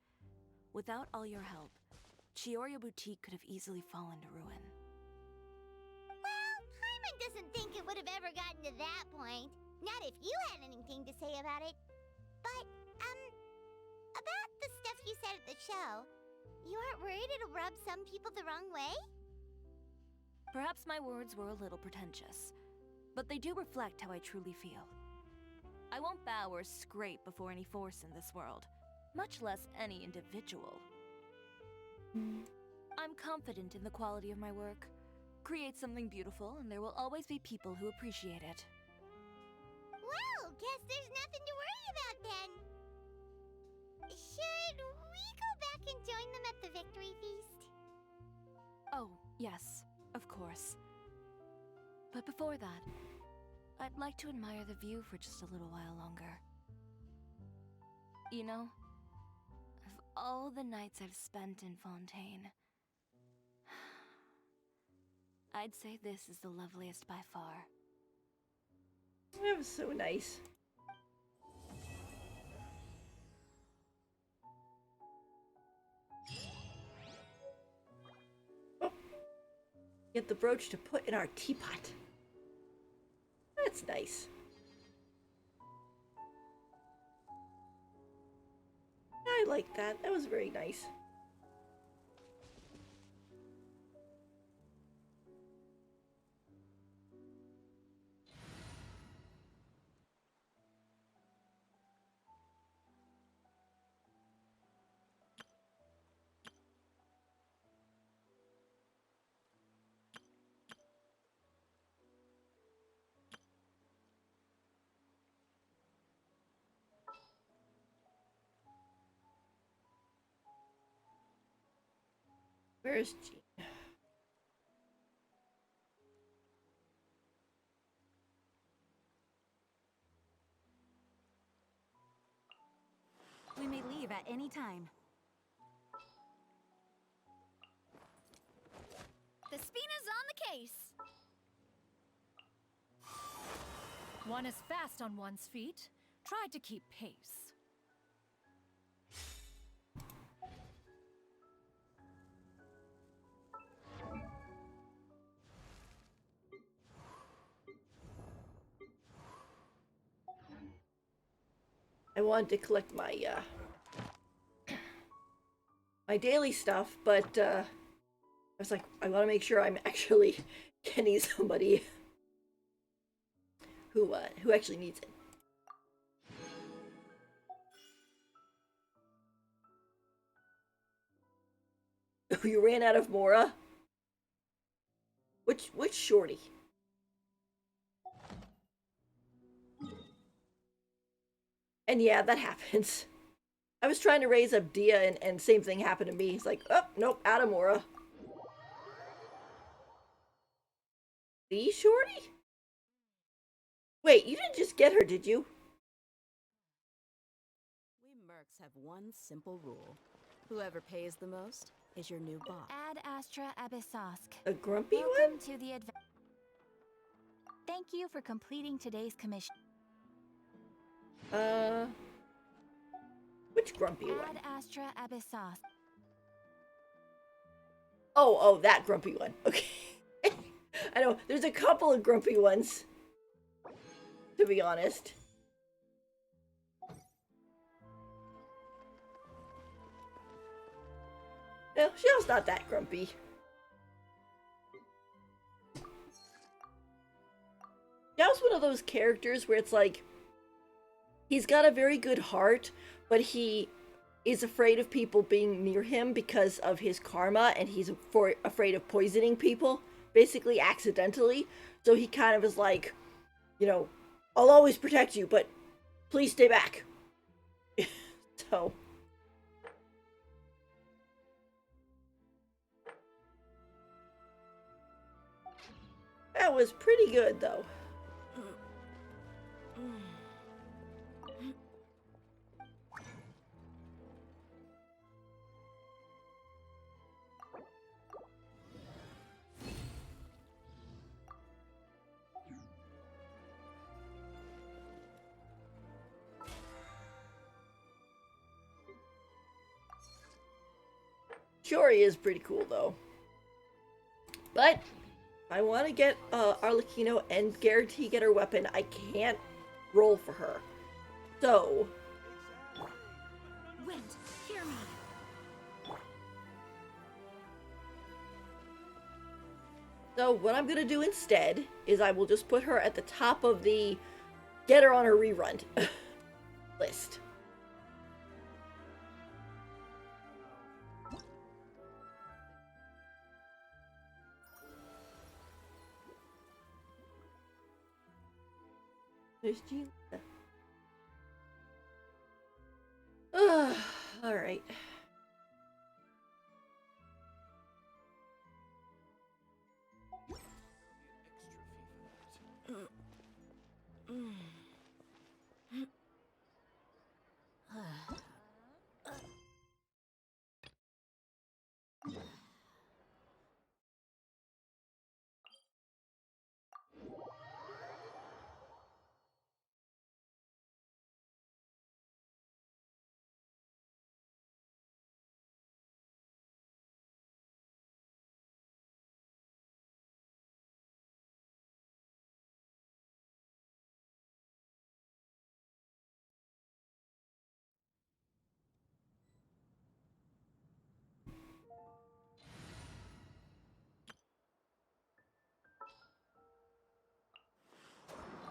Without all your help, Chiori Boutique could have easily fallen to ruin. Well, Paimon doesn't think it would have ever gotten to that point. Not if you had anything to say about it. But, about the stuff you said at the show, you aren't worried it'll rub some people the wrong way? Perhaps my words were a little pretentious, but they do reflect how I truly feel. I won't bow or scrape before any force in this world, much less any individual. I'm confident in the quality of my work. Create something beautiful, and there will always be people who appreciate it. Well, guess there's nothing to worry about then. Should we go back and join them at the victory feast? Oh, yes, of course. But before that, I'd like to admire the view for just a little while longer. You know, of all the nights I've spent in Fontaine, I'd say this is the loveliest by far. That was so nice. Oh. Get the brooch to put in our teapot. That's nice. I like that. That was very nice. Where's Jean? We may leave at any time. The Spina's on the case! One is fast on one's feet. Try to keep pace. I wanted to collect my my daily stuff, but I was like, I want to make sure I'm actually getting somebody who actually needs it. You ran out of Mora? Which shorty? And yeah, that happens. I was trying to raise up Dia and same thing happened to me. It's like, oh, nope, out of Mora. The shorty? Wait, you didn't just get her, did you? We mercs have one simple rule. Whoever pays the most is your new boss. Ad Astra Abyssosk. A grumpy Welcome to the Thank you for completing today's commission. Which grumpy one? Ad Astra Abyssosk. Oh, that grumpy one. Okay. I know, there's a couple of grumpy ones, to be honest. No, Shell's not that grumpy. Shell's one of those characters where it's like, he's got a very good heart, but he is afraid of people being near him because of his karma, and he's afraid of poisoning people, basically accidentally. So he kind of is like, you know, I'll always protect you, but please stay back. So... that was pretty good, though. Chiori is pretty cool though. But I want to get Arlecchino and guarantee get her weapon. I can't roll for her. So Wind, hear me. So what I'm gonna do instead is I will just put her at the top of the get her on her rerun list. There's Gina. All right.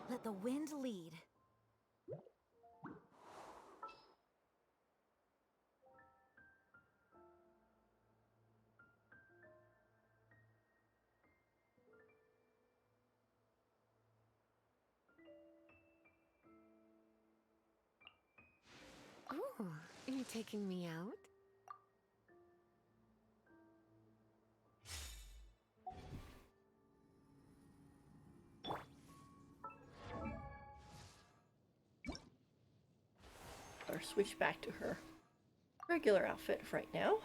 Let the wind lead. Oh, are you taking me out? Or switch back to her regular outfit right now.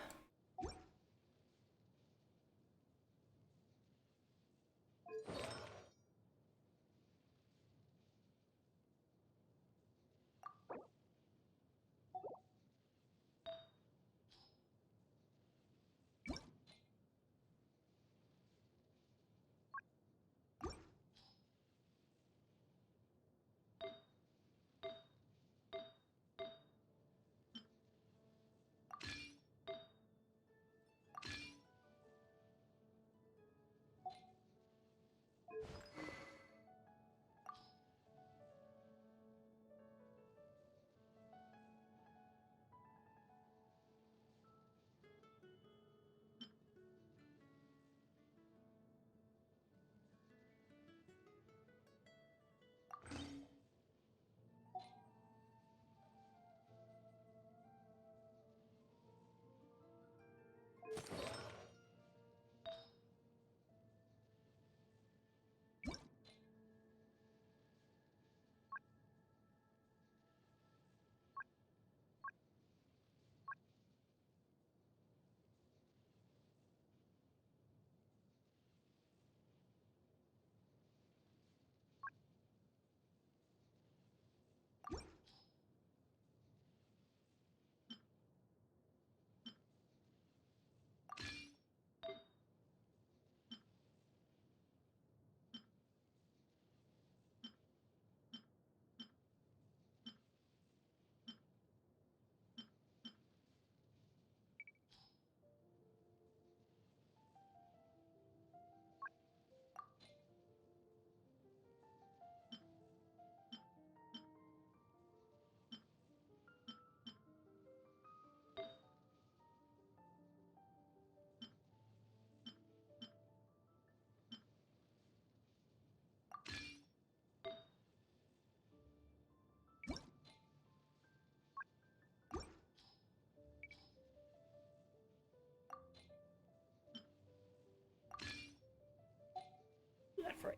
Left, right.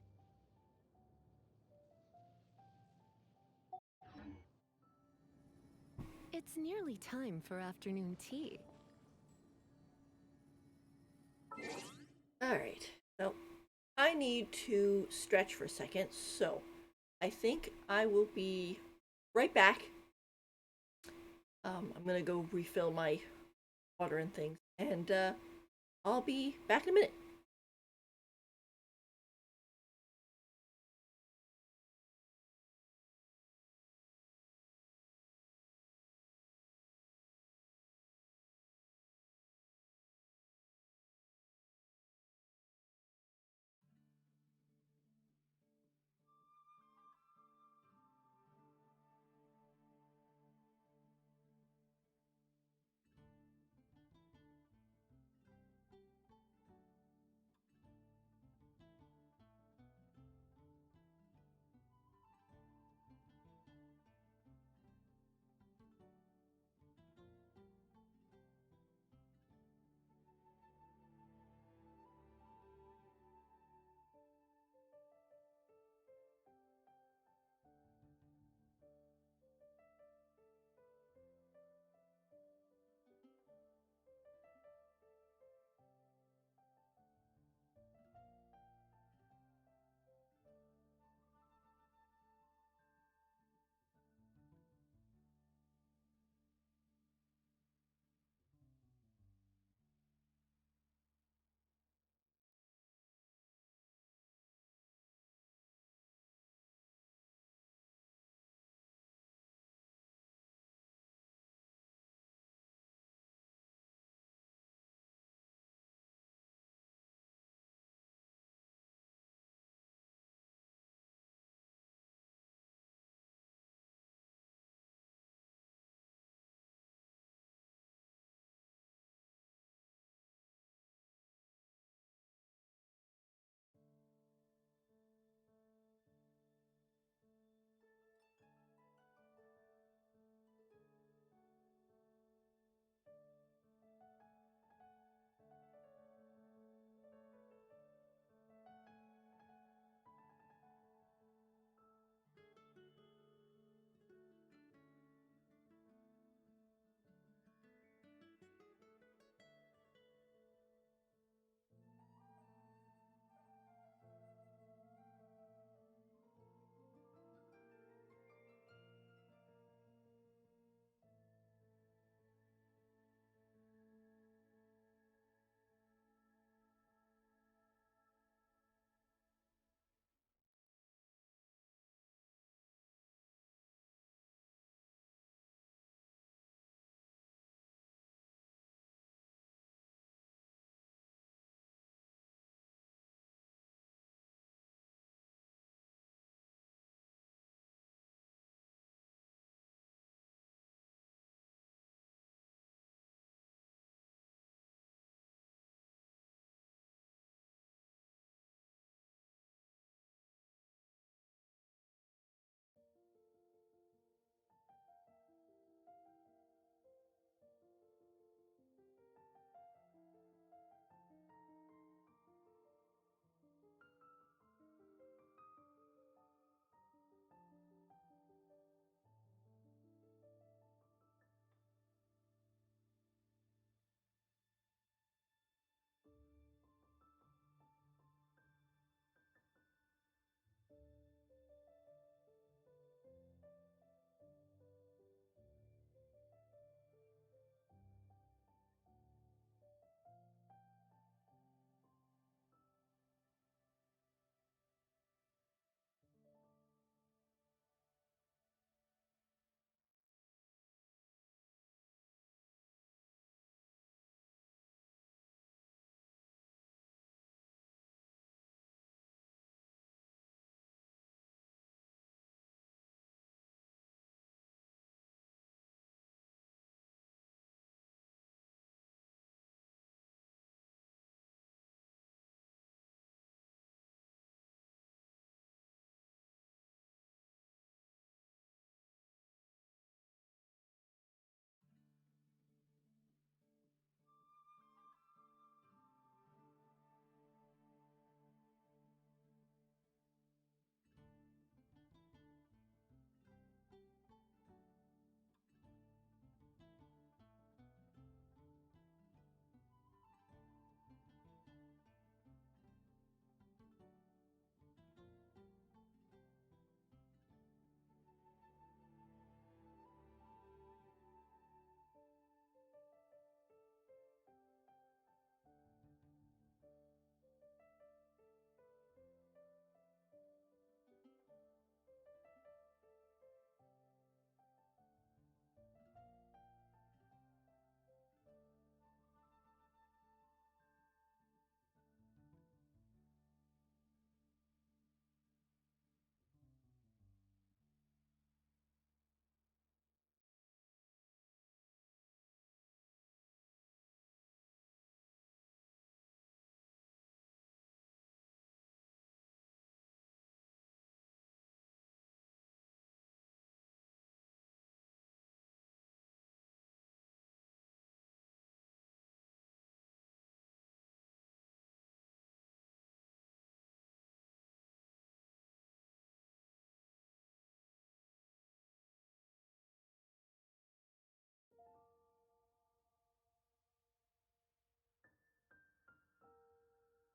It's nearly time for afternoon tea. Alright, so I need to stretch for a second, so I think I will be right back. I'm gonna go refill my water and things. And I'll be back in a minute.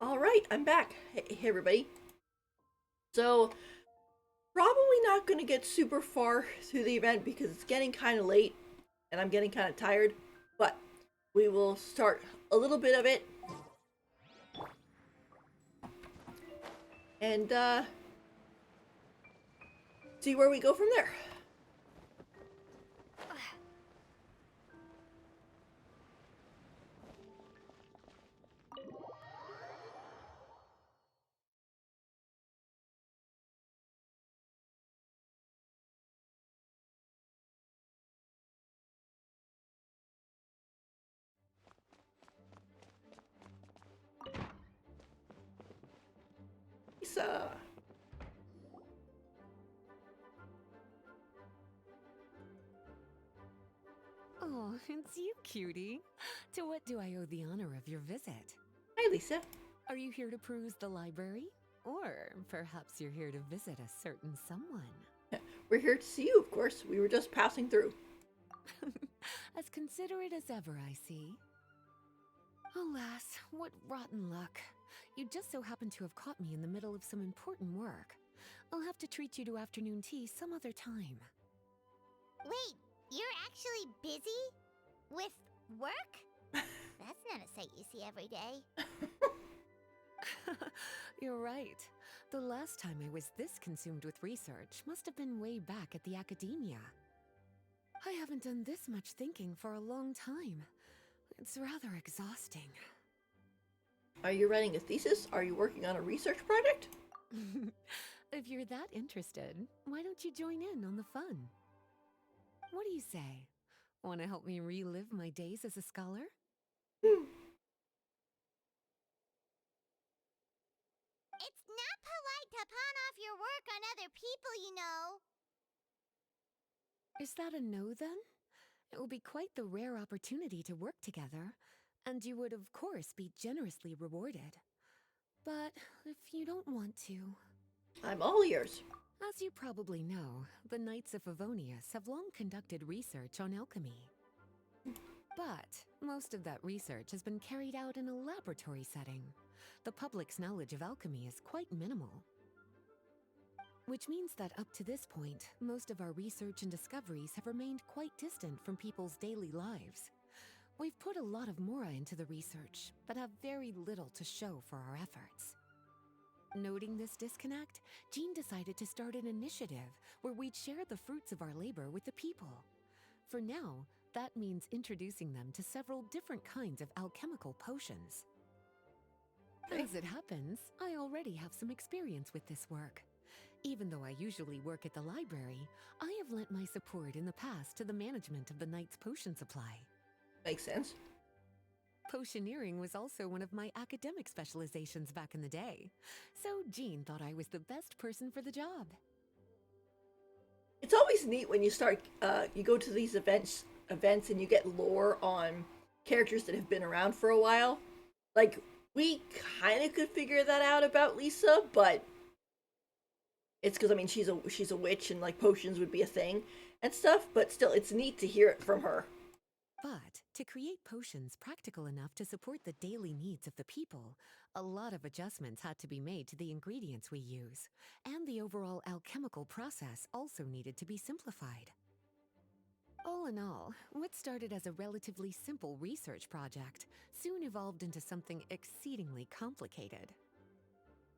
Alright, I'm back. Hey, everybody. So, probably not going to get super far through the event because it's getting kind of late and I'm getting kind of tired, but we will start a little bit of it and see where we go from there. Lisa. Oh, it's you, cutie. To what do I owe the honor of your visit? Hi, Lisa. Are you here to peruse the library? Or perhaps you're here to visit a certain someone? We're here to see you, of course. We were just passing through. As considerate as ever, I see. Alas, what rotten luck. You just so happen to have caught me in the middle of some important work. I'll have to treat you to afternoon tea some other time. Wait, you're actually busy? With work? That's not a sight you see every day. You're right. The last time I was this consumed with research must have been way back at the academia. I haven't done this much thinking for a long time. It's rather exhausting. Are you writing a thesis? Are you working on a research project? If you're that interested, why don't you join in on the fun? What do you say? Want to help me relive my days as a scholar? It's not polite to pawn off your work on other people, you know. Is that a no then? It will be quite the rare opportunity to work together, and you would of course be generously rewarded. But if you don't want to... I'm all ears. As you probably know, the Knights of Favonius have long conducted research on alchemy. But most of that research has been carried out in a laboratory setting. The public's knowledge of alchemy is quite minimal. Which means that up to this point, most of our research and discoveries have remained quite distant from people's daily lives. We've put a lot of mora into the research, but have very little to show for our efforts. Noting this disconnect, Jean decided to start an initiative where we'd share the fruits of our labor with the people. For now, that means introducing them to several different kinds of alchemical potions. As it happens, I already have some experience with this work. Even though I usually work at the library, I have lent my support in the past to the management of the Knight's potion supply. Makes sense. Potioneering was also one of my academic specializations back in the day, so Jean thought I was the best person for the job. It's always neat when you start, you go to these events and you get lore on characters that have been around for a while. Like, we kind of could figure that out about Lisa, but it's because, I mean, she's a witch and, like, potions would be a thing and stuff, but still, it's neat to hear it from her. But to create potions practical enough to support the daily needs of the people, a lot of adjustments had to be made to the ingredients we use, and the overall alchemical process also needed to be simplified. All in all, what started as a relatively simple research project soon evolved into something exceedingly complicated.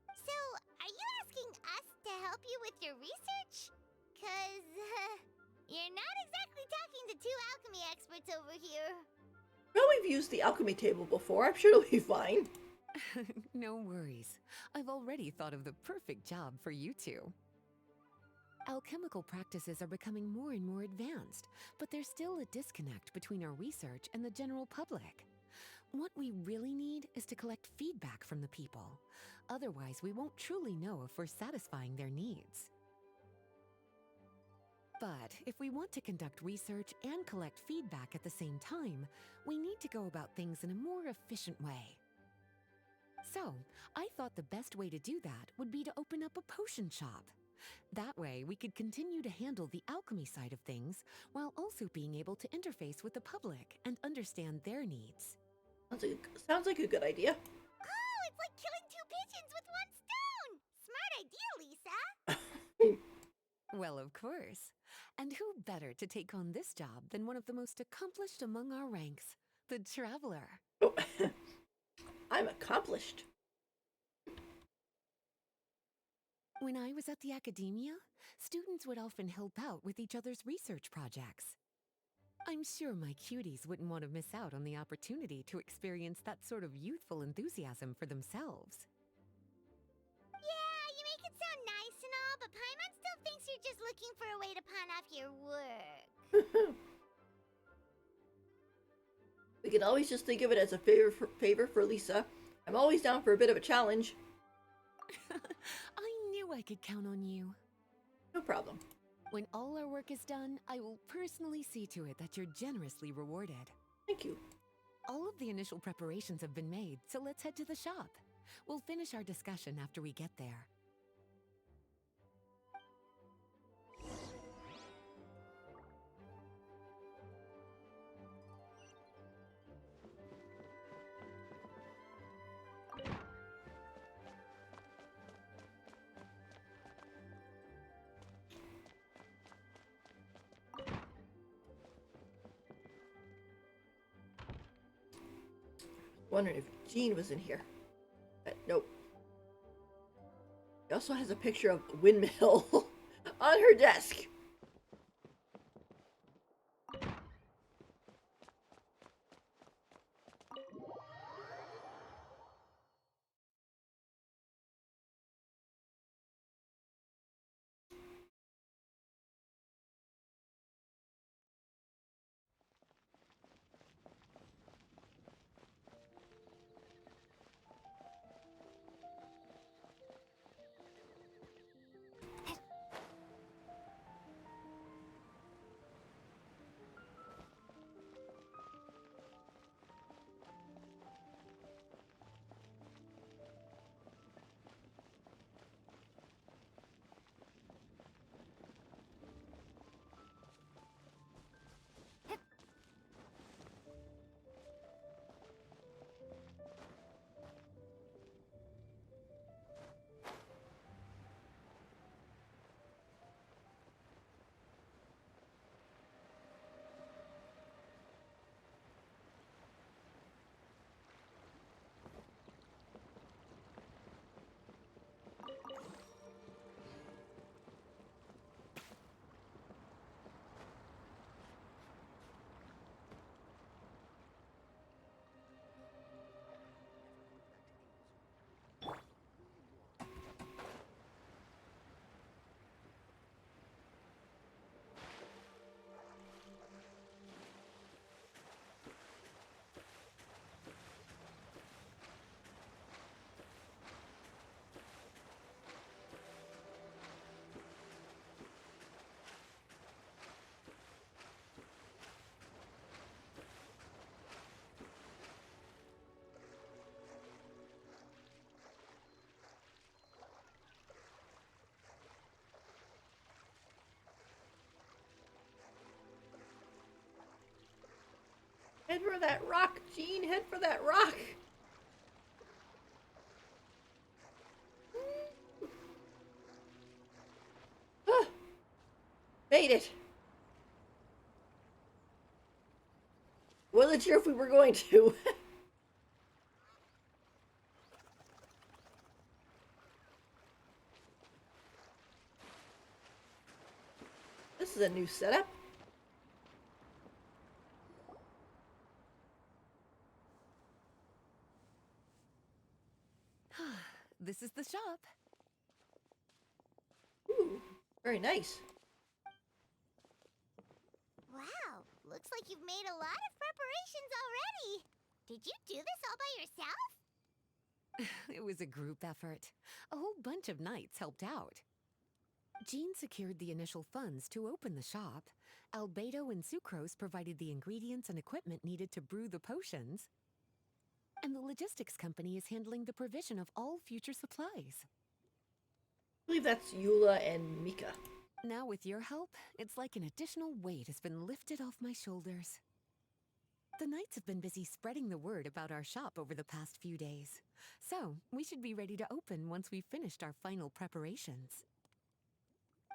So, are you asking us to help you with your research? 'Cause, you're not exactly talking to two alchemy experts over here. Well, we've used the alchemy table before. I'm sure it'll be fine. No worries. I've already thought of the perfect job for you two. Alchemical practices are becoming more and more advanced, but there's still a disconnect between our research and the general public. What we really need is to collect feedback from the people. Otherwise, we won't truly know if we're satisfying their needs. But if we want to conduct research and collect feedback at the same time, we need to go about things in a more efficient way. So, I thought the best way to do that would be to open up a potion shop. That way, we could continue to handle the alchemy side of things while also being able to interface with the public and understand their needs. Sounds like a good idea. Oh, it's like killing two pigeons with one stone! Smart idea, Lisa! Well, of course. And who better to take on this job than one of the most accomplished among our ranks, the Traveler? Oh, I'm accomplished. When I was at the academia, students would often help out with each other's research projects. I'm sure my cuties wouldn't want to miss out on the opportunity to experience that sort of youthful enthusiasm for themselves. Yeah, you make it sound nice and all, but Paimon still thinks you're just looking for a way to pawn off your work. We can always just think of it as a favor for Lisa. I'm always down for a bit of a challenge. I knew I could count on you. No problem. When all our work is done, I will personally see to it that you're generously rewarded. Thank you. All of the initial preparations have been made, so let's head to the shop. We'll finish our discussion after we get there. Wondering if Jean was in here. Nope. She also has a picture of a windmill on her desk. Head for that rock, Jean. Head for that rock. Made it. Wasn't sure if we were going to. This is a new setup. This is the shop. Ooh, very nice. Wow, looks like you've made a lot of preparations already. Did you do this all by yourself? It was a group effort. A whole bunch of knights helped out. Jean secured the initial funds to open the shop. Albedo and Sucrose provided the ingredients and equipment needed to brew the potions. And the logistics company is handling the provision of all future supplies. I believe that's Eula and Mika. Now with your help, it's like an additional weight has been lifted off my shoulders. The Knights have been busy spreading the word about our shop over the past few days. So, we should be ready to open once we've finished our final preparations.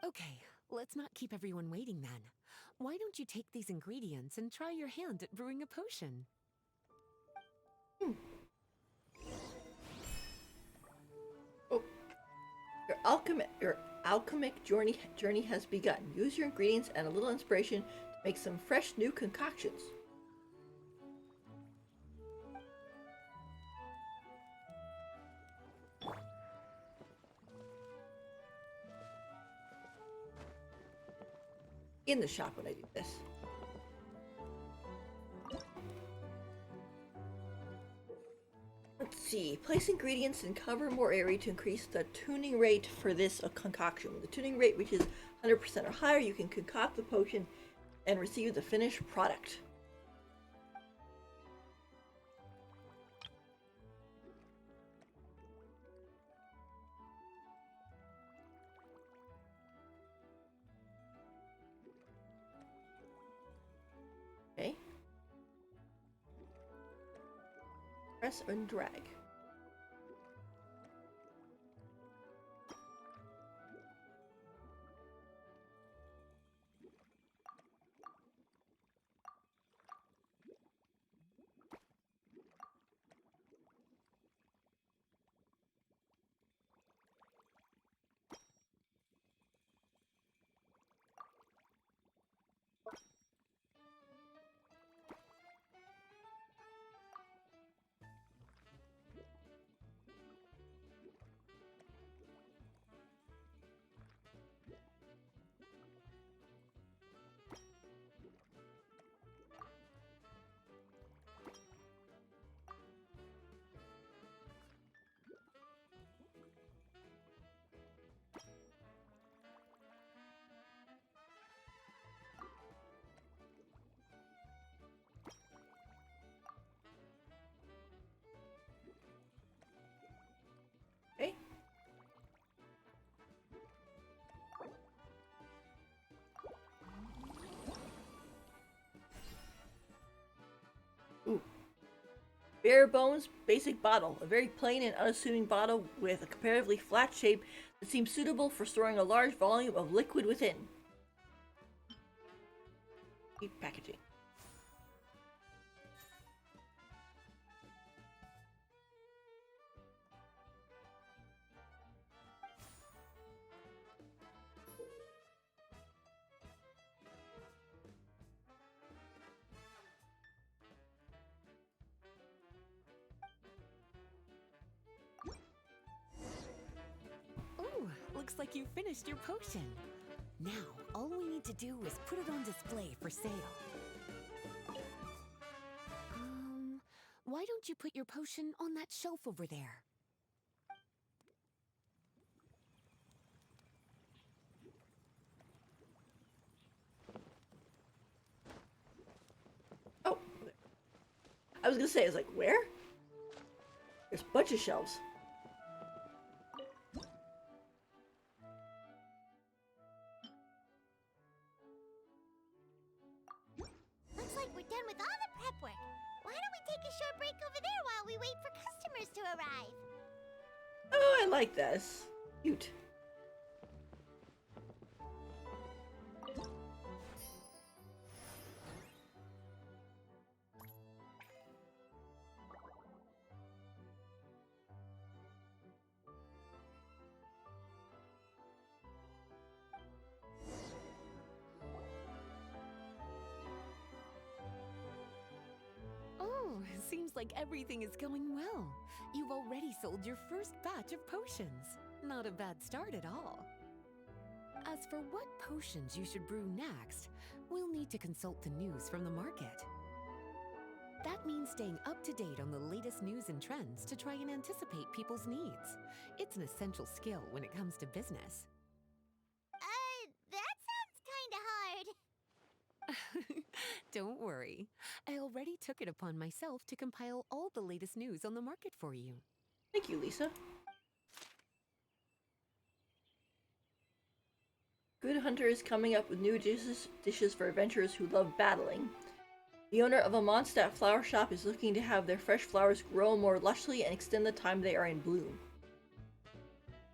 Okay, let's not keep everyone waiting then. Why don't you take these ingredients and try your hand at brewing a potion? Oh, your alchemic journey has begun. Use your ingredients and a little inspiration to make some fresh new concoctions. In the shop when I do this. Let's see. Place ingredients and cover more area to increase the tuning rate for this concoction. When the tuning rate reaches 100% or higher, you can concoct the potion and receive the finished product. Okay. Press and drag. Okay. Ooh. Bare bones basic bottle. A very plain and unassuming bottle with a comparatively flat shape that seems suitable for storing a large volume of liquid within. Keep packaging. Ooh, looks like you finished your potion. Now, all we need to do is put it on display for sale. Why don't you put your potion on that shelf over there? Oh, I was gonna say, I was like, where? There's a bunch of shelves. Looks like we're done with all the prep work. Why don't we take a short break over there while we wait for customers to arrive? Oh, I like this. Cute. Oh, seems like everything is going well. You've already sold your first batch of potions. Not a bad start at all. As for what potions you should brew next, we'll need to consult the news from the market. That means staying up to date on the latest news and trends to try and anticipate people's needs. It's an essential skill when it comes to business. That sounds kinda hard. Don't worry. I already took it upon myself to compile all the latest news on the market for you. Thank you, Lisa. Good Hunter is coming up with new dishes for adventurers who love battling. The owner of a Mondstadt flower shop is looking to have their fresh flowers grow more lushly and extend the time they are in bloom.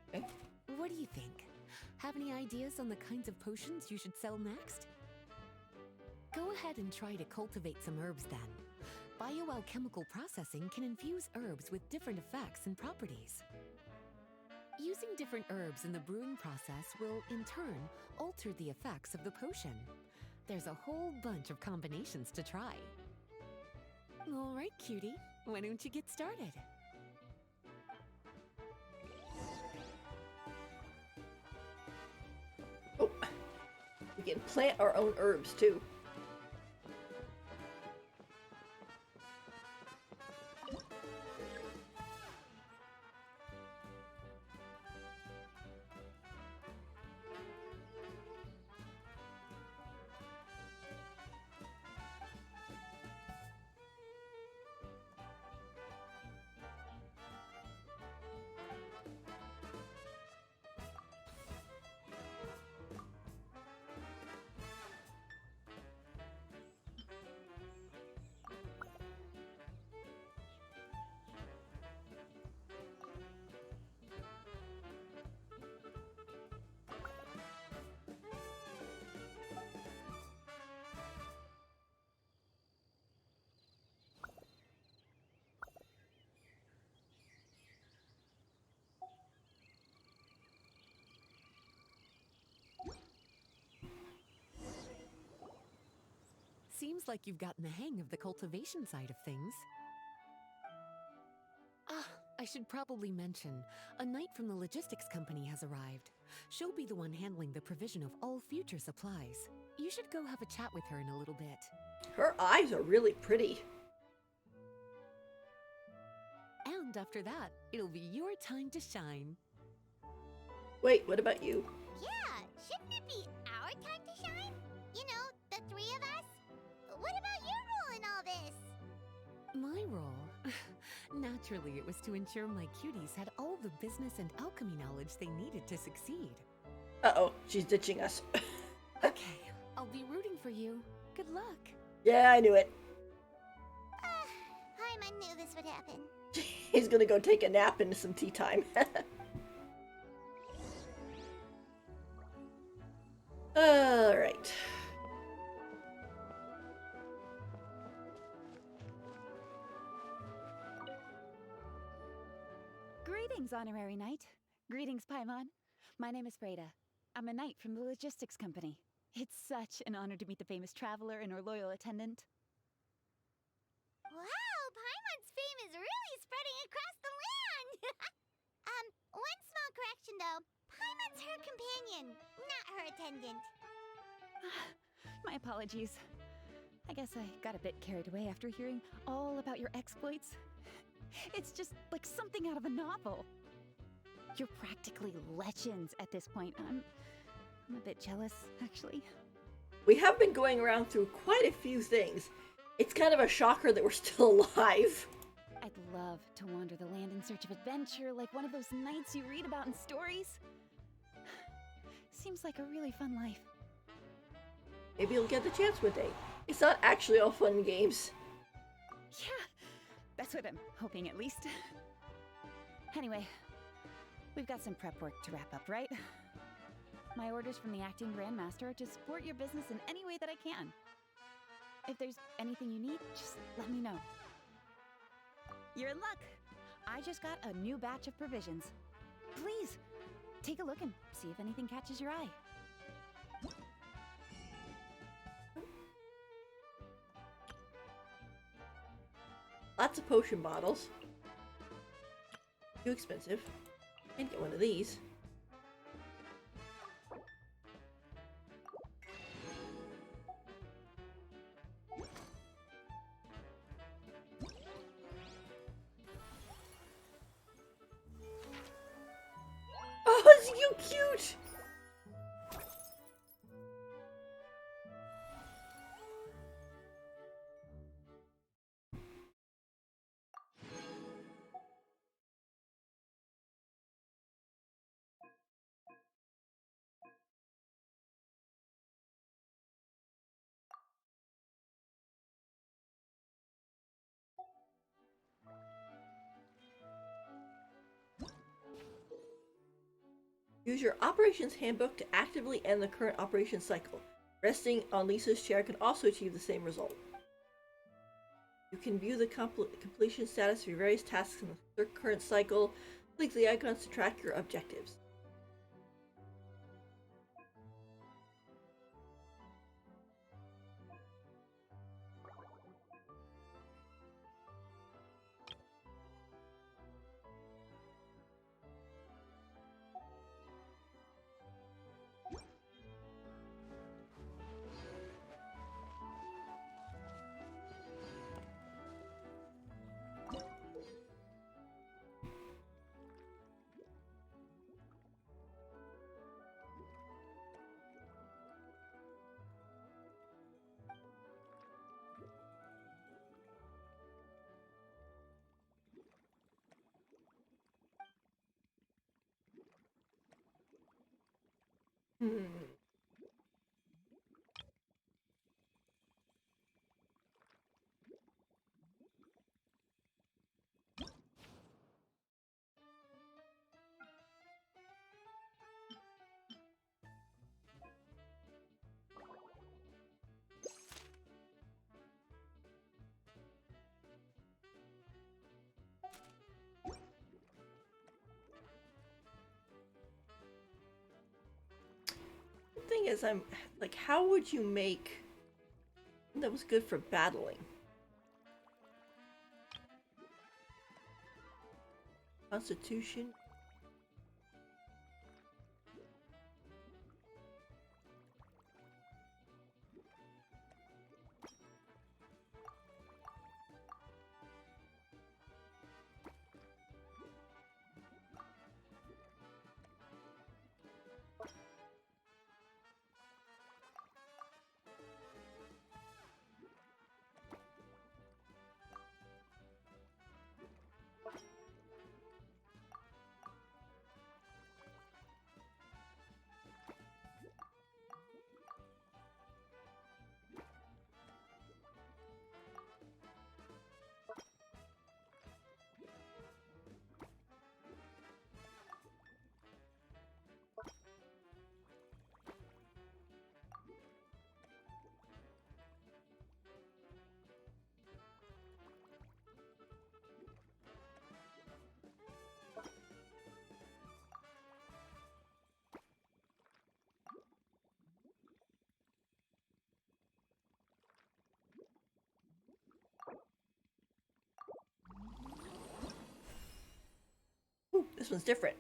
Okay. What do you think? Have any ideas on the kinds of potions you should sell next? Go ahead and try to cultivate some herbs then. Bioalchemical processing can infuse herbs with different effects and properties. Using different herbs in the brewing process will, in turn, alter the effects of the potion. There's a whole bunch of combinations to try. All right, cutie, why don't you get started? Oh, we can plant our own herbs too. Seems like you've gotten the hang of the cultivation side of things. Ah, I should probably mention, a knight from the logistics company has arrived. She'll be the one handling the provision of all future supplies. You should go have a chat with her in a little bit. Her eyes are really pretty. And after that, it'll be your time to shine. Wait, what about you? Yeah, shouldn't it be our time to shine? You know, the three of us? What about your role in all this? My role? Naturally, it was to ensure my cuties had all the business and alchemy knowledge they needed to succeed. Uh-oh, she's ditching us. Okay, I'll be rooting for you. Good luck. Yeah, I knew it. Paimon knew this would happen. He's gonna go take a nap and some tea time. Alright. Greetings, Honorary Knight. Greetings, Paimon. My name is Breda. I'm a knight from the logistics company. It's such an honor to meet the famous traveler and her loyal attendant. Wow, Paimon's fame is really spreading across the land! One small correction though. Paimon's her companion, not her attendant. My apologies. I guess I got a bit carried away after hearing all about your exploits. It's just like something out of a novel. You're practically legends at this point. I'm a bit jealous, actually. We have been going around through quite a few things. It's kind of a shocker that we're still alive. I'd love to wander the land in search of adventure like one of those knights you read about in stories. Seems like a really fun life. Maybe you'll get the chance one day. It's not actually all fun and games. Yeah, that's what I'm hoping at least. Anyway, we've got some prep work to wrap up, right? My orders from the acting Grandmaster are to support your business in any way that I can. If there's anything you need, just let me know. You're in luck. I just got a new batch of provisions. Please, take a look and see if anything catches your eye. Lots of potion bottles. Too expensive. Can't get one of these. Oh, it's so cute! Use your operations handbook to actively end the current operations cycle. Resting on Lisa's chair can also achieve the same result. You can view the completion status for various tasks in the current cycle. Click the icons to track your objectives. The thing is, I'm like, how would you make that was good for battling? Constitution. Ooh, this one's different.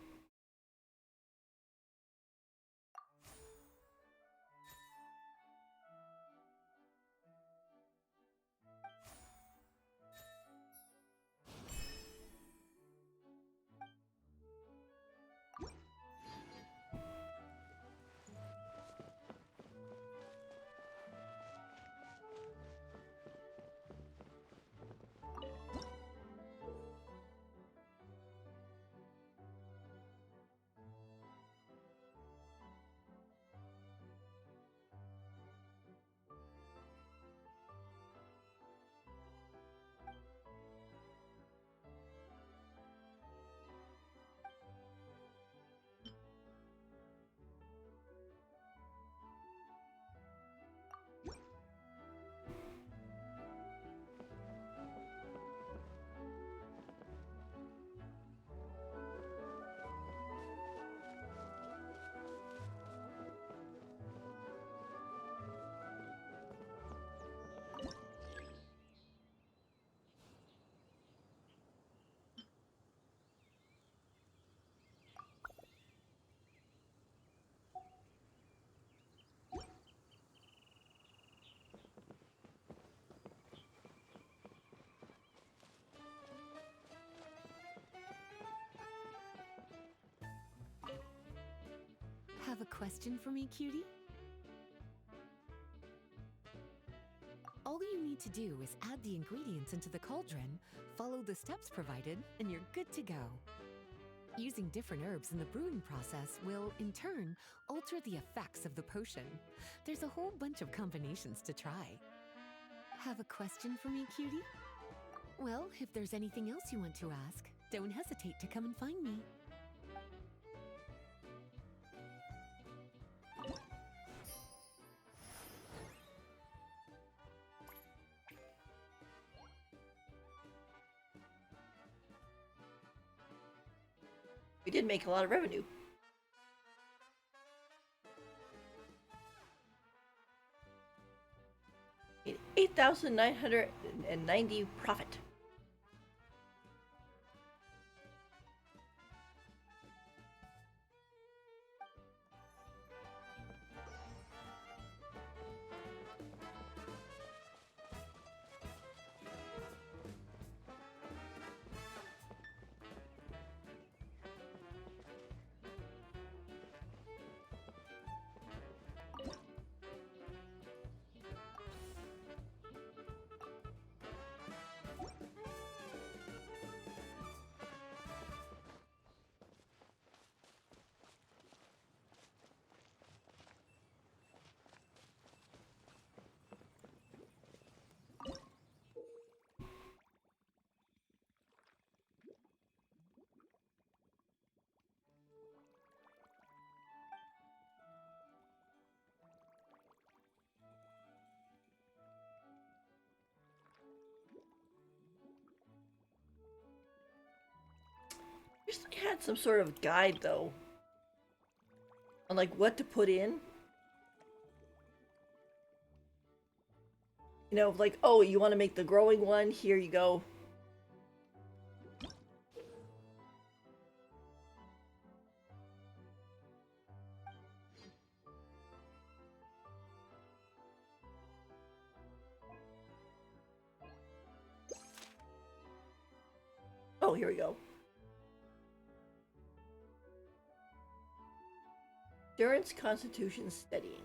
Have a question for me, cutie? All you need to do is add the ingredients into the cauldron, follow the steps provided, and you're good to go. Using different herbs in the brewing process will, in turn, alter the effects of the potion. There's a whole bunch of combinations to try. Have a question for me, cutie? Well, if there's anything else you want to ask, don't hesitate to come and find me. We did make a lot of revenue. $8,990 profit. Wish they had some sort of guide though on like what to put in. You know, like, oh, you want to make the growing one? Here you go. Oh, here we go. Endurance, Constitution, Steadying.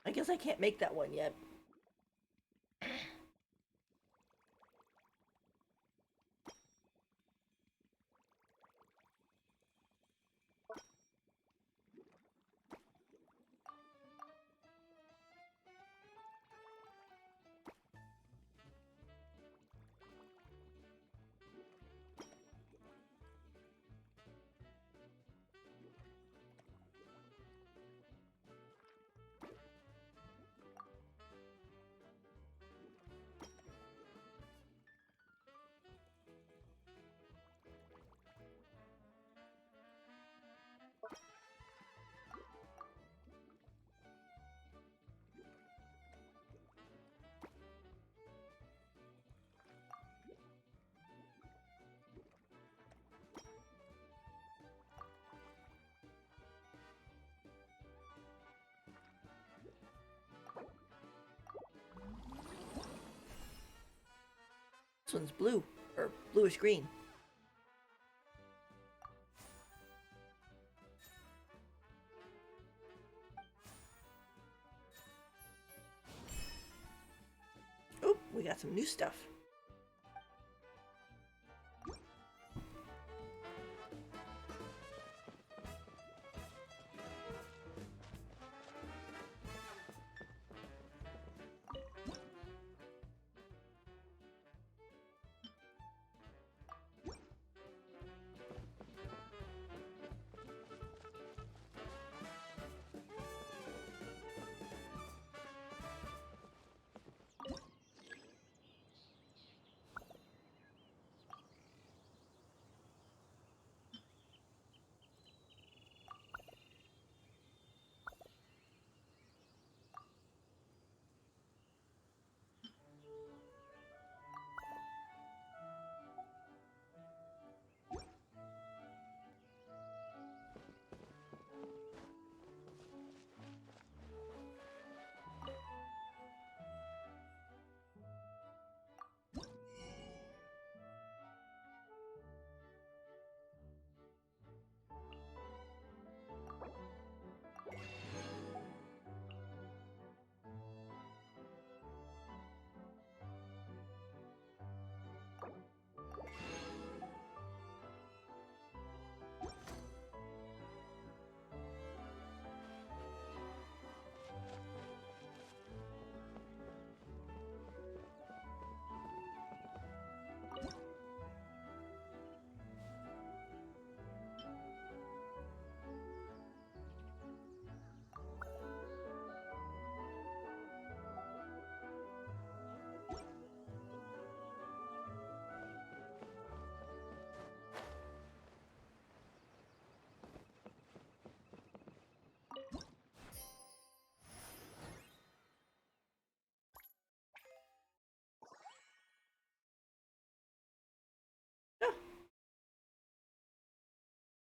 I guess I can't make that one yet. This one's blue, or bluish green. Oh, we got some new stuff.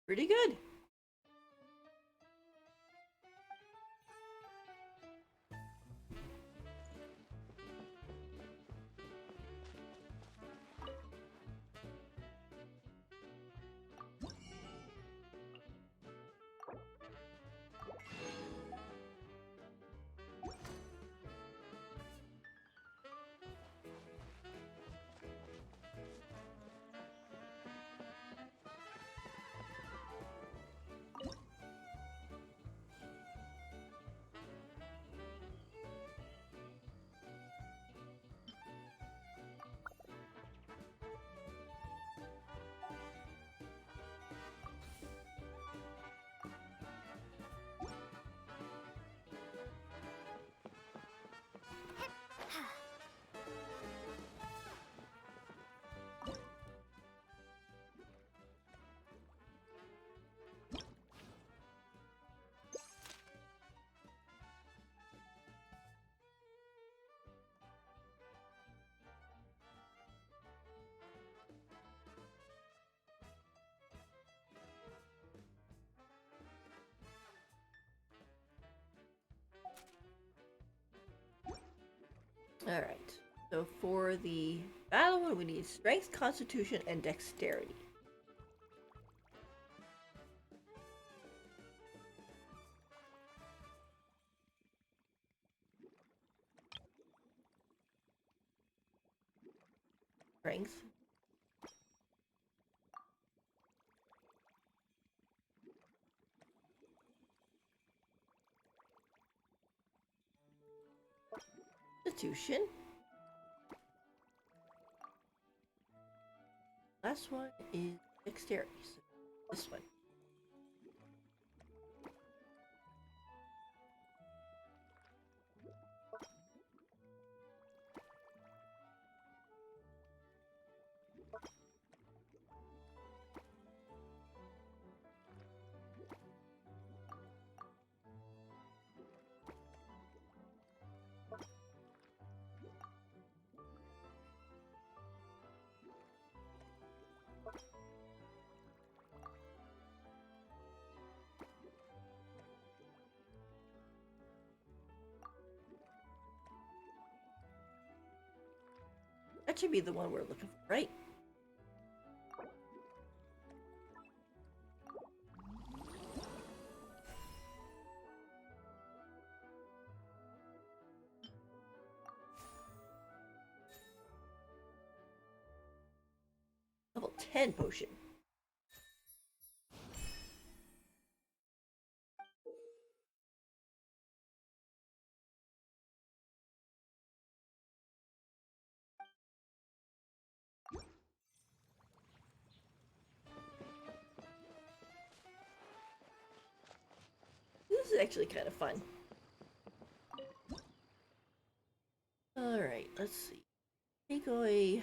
Pretty good. Alright, so for the battle one, we need strength, constitution, and dexterity. Strength. Constitution. Last one is dexterity. So this one. That should be the one we're looking for, right? Level 10 potion. This is actually kind of fun. Alright, let's see. Take away.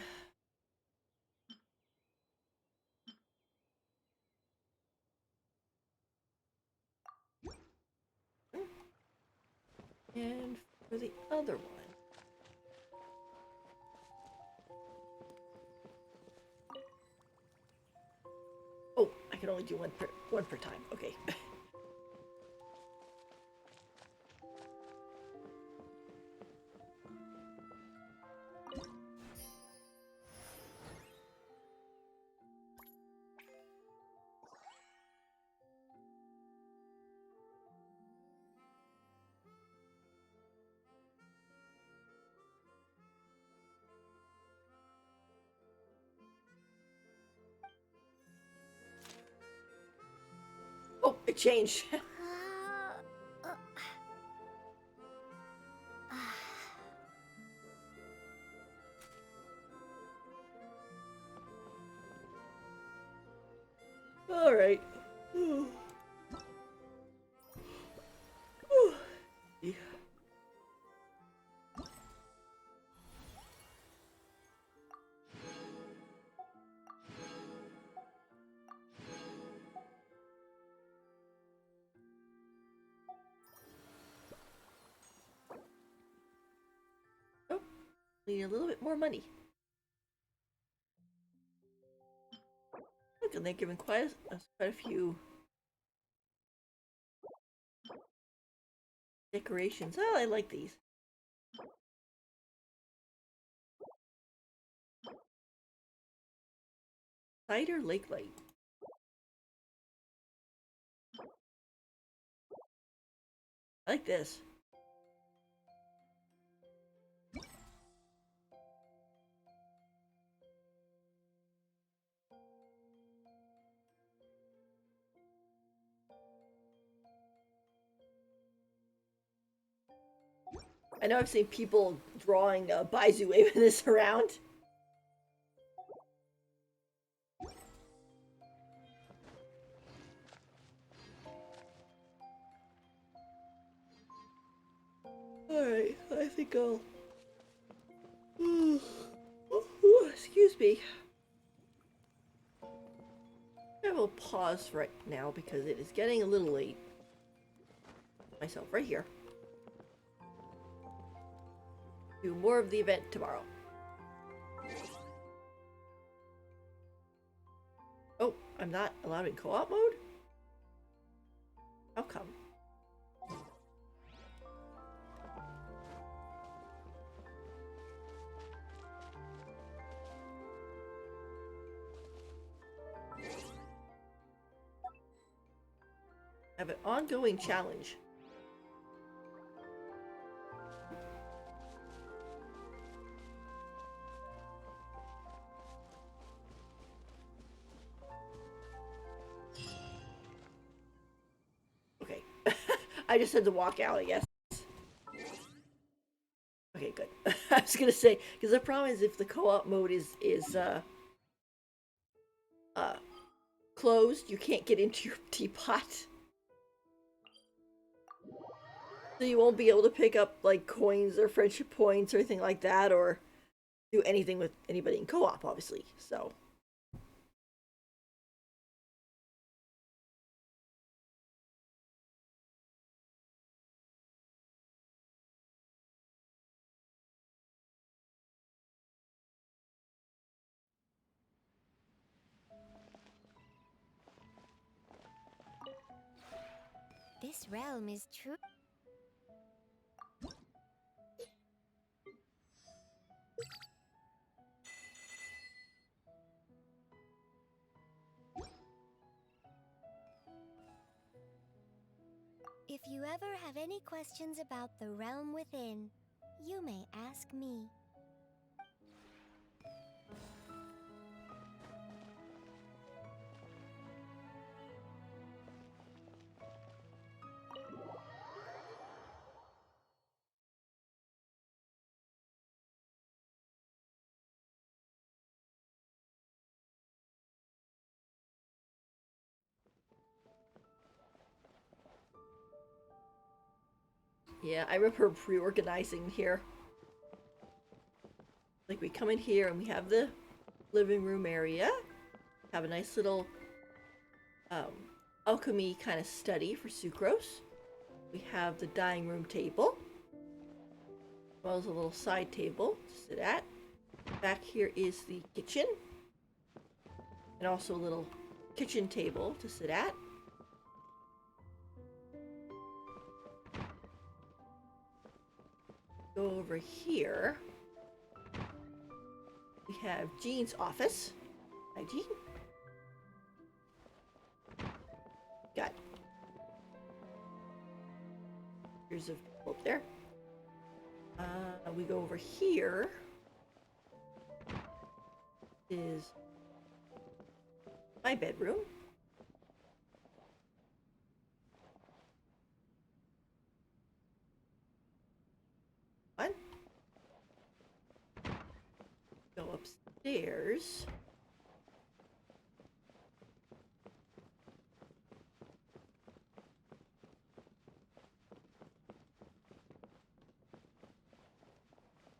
And for the other one. Oh, I can only do one per time. Okay. Oh, it changed. All right. Yeah. Oh, need a little bit more money. look, and they're giving quite a few decorations. Oh, I like these. Cider Lake Light. I like this. I know I've seen people drawing Baizu waving this around. Alright, I think I'll... excuse me. I will pause right now because it is getting a little late. Myself right here. Do more of the event tomorrow. Oh, I'm not allowed in co-op mode? How come? I have an ongoing challenge. Okay. I just had to walk out, I guess. Okay, good. I was gonna say, because the problem is if the co-op mode is closed, you can't get into your teapot. So you won't be able to pick up like coins or friendship points or anything like that, or do anything with anybody in co-op, obviously. So This realm is true. If you ever have any questions about the realm within, you may ask me. yeah, I remember reorganizing here. Like we come in here and we have the living room area. Have a nice little alchemy kind of study for Sucrose. We have the dining room table. As well as a little side table to sit at. Back here is the kitchen. And also a little kitchen table to sit at. Go over here. We have Jean's office. Hi, Jean. Got here's a up there. We go over here. Is my bedroom. One. Go upstairs.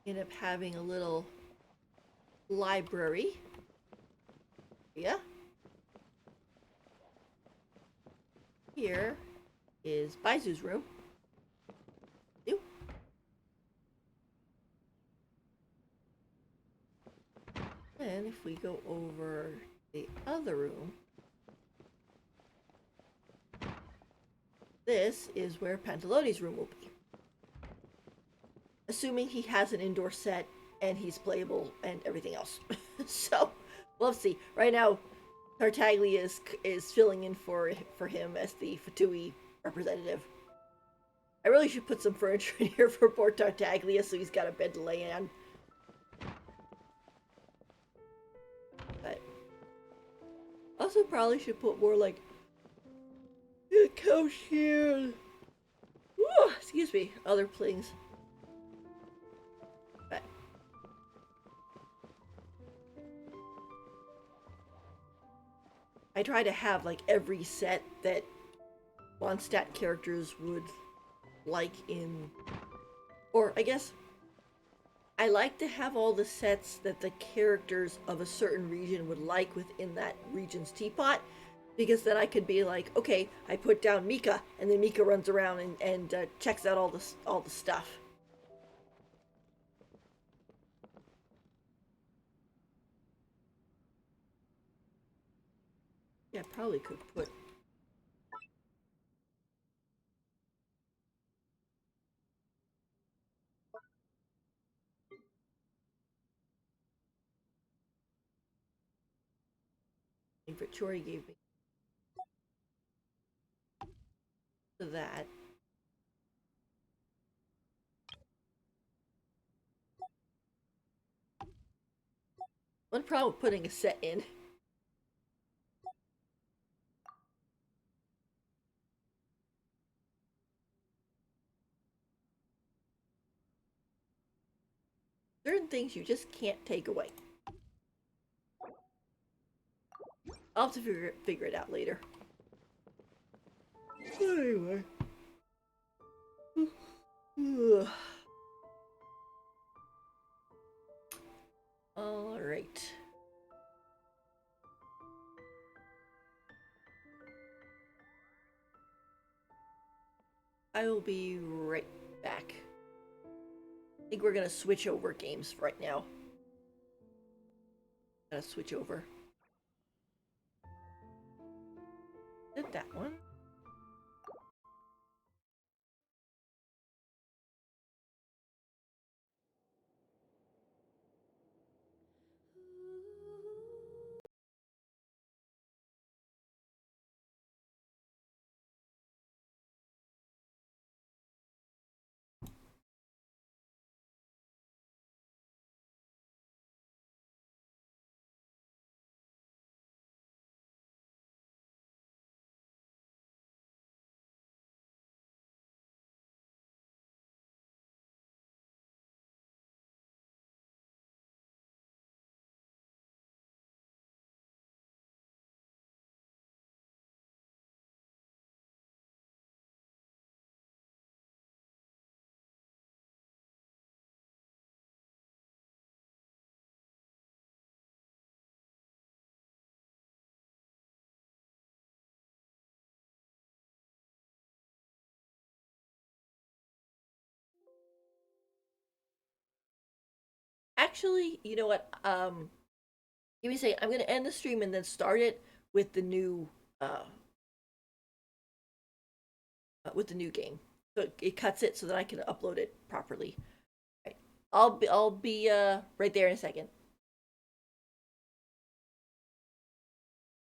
End up having a little library. Yeah. Here is Baizu's room. And if we go over the other room, this is where Pantaloni's room will be. Assuming he has an indoor set and he's playable and everything else. So, we'll see. Right now, Tartaglia is filling in for him as the Fatui representative. I really should put some furniture in here for poor Tartaglia so he's got a bed to lay on. But also probably should put more like a couch here. Ooh, excuse me, other things. But I try to have like every set that Mondstadt characters would like in, or I guess I like to have all the sets that the characters of a certain region would like within that region's teapot, because then I could be like, okay, I put down Mika, and then Mika runs around and checks out all the stuff. Yeah, probably could put Chiori gave me that. One problem with putting a set in. Certain things you just can't take away. I'll have to figure it out later. Anyway. All right. I will be right back. I think we're gonna switch over games right now. Gotta switch over. Did that one? Actually, you know what? Give me a second. I'm gonna end the stream and then start it with the new game. So it cuts it so that I can upload it properly. Right. I'll be right there in a second.